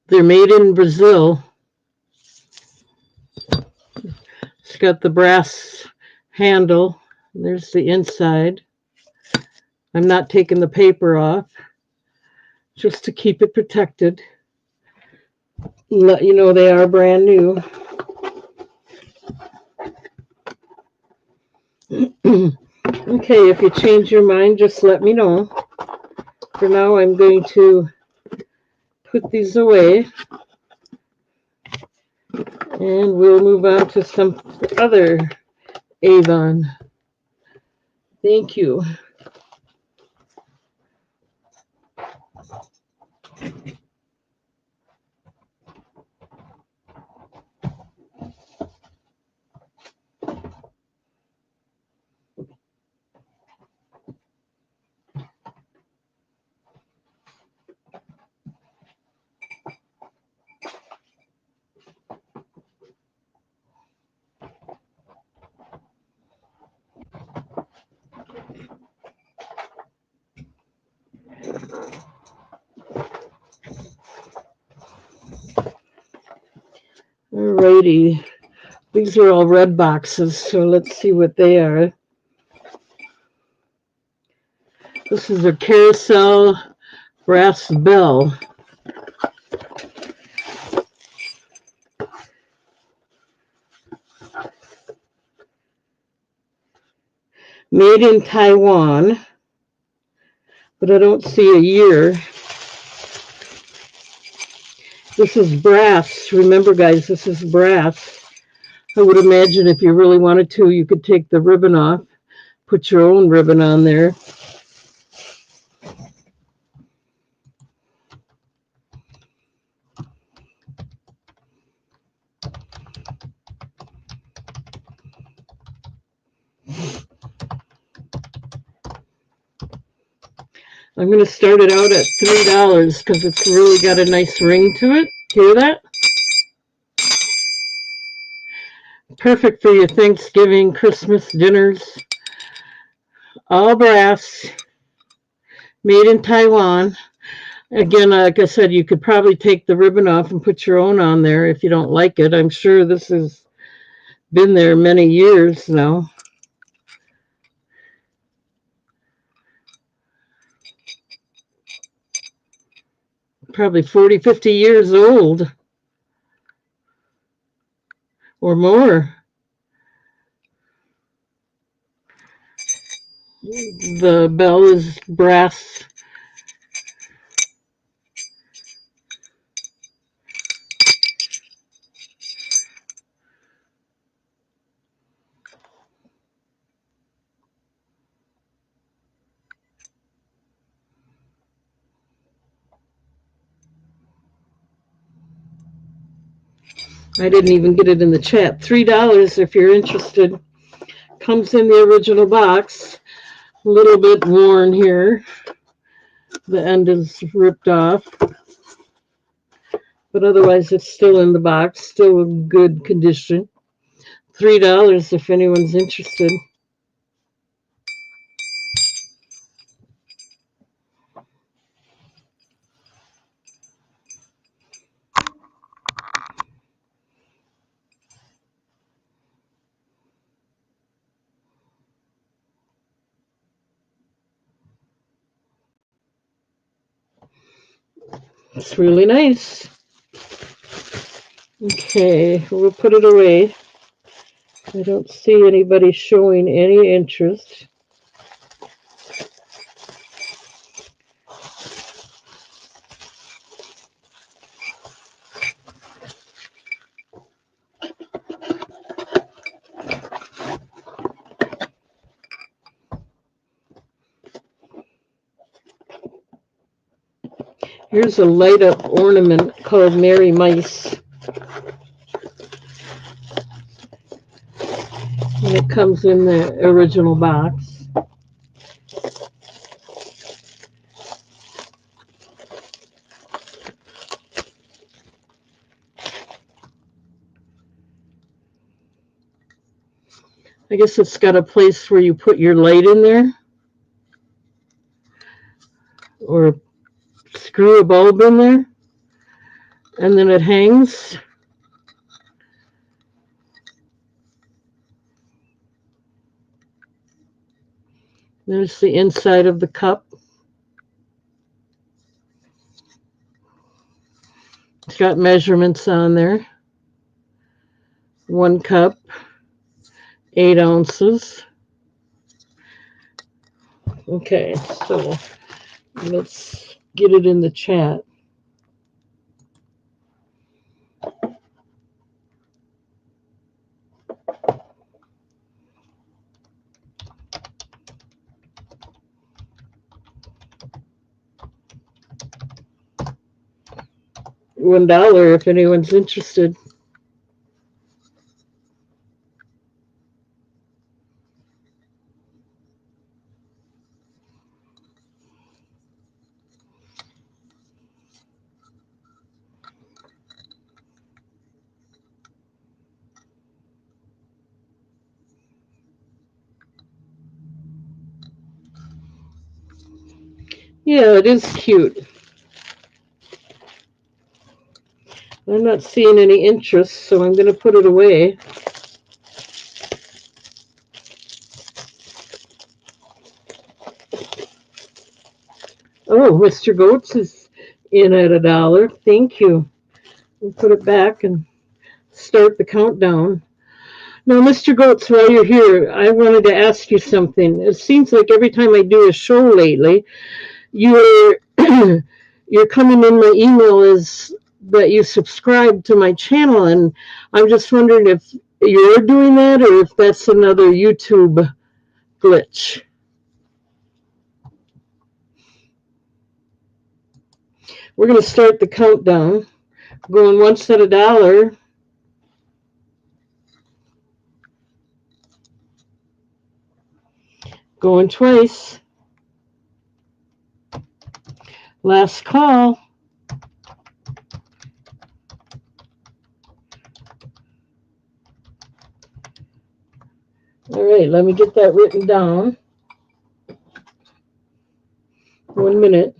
Speaker 1: They're made in Brazil. It's got the brass handle. There's the inside. I'm not taking the paper off, just to keep it protected. Let you know they are brand new. Okay, if you change your mind, just let me know. For now, I'm going to put these away. And we'll move on to some other Avon. Thank you. Alrighty. These are all red boxes, so let's see what they are. This is a carousel brass bell. Made in Taiwan, but I don't see a year. This is brass. Remember, guys, this is brass. I would imagine if you really wanted to, you could take the ribbon off, put your own ribbon on there. I'm going to start it out at $3 because it's really got a nice ring to it. Hear that? Perfect for your Thanksgiving, Christmas dinners. All brass, made in Taiwan. Again, like I said, you could probably take the ribbon off and put your own on there if you don't like it. I'm sure this has been there many years now. Probably 40, 50 years old or more. The bell is brass. I didn't even get it in the chat. $3 if you're interested. Comes in the original box. A little bit worn here. The end is ripped off. But otherwise, it's still in the box. Still in good condition. $3 if anyone's interested. It's really nice. Okay, we'll put it away. I don't see anybody showing any interest. Here's a light up ornament called Merry Mice. And it comes in the original box. I guess it's got a place where you put your light in there. Or screw a bulb in there. And then it hangs. There's the inside of the cup. It's got measurements on there. 1 cup, 8 ounces. Okay, so let's get it in the chat. $1 if anyone's interested. Yeah, it is cute. I'm not seeing any interest, so I'm going to put it away. Oh, Mr. Goats is in at $1. Thank you. We'll put it back and start the countdown. Now, Mr. Goetz, while you're here, I wanted to ask you something. It seems like every time I do a show lately, you're you're coming in my email is that you subscribe to my channel, and I'm just wondering if you're doing that or if that's another YouTube glitch. We're going to start the countdown. Going once at $1. Going twice. Last call. All right, let me get that written down. 1 minute.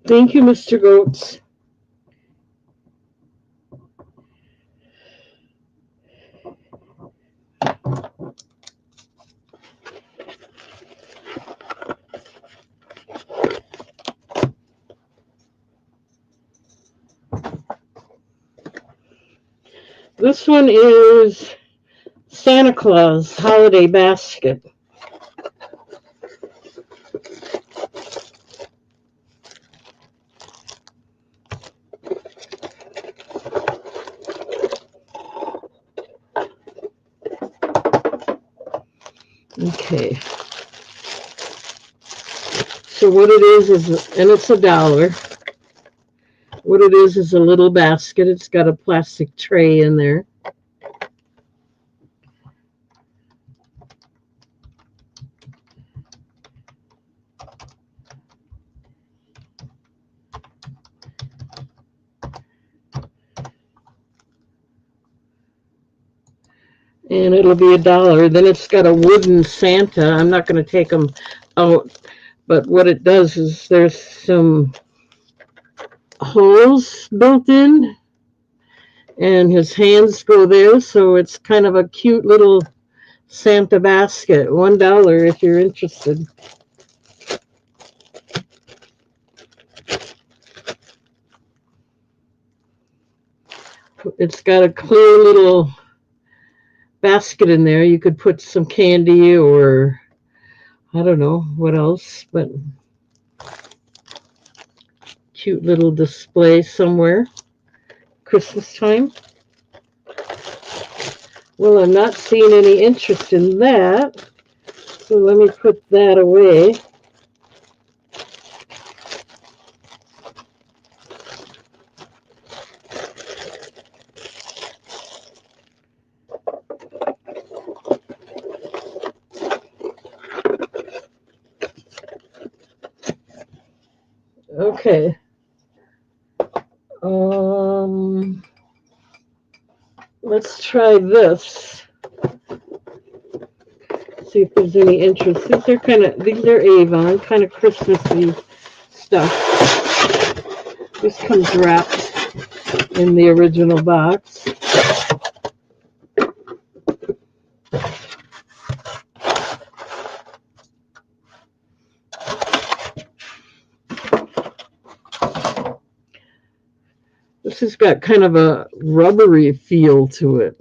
Speaker 1: Thank you, Mr. Goetz. This one is Santa Claus Holiday Basket. Okay. So what it is, and it's $1. What it is a little basket. It's got a plastic tray in there. And it'll be $1. Then it's got a wooden Santa. I'm not going to take them out, but what it does is there's some holes built in, and his hands go there, so it's kind of a cute little Santa basket. $1 if you're interested. It's got a clear little basket in there. You could put some candy or I don't know what else, but cute little display somewhere. Christmas time. Well, I'm not seeing any interest in that, so let me put that away. Okay. Let's try this. See if there's any interest. These are Avon, kind of Christmassy stuff. This comes wrapped in the original box. This has got kind of a rubbery feel to it.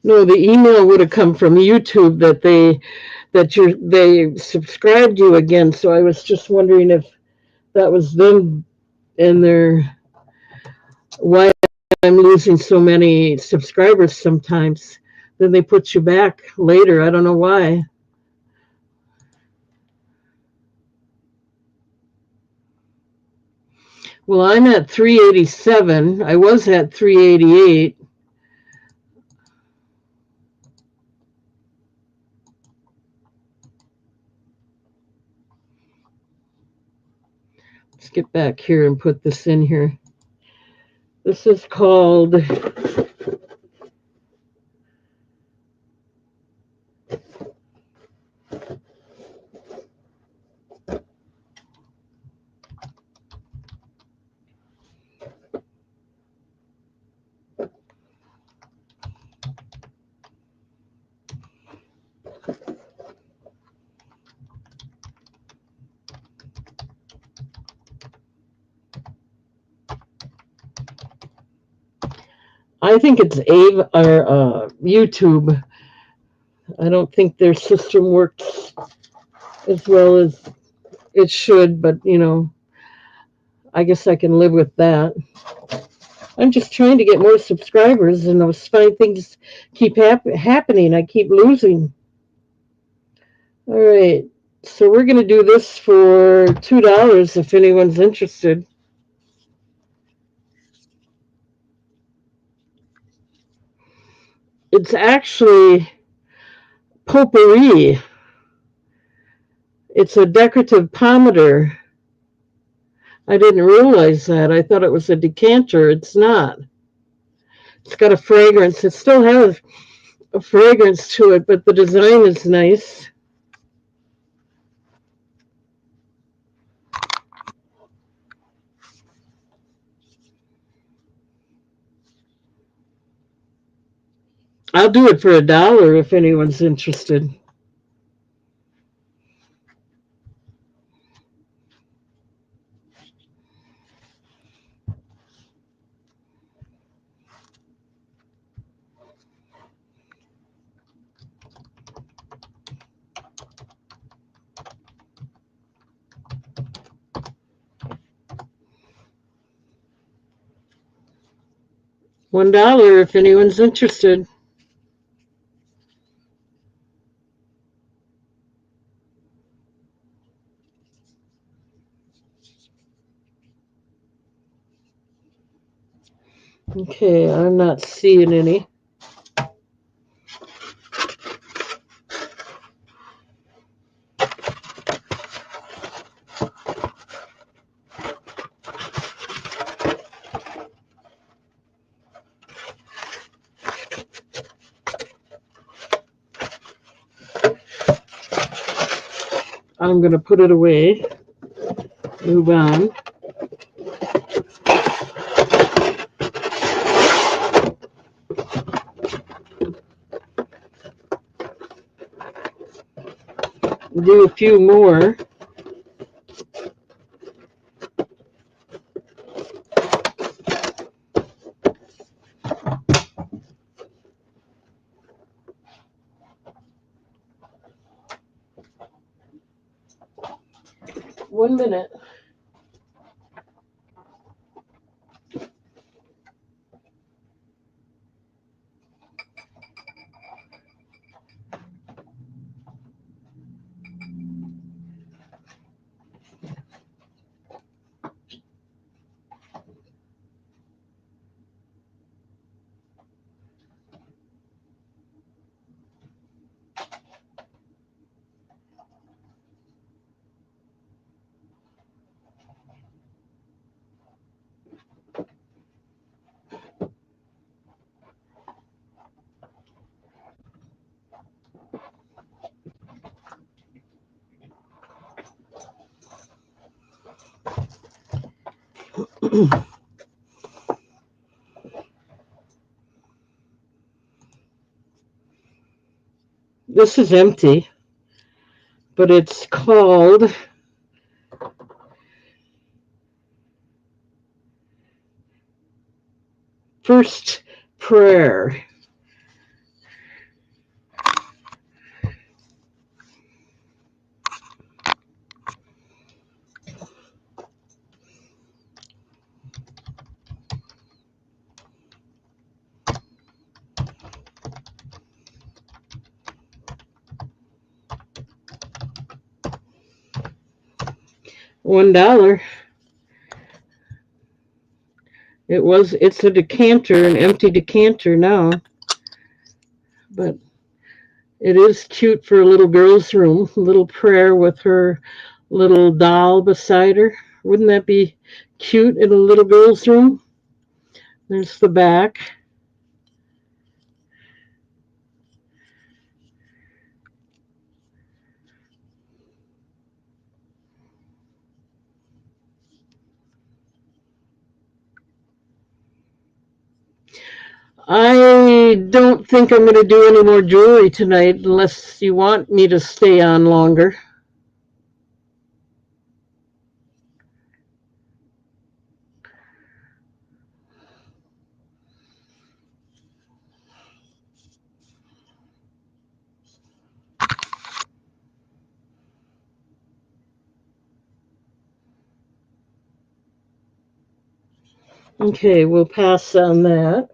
Speaker 1: No, the email would have come from YouTube they subscribed you again. So I was just wondering if that was them and their why I'm losing so many subscribers sometimes. Then they put you back later. I don't know why. Well, I'm at 387. I was at 388. Let's get back here and put this in here. This is called I think it's Ave or YouTube. I don't think their system works as well as it should, but I guess I can live with that. I'm just trying to get more subscribers, and those fine things keep happening. I keep losing. All right, so we're going to do this for $2 if anyone's interested. It's actually potpourri. It's a decorative pomander. I didn't realize that. I thought it was a decanter. It's not. It's got a fragrance. It still has a fragrance to it, but the design is nice. I'll do it for $1 if anyone's interested. $1 if anyone's interested. Okay, I'm not seeing any. I'm going to put it away. Move on. Do a few more. One minute. This is empty, but it's called First Prayer. $1. It's a decanter, an empty decanter now. But it is cute for a little girl's room. A little prayer with her little doll beside her. Wouldn't that be cute in a little girl's room? There's the back. I don't think I'm going to do any more jewelry tonight unless you want me to stay on longer. Okay, we'll pass on that.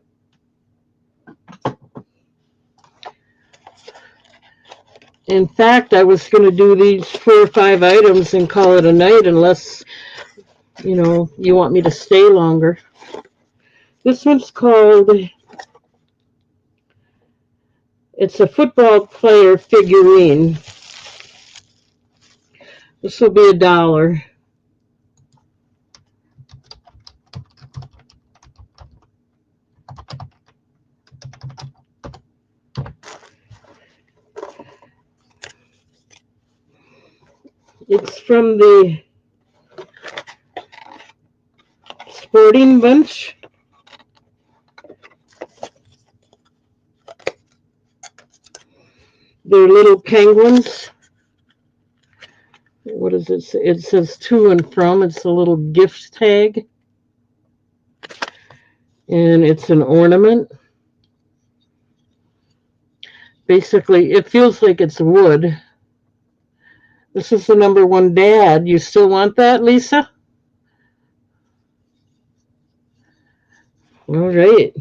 Speaker 1: In fact, I was going to do these 4 or 5 items and call it a night unless, you want me to stay longer. This one's called, it's a football player figurine. This will be $1. It's from the Sporting Bunch. They're little penguins. What does it say? It says to and from. It's a little gift tag. And it's an ornament. Basically, it feels like it's wood. This is the #1 dad. You still want that, Lisa? All right.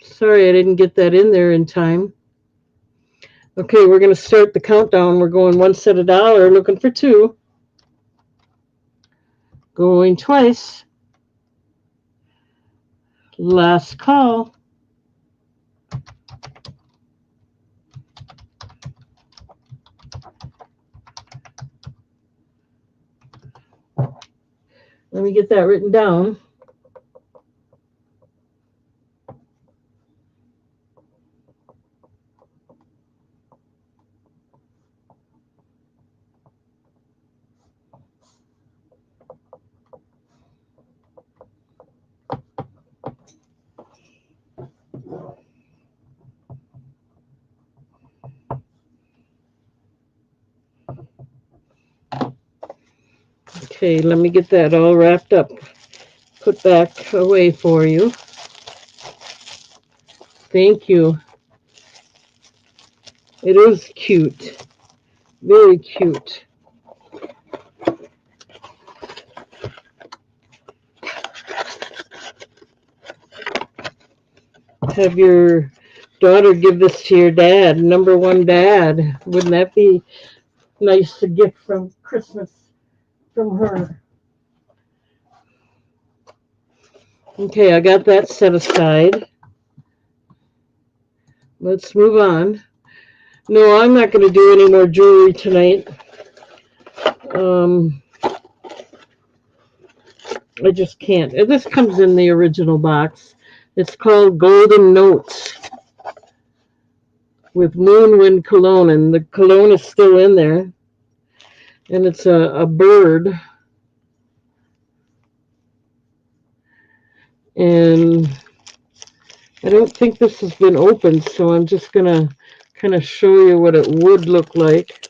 Speaker 1: Sorry, I didn't get that in there in time. Okay, we're going to start the countdown. We're going 1 set $1, looking for 2. Going twice. Last call. Let me get that written down. Okay, let me get that all wrapped up. Put back away for you. Thank you. It is cute. Very cute. Have your daughter give this to your dad, #1 dad. Wouldn't that be nice to get from Christmas from her? Okay, I got that set aside. Let's move on. No, I'm not going to do any more jewelry tonight. I just can't. This comes in the original box. It's called Golden Notes with Moonwind cologne, and the cologne is still in there. And it's a bird. And I don't think this has been opened, so I'm just going to kind of show you what it would look like.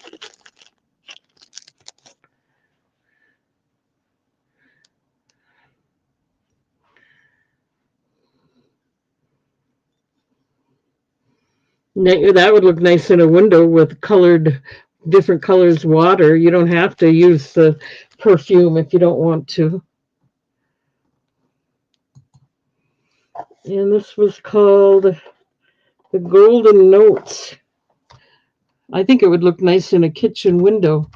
Speaker 1: That would look nice in a window with different colors water. You don't have to use the perfume if you don't want to. And this was called The golden notes. I think it would look nice in a kitchen window.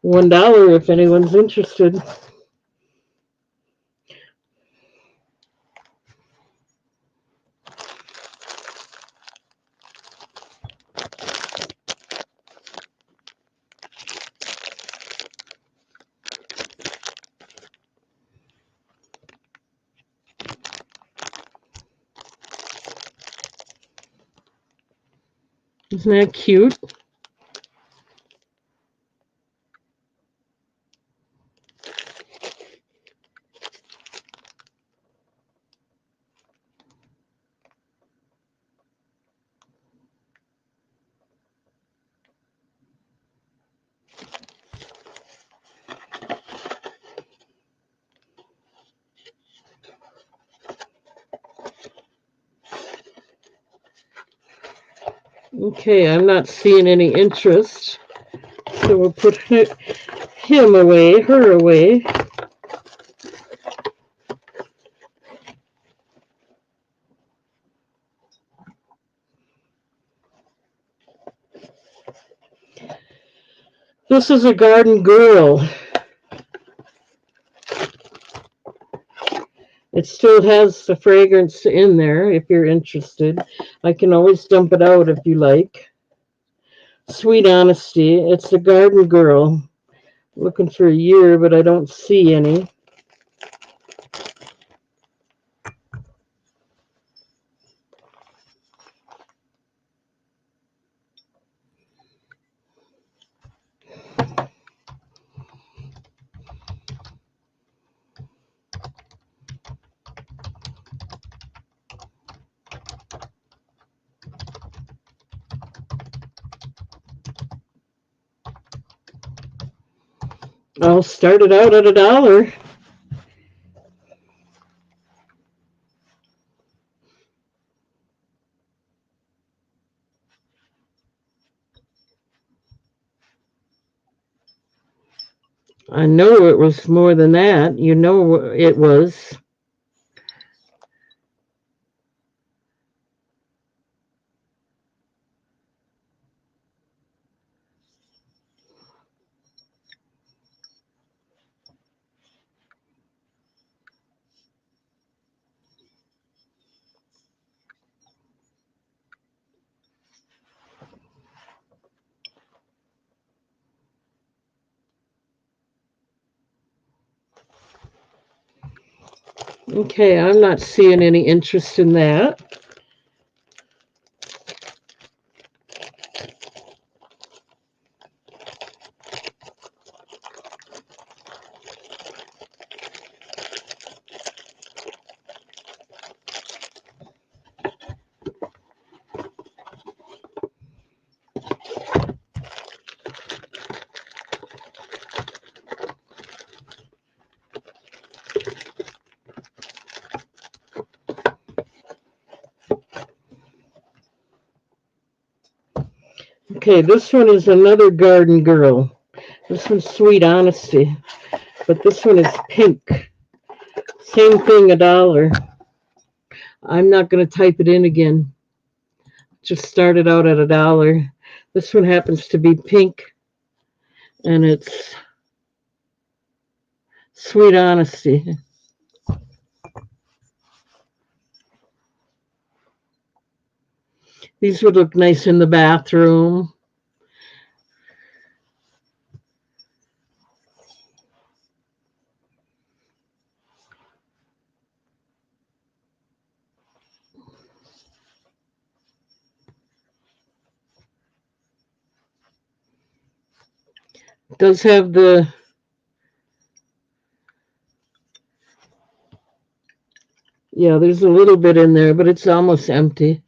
Speaker 1: $1 if anyone's interested. Isn't that cute? Okay, I'm not seeing any interest. So we'll put him away, her away. This is a garden girl. It still has the fragrance in there if you're interested. I can always dump it out if you like. Sweet Honesty. It's a garden girl. Looking for a year, but I don't see any. I'll start it out at $1. I know it was more than that. You know it was. Okay, I'm not seeing any interest in that. Okay, this one is another garden girl. This one's Sweet Honesty, but this one is pink. Same thing, $1. I'm not going to type it in again. Just started out at $1. This one happens to be pink, and it's Sweet Honesty. These would look nice in the bathroom. It does have the yeah, there's a little bit in there, but it's almost empty.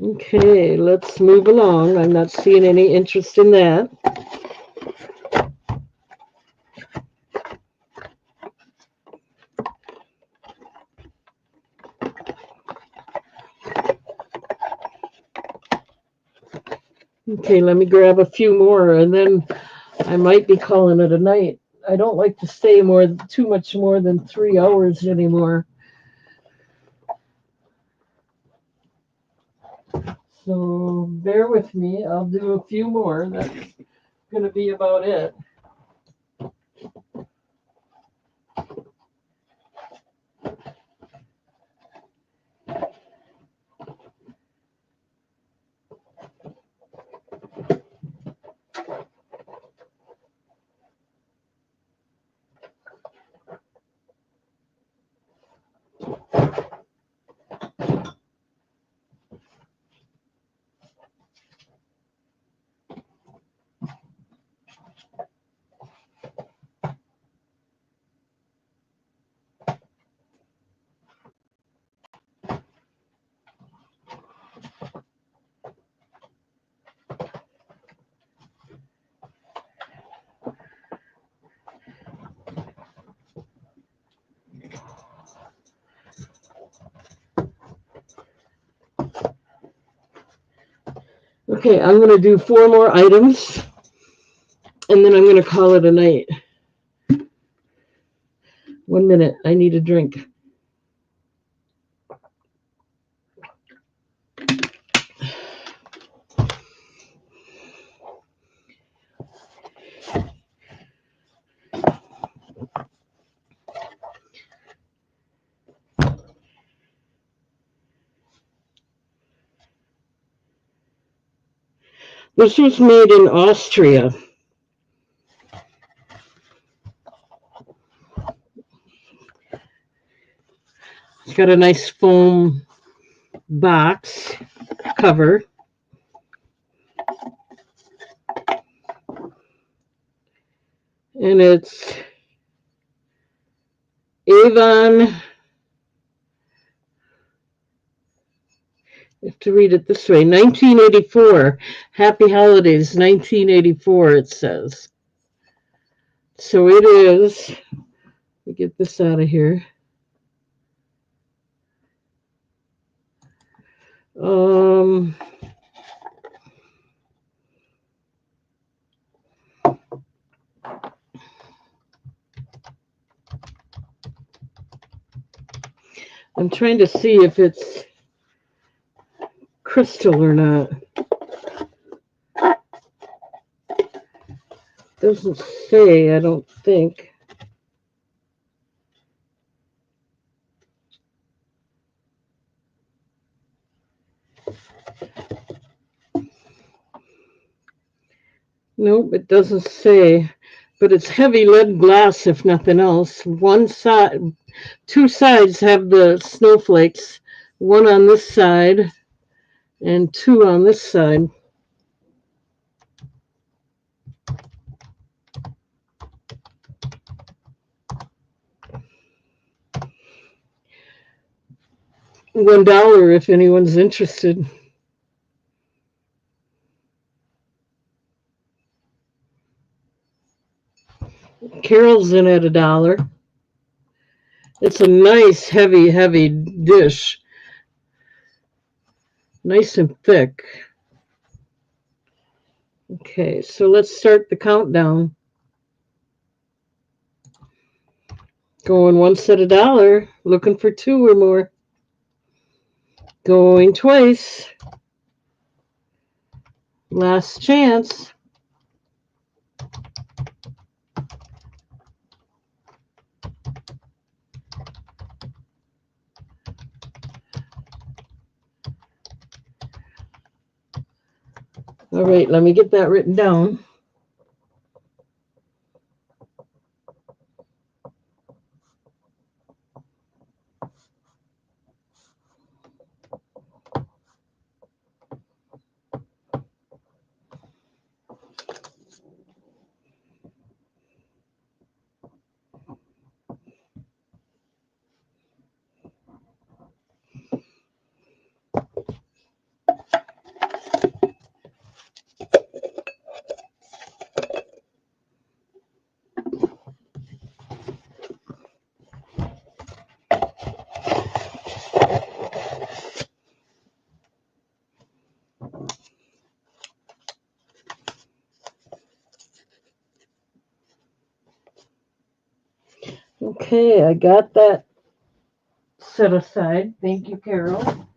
Speaker 1: Okay, let's move along. I'm not seeing any interest in that. Okay, let me grab a few more and then I might be calling it a night. I don't like to stay too much more than 3 hours anymore. So bear with me. I'll do a few more. That's going to be about it. Okay, I'm going to do 4 more items and then I'm going to call it a night. 1 minute. I need a drink. This was made in Austria. It's got a nice foam box cover. And it's Avon. I have to read it this way. 1984. Happy Holidays, 1984, it says. So it is. Let me get this out of here. Um, I'm trying to see if it's crystal or not. Doesn't say, I don't think. Nope, it doesn't say. But it's heavy lead glass, if nothing else. Two sides have the snowflakes. One on this side and two on this side. $1 if anyone's interested. Carol's in at $1. It's a nice, heavy dish. Nice and thick. Okay, so let's start the countdown. Going once at $1, looking for 2 or more. Going twice. Last chance. All right, let me get that written down. Okay, I got that set aside. Thank you, Carol.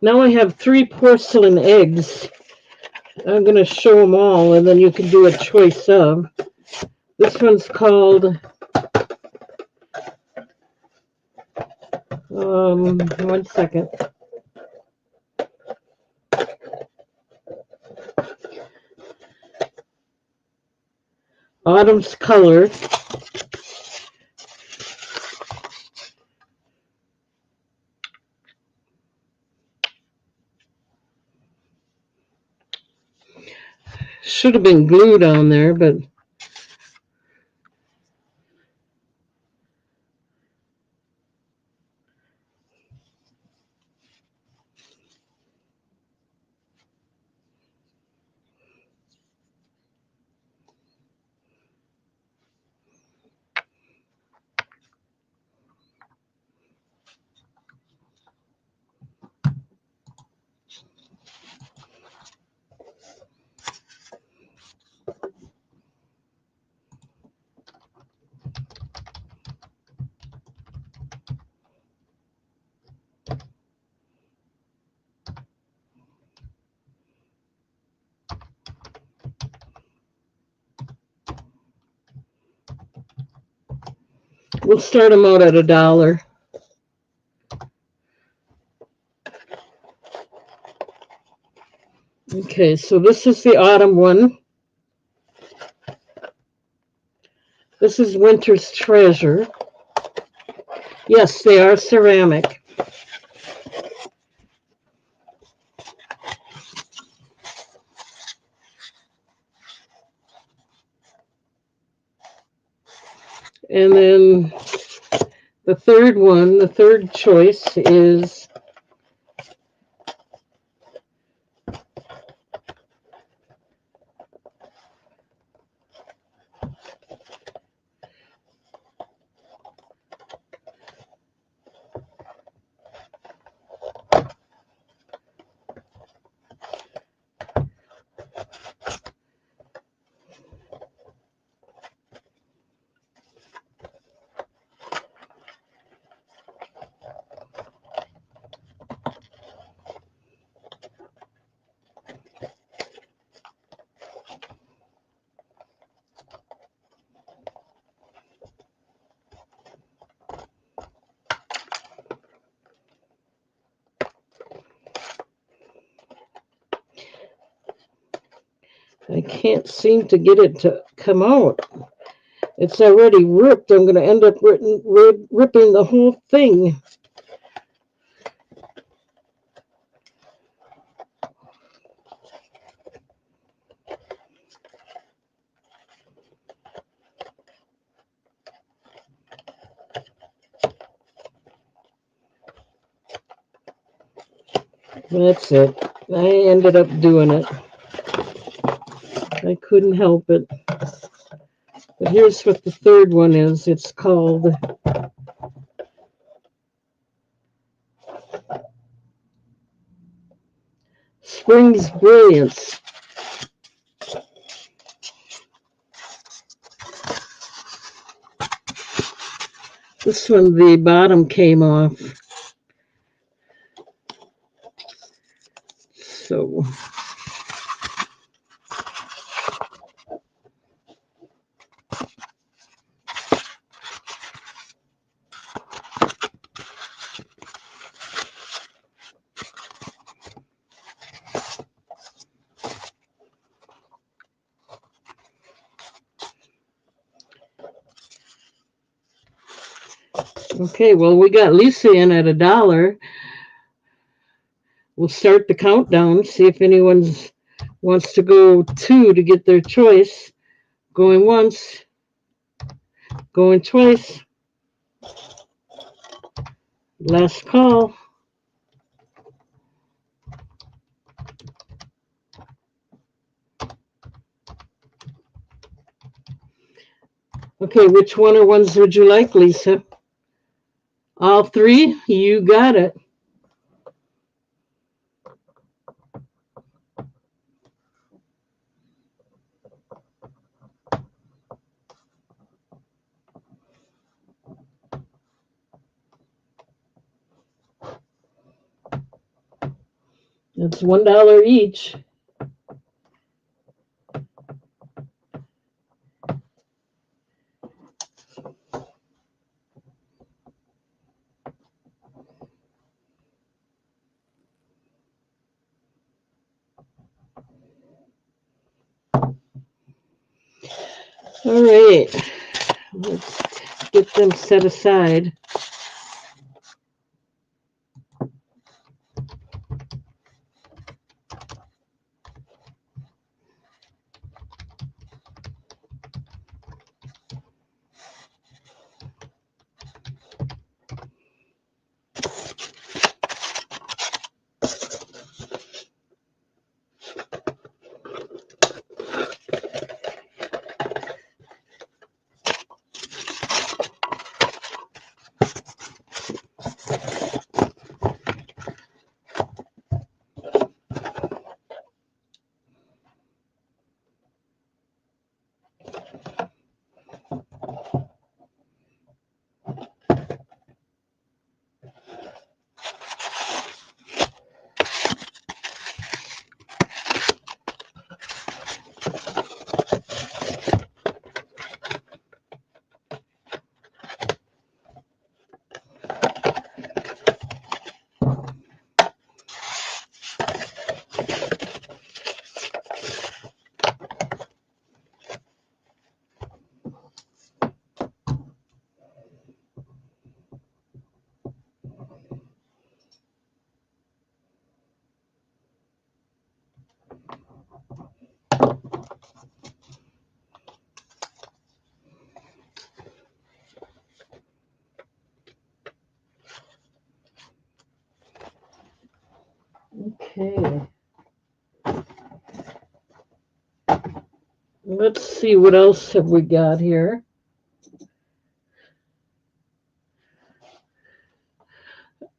Speaker 1: Now I have 3 porcelain eggs. I'm going to show them all, and then you can do a choice of. This one's called, 1 second. Autumn's Color. Should have been glued on there, but we'll start them out at $1. Okay, so this is the autumn one. This is Winter's Treasure. Yes, they are ceramic. And then the third one, the third choice is I can't seem to get it to come out. It's already ripped. I'm going to end up ripping the whole thing. That's it. I ended up doing it. I couldn't help it. But here's what the third one is. It's called Spring's Brilliance. This one, the bottom came off. So okay, well, we got Lisa in at $1. We'll start the countdown, see if anyone wants to go 2 to get their choice. Going once, going twice. Last call. Okay, which one or ones would you like, Lisa? All 3? You got it. It's $1 each. All right, let's get them set aside. Okay. Let's see what else have we got here.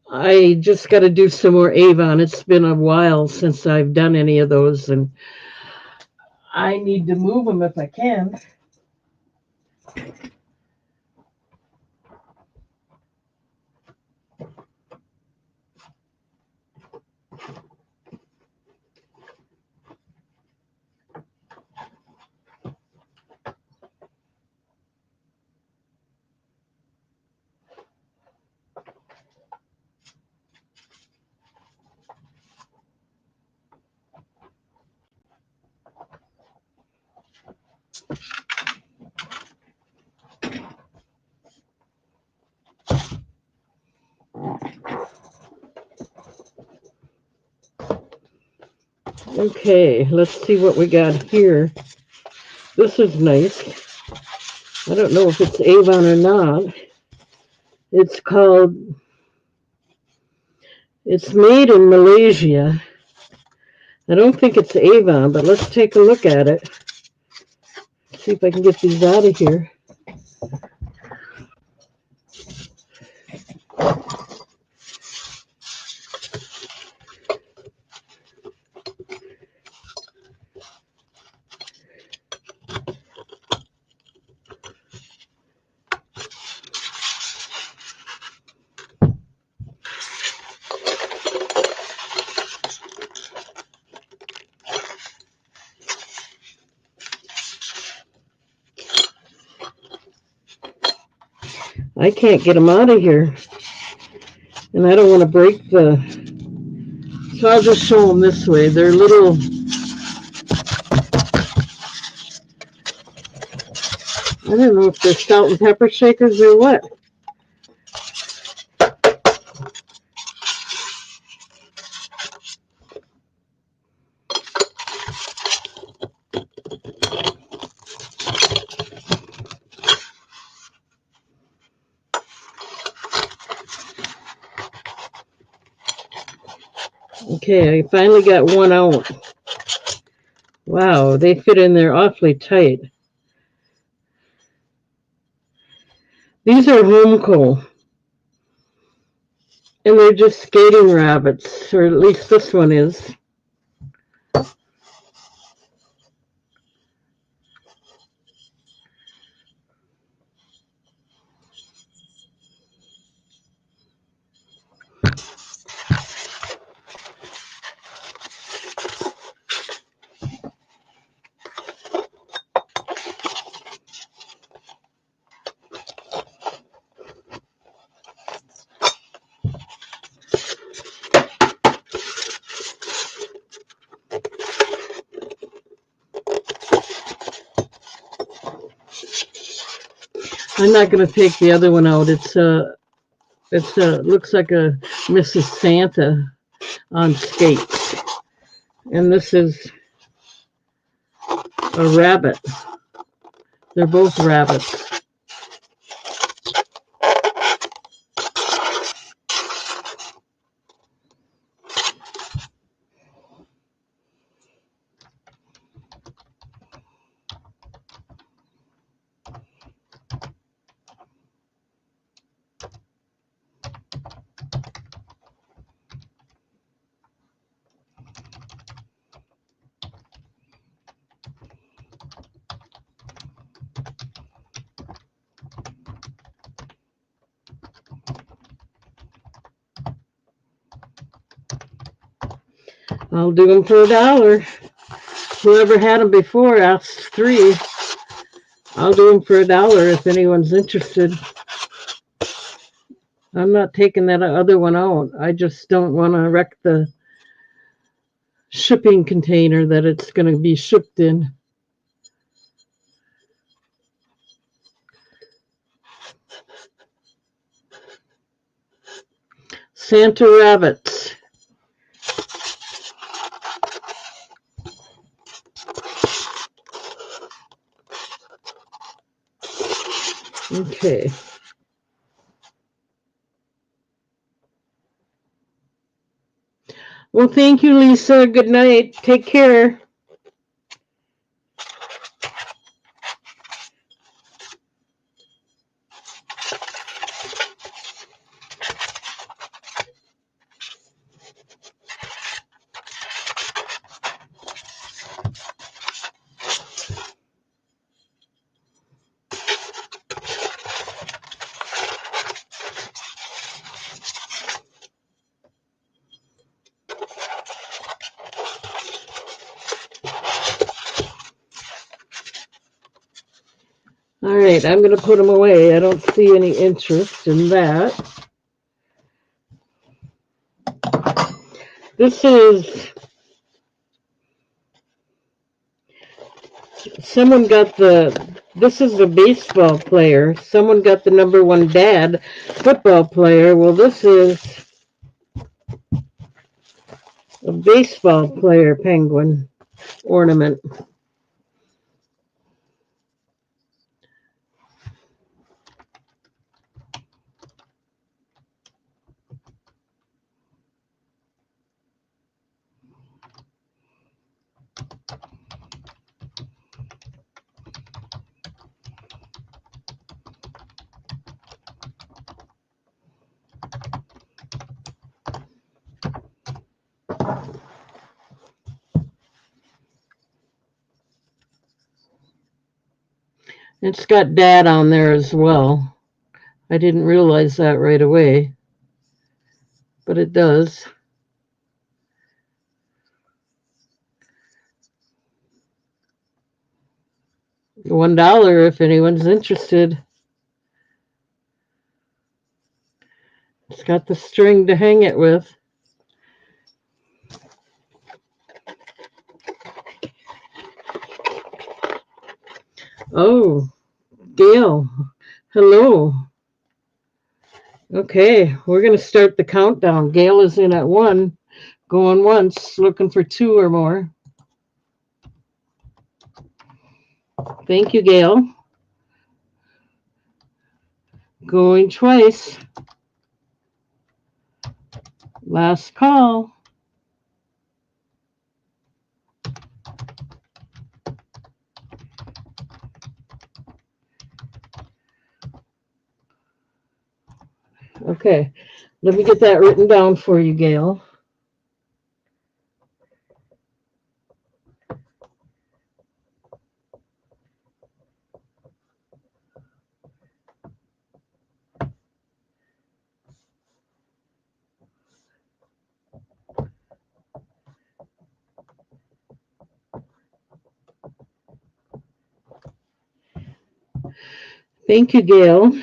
Speaker 1: I just got to do some more Avon. It's been a while since I've done any of those, and I need to move them if I can. Okay, let's see what we got here. This is nice. I don't know if it's Avon or not. It's made in Malaysia. I don't think it's Avon, but let's take a look at it. See if I can get these out of here. I can't get them out of here, and I don't want to break the... So I'll just show them this way. They're little... I don't know if they're salt and pepper shakers or what. Okay, I finally got one out. Wow, they fit in there awfully tight. These are Homco, and they're just skating rabbits, or at least this one is. I'm not going to take the other one out. It's looks like a Mrs. Santa on skates. And this is a rabbit. They're both rabbits. I'll do them for $1. Whoever had them before asked 3. I'll do them for $1 if anyone's interested. I'm not taking that other one out. I just don't want to wreck the shipping container that it's going to be shipped in. Santa rabbits. Okay. Well, thank you, Lisa. Good night. Take care. All right, I'm going to put them away. I don't see any interest in that. This is, someone got this is a baseball player. Someone got the #1 dad football player. Well, this is a baseball player penguin ornament. It's got dad on there as well. I didn't realize that right away, but it does. $1 if anyone's interested. It's got the string to hang it with. Oh, Gail. Hello. Okay, we're going to start the countdown. Gail is in at 1, going once, looking for 2 or more. Thank you, Gail. Going twice. Last call. Okay, let me get that written down for you, Gail. Thank you, Gail.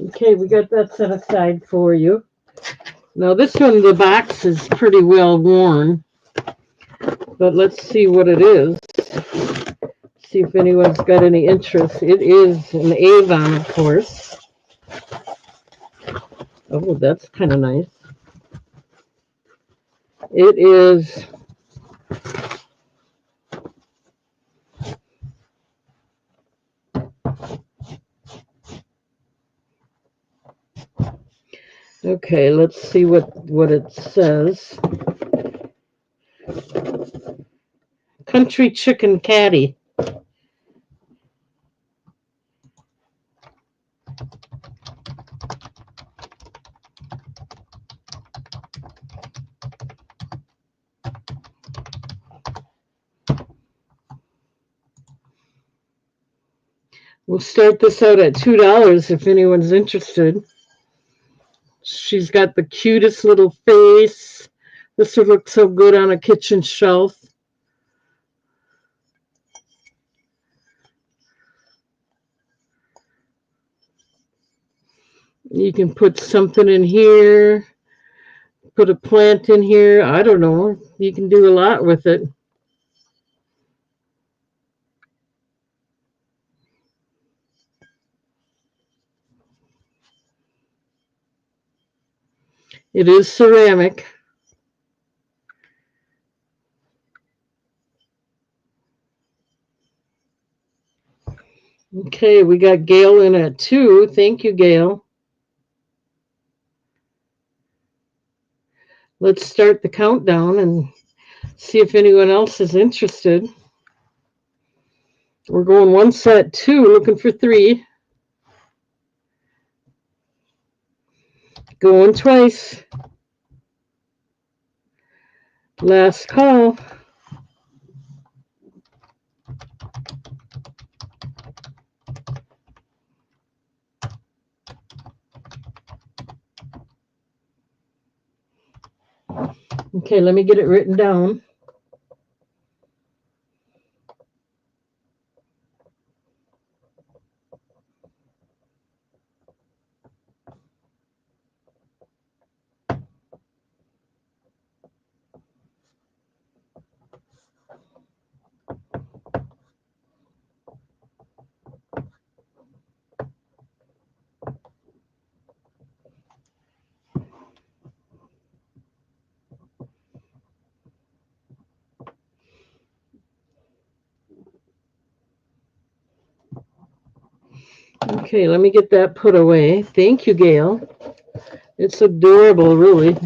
Speaker 1: Okay, we got that set aside for you. Now this one, the box is pretty well worn, but let's see what it is. See if anyone's got any interest. It is an Avon, of course. Oh, that's kind of nice. It is okay. Let's see what it says. Country Chicken Caddy. We'll start this out at $2 if anyone's interested. She's got the cutest little face. This would look so good on a kitchen shelf. You can put something in here, put a plant in here. I don't know. You can do a lot with it. It is ceramic. Okay, we got Gail in at 2. Thank you, Gail. Let's start the countdown and see if anyone else is interested. We're going once at 2, looking for 3. Going twice. Last call. Okay, let me get it written down. Okay, let me get that put away. Thank you, Gail. It's adorable, really.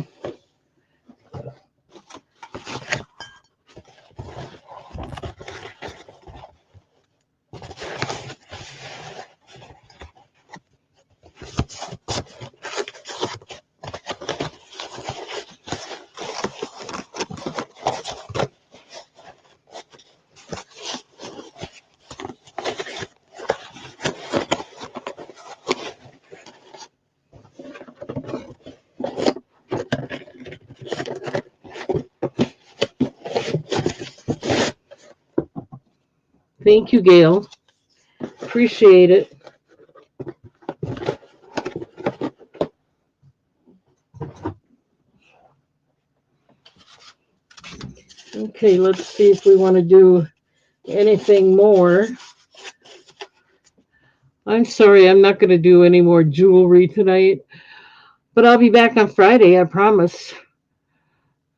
Speaker 1: Thank you, Gail. Appreciate it. Okay, let's see if we want to do anything more. I'm sorry, I'm not going to do any more jewelry tonight, but I'll be back on Friday, I promise.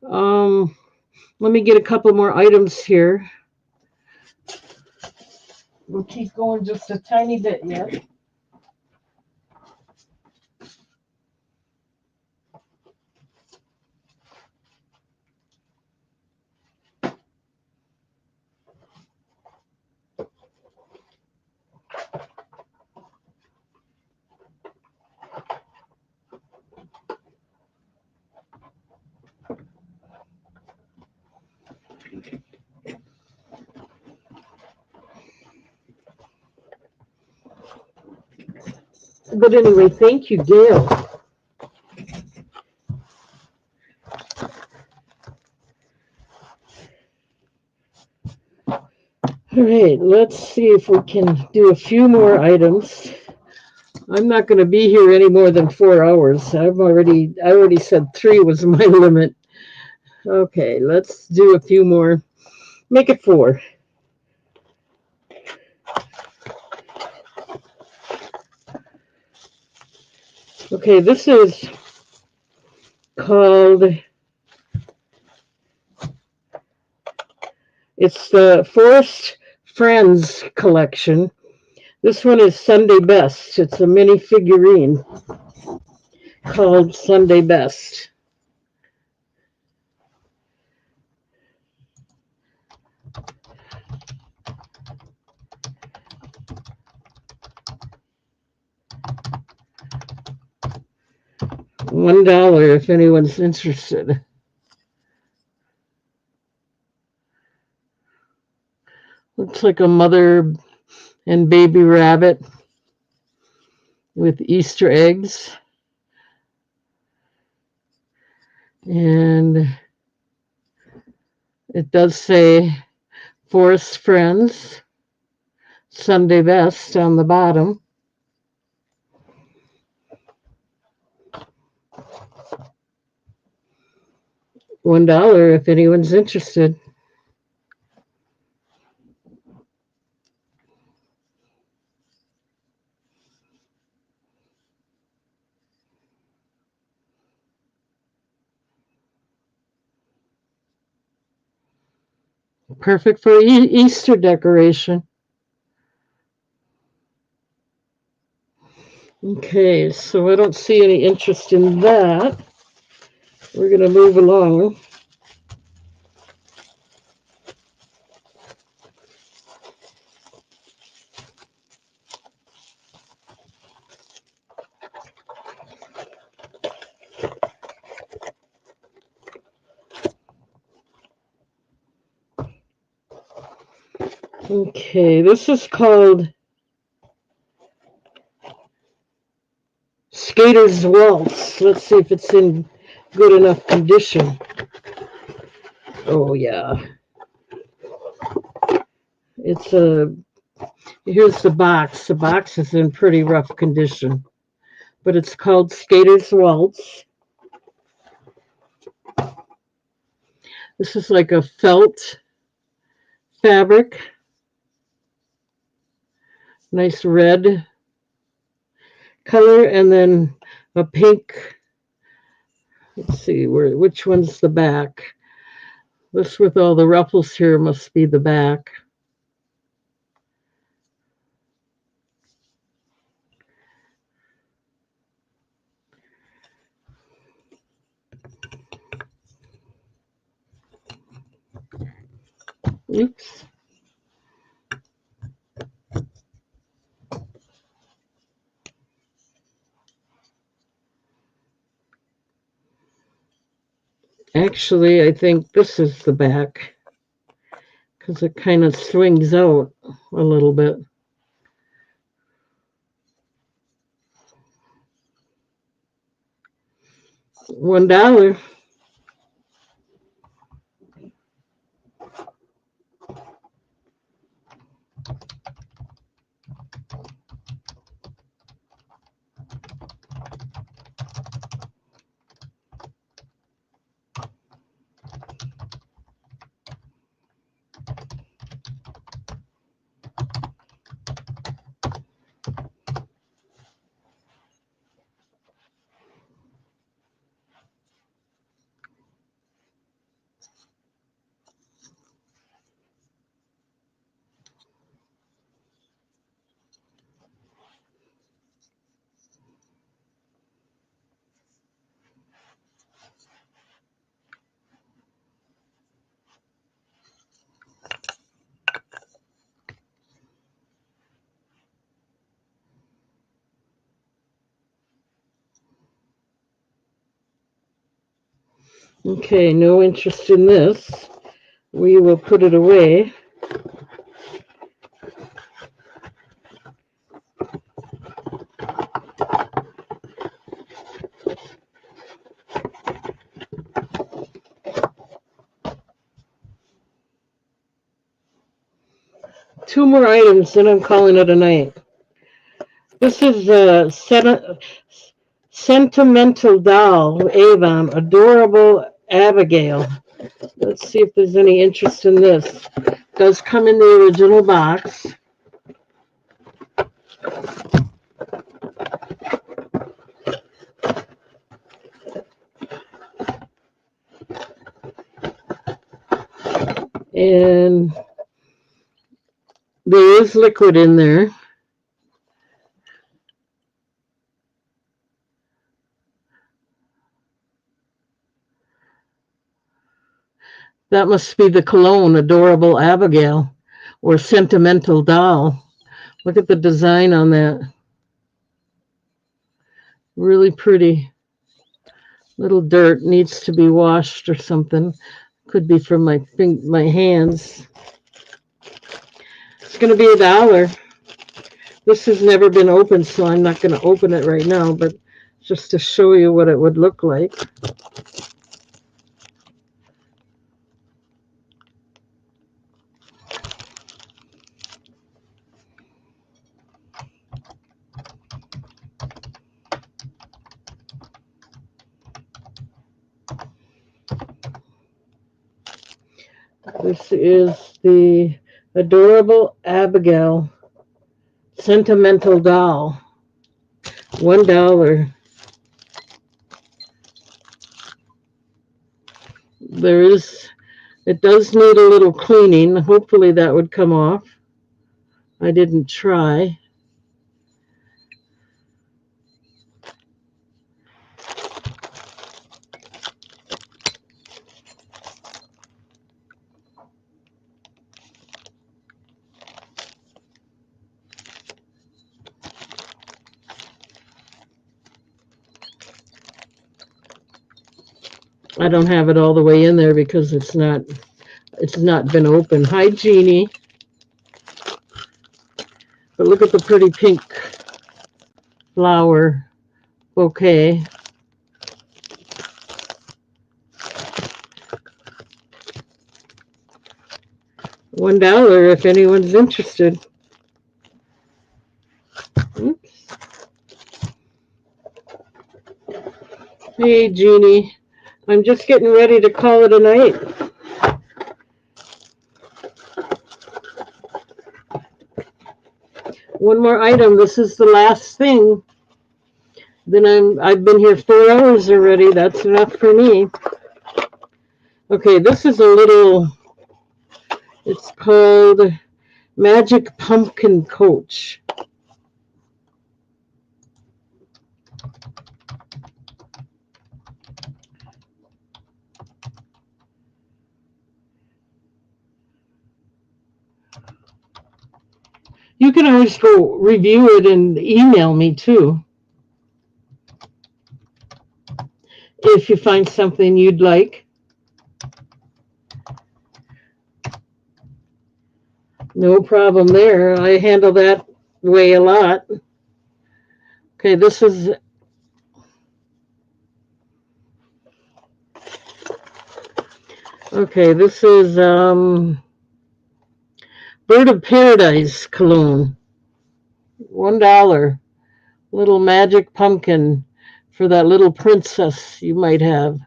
Speaker 1: Let me get a couple more items here. We'll keep going just a tiny bit yet. But anyway, thank you, Gail. All right, let's see if we can do a few more items. I'm not going to be here any more than 4 hours. I already said 3 was my limit. Okay, let's do a few more. Make it 4. Okay, this is called, it's the Forest Friends collection. This one is Sunday Best. It's a mini figurine called Sunday Best. $1 if anyone's interested. Looks like a mother and baby rabbit with Easter eggs. And it does say Forest Friends, Sunday Best on the bottom. $1 if anyone's interested. Perfect for Easter decoration. Okay, so I don't see any interest in that. We're going to move along. Okay, this is called Skater's Waltz. Let's see if it's in good enough condition. Oh, yeah. Here's the box. The box is in pretty rough condition, but it's called Skater's Waltz. This is like a felt fabric. Nice red color, and then a pink. Let's see, which one's the back? This with all the ruffles here must be the back. Oops. Actually, I think this is the back because it kind of swings out a little bit. $1. Okay, no interest in this. We will put it away. Two more items, then I'm calling it a night. This is a sentimental doll, Avon, adorable Abigail. Let's see if there's any interest in this. It does come in the original box. And there is liquid in there. That must be the cologne, Adorable Abigail, or Sentimental Doll. Look at the design on that. Really pretty. Little dirt needs to be washed or something. Could be from my hands. It's going to be $1. This has never been opened, so I'm not going to open it right now, but just to show you what it would look like. This is the Adorable Abigail Sentimental Doll. $1. It does need a little cleaning. Hopefully that would come off. I didn't try. I don't have it all the way in there because it's not been opened. Hi, Jeannie. But look at the pretty pink flower bouquet. $1 if anyone's interested. Oops. Hey, Jeannie. I'm just getting ready to call it a night. One more item. This is the last thing. Then I've been here 4 hours already. That's enough for me. Okay, this is a little, it's called Magic Pumpkin Coach. You can always go review it and email me too. If you find something you'd like. No problem there. I handle that way a lot. Okay, this is Bird of Paradise cologne. $1. Little magic pumpkin for that little princess you might have.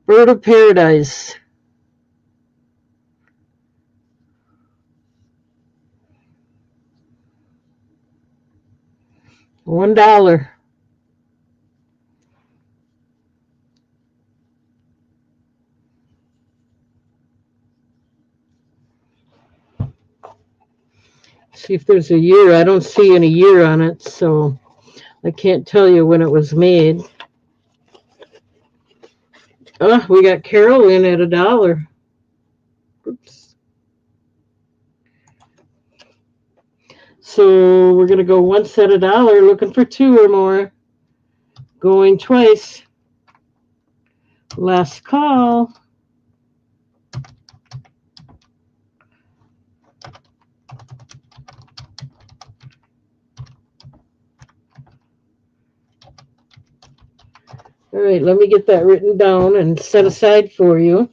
Speaker 1: Bird of Paradise. $1. See if there's a year. I don't see any year on it, so I can't tell you when it was made. Oh, we got Carol in at $1. Oops. So we're going to go once at $1, looking for 2 or more. Going twice. Last call. All right, let me get that written down and set aside for you.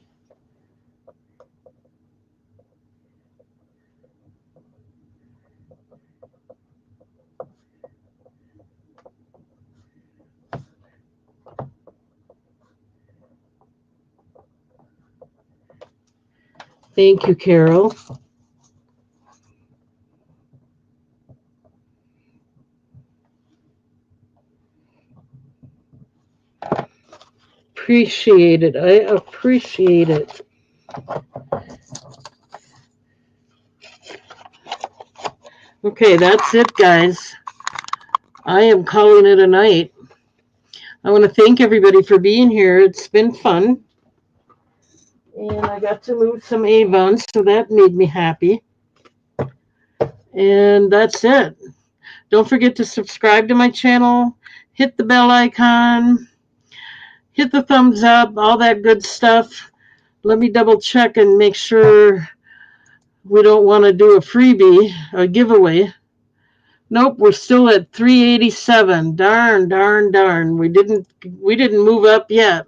Speaker 1: Thank you, Carol. Appreciate it. I appreciate it. Okay, that's it, guys. I am calling it a night. I want to thank everybody for being here. It's been fun. And I got to move some Avon, so that made me happy. And that's it. Don't forget to subscribe to my channel, hit the bell icon, hit the thumbs up, all that good stuff. Let me double check and make sure we don't want to do a freebie, a giveaway. Nope, we're still at 387. Darn. We didn't move up yet.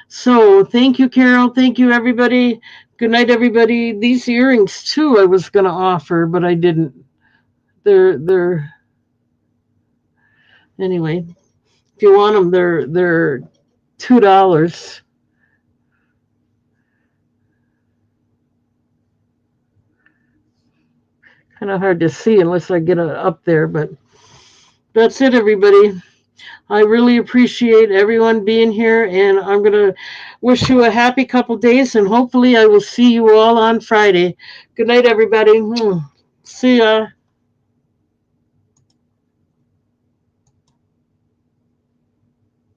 Speaker 1: So thank you, Carol. Thank you, everybody. Good night, everybody. These earrings too I was gonna offer, but I didn't. They're anyway. If you want them, they're $2. Kind of hard to see unless I get it up there, but that's it, everybody. I really appreciate everyone being here, and I'm going to wish you a happy couple days, and hopefully I will see you all on Friday. Good night, everybody. See ya.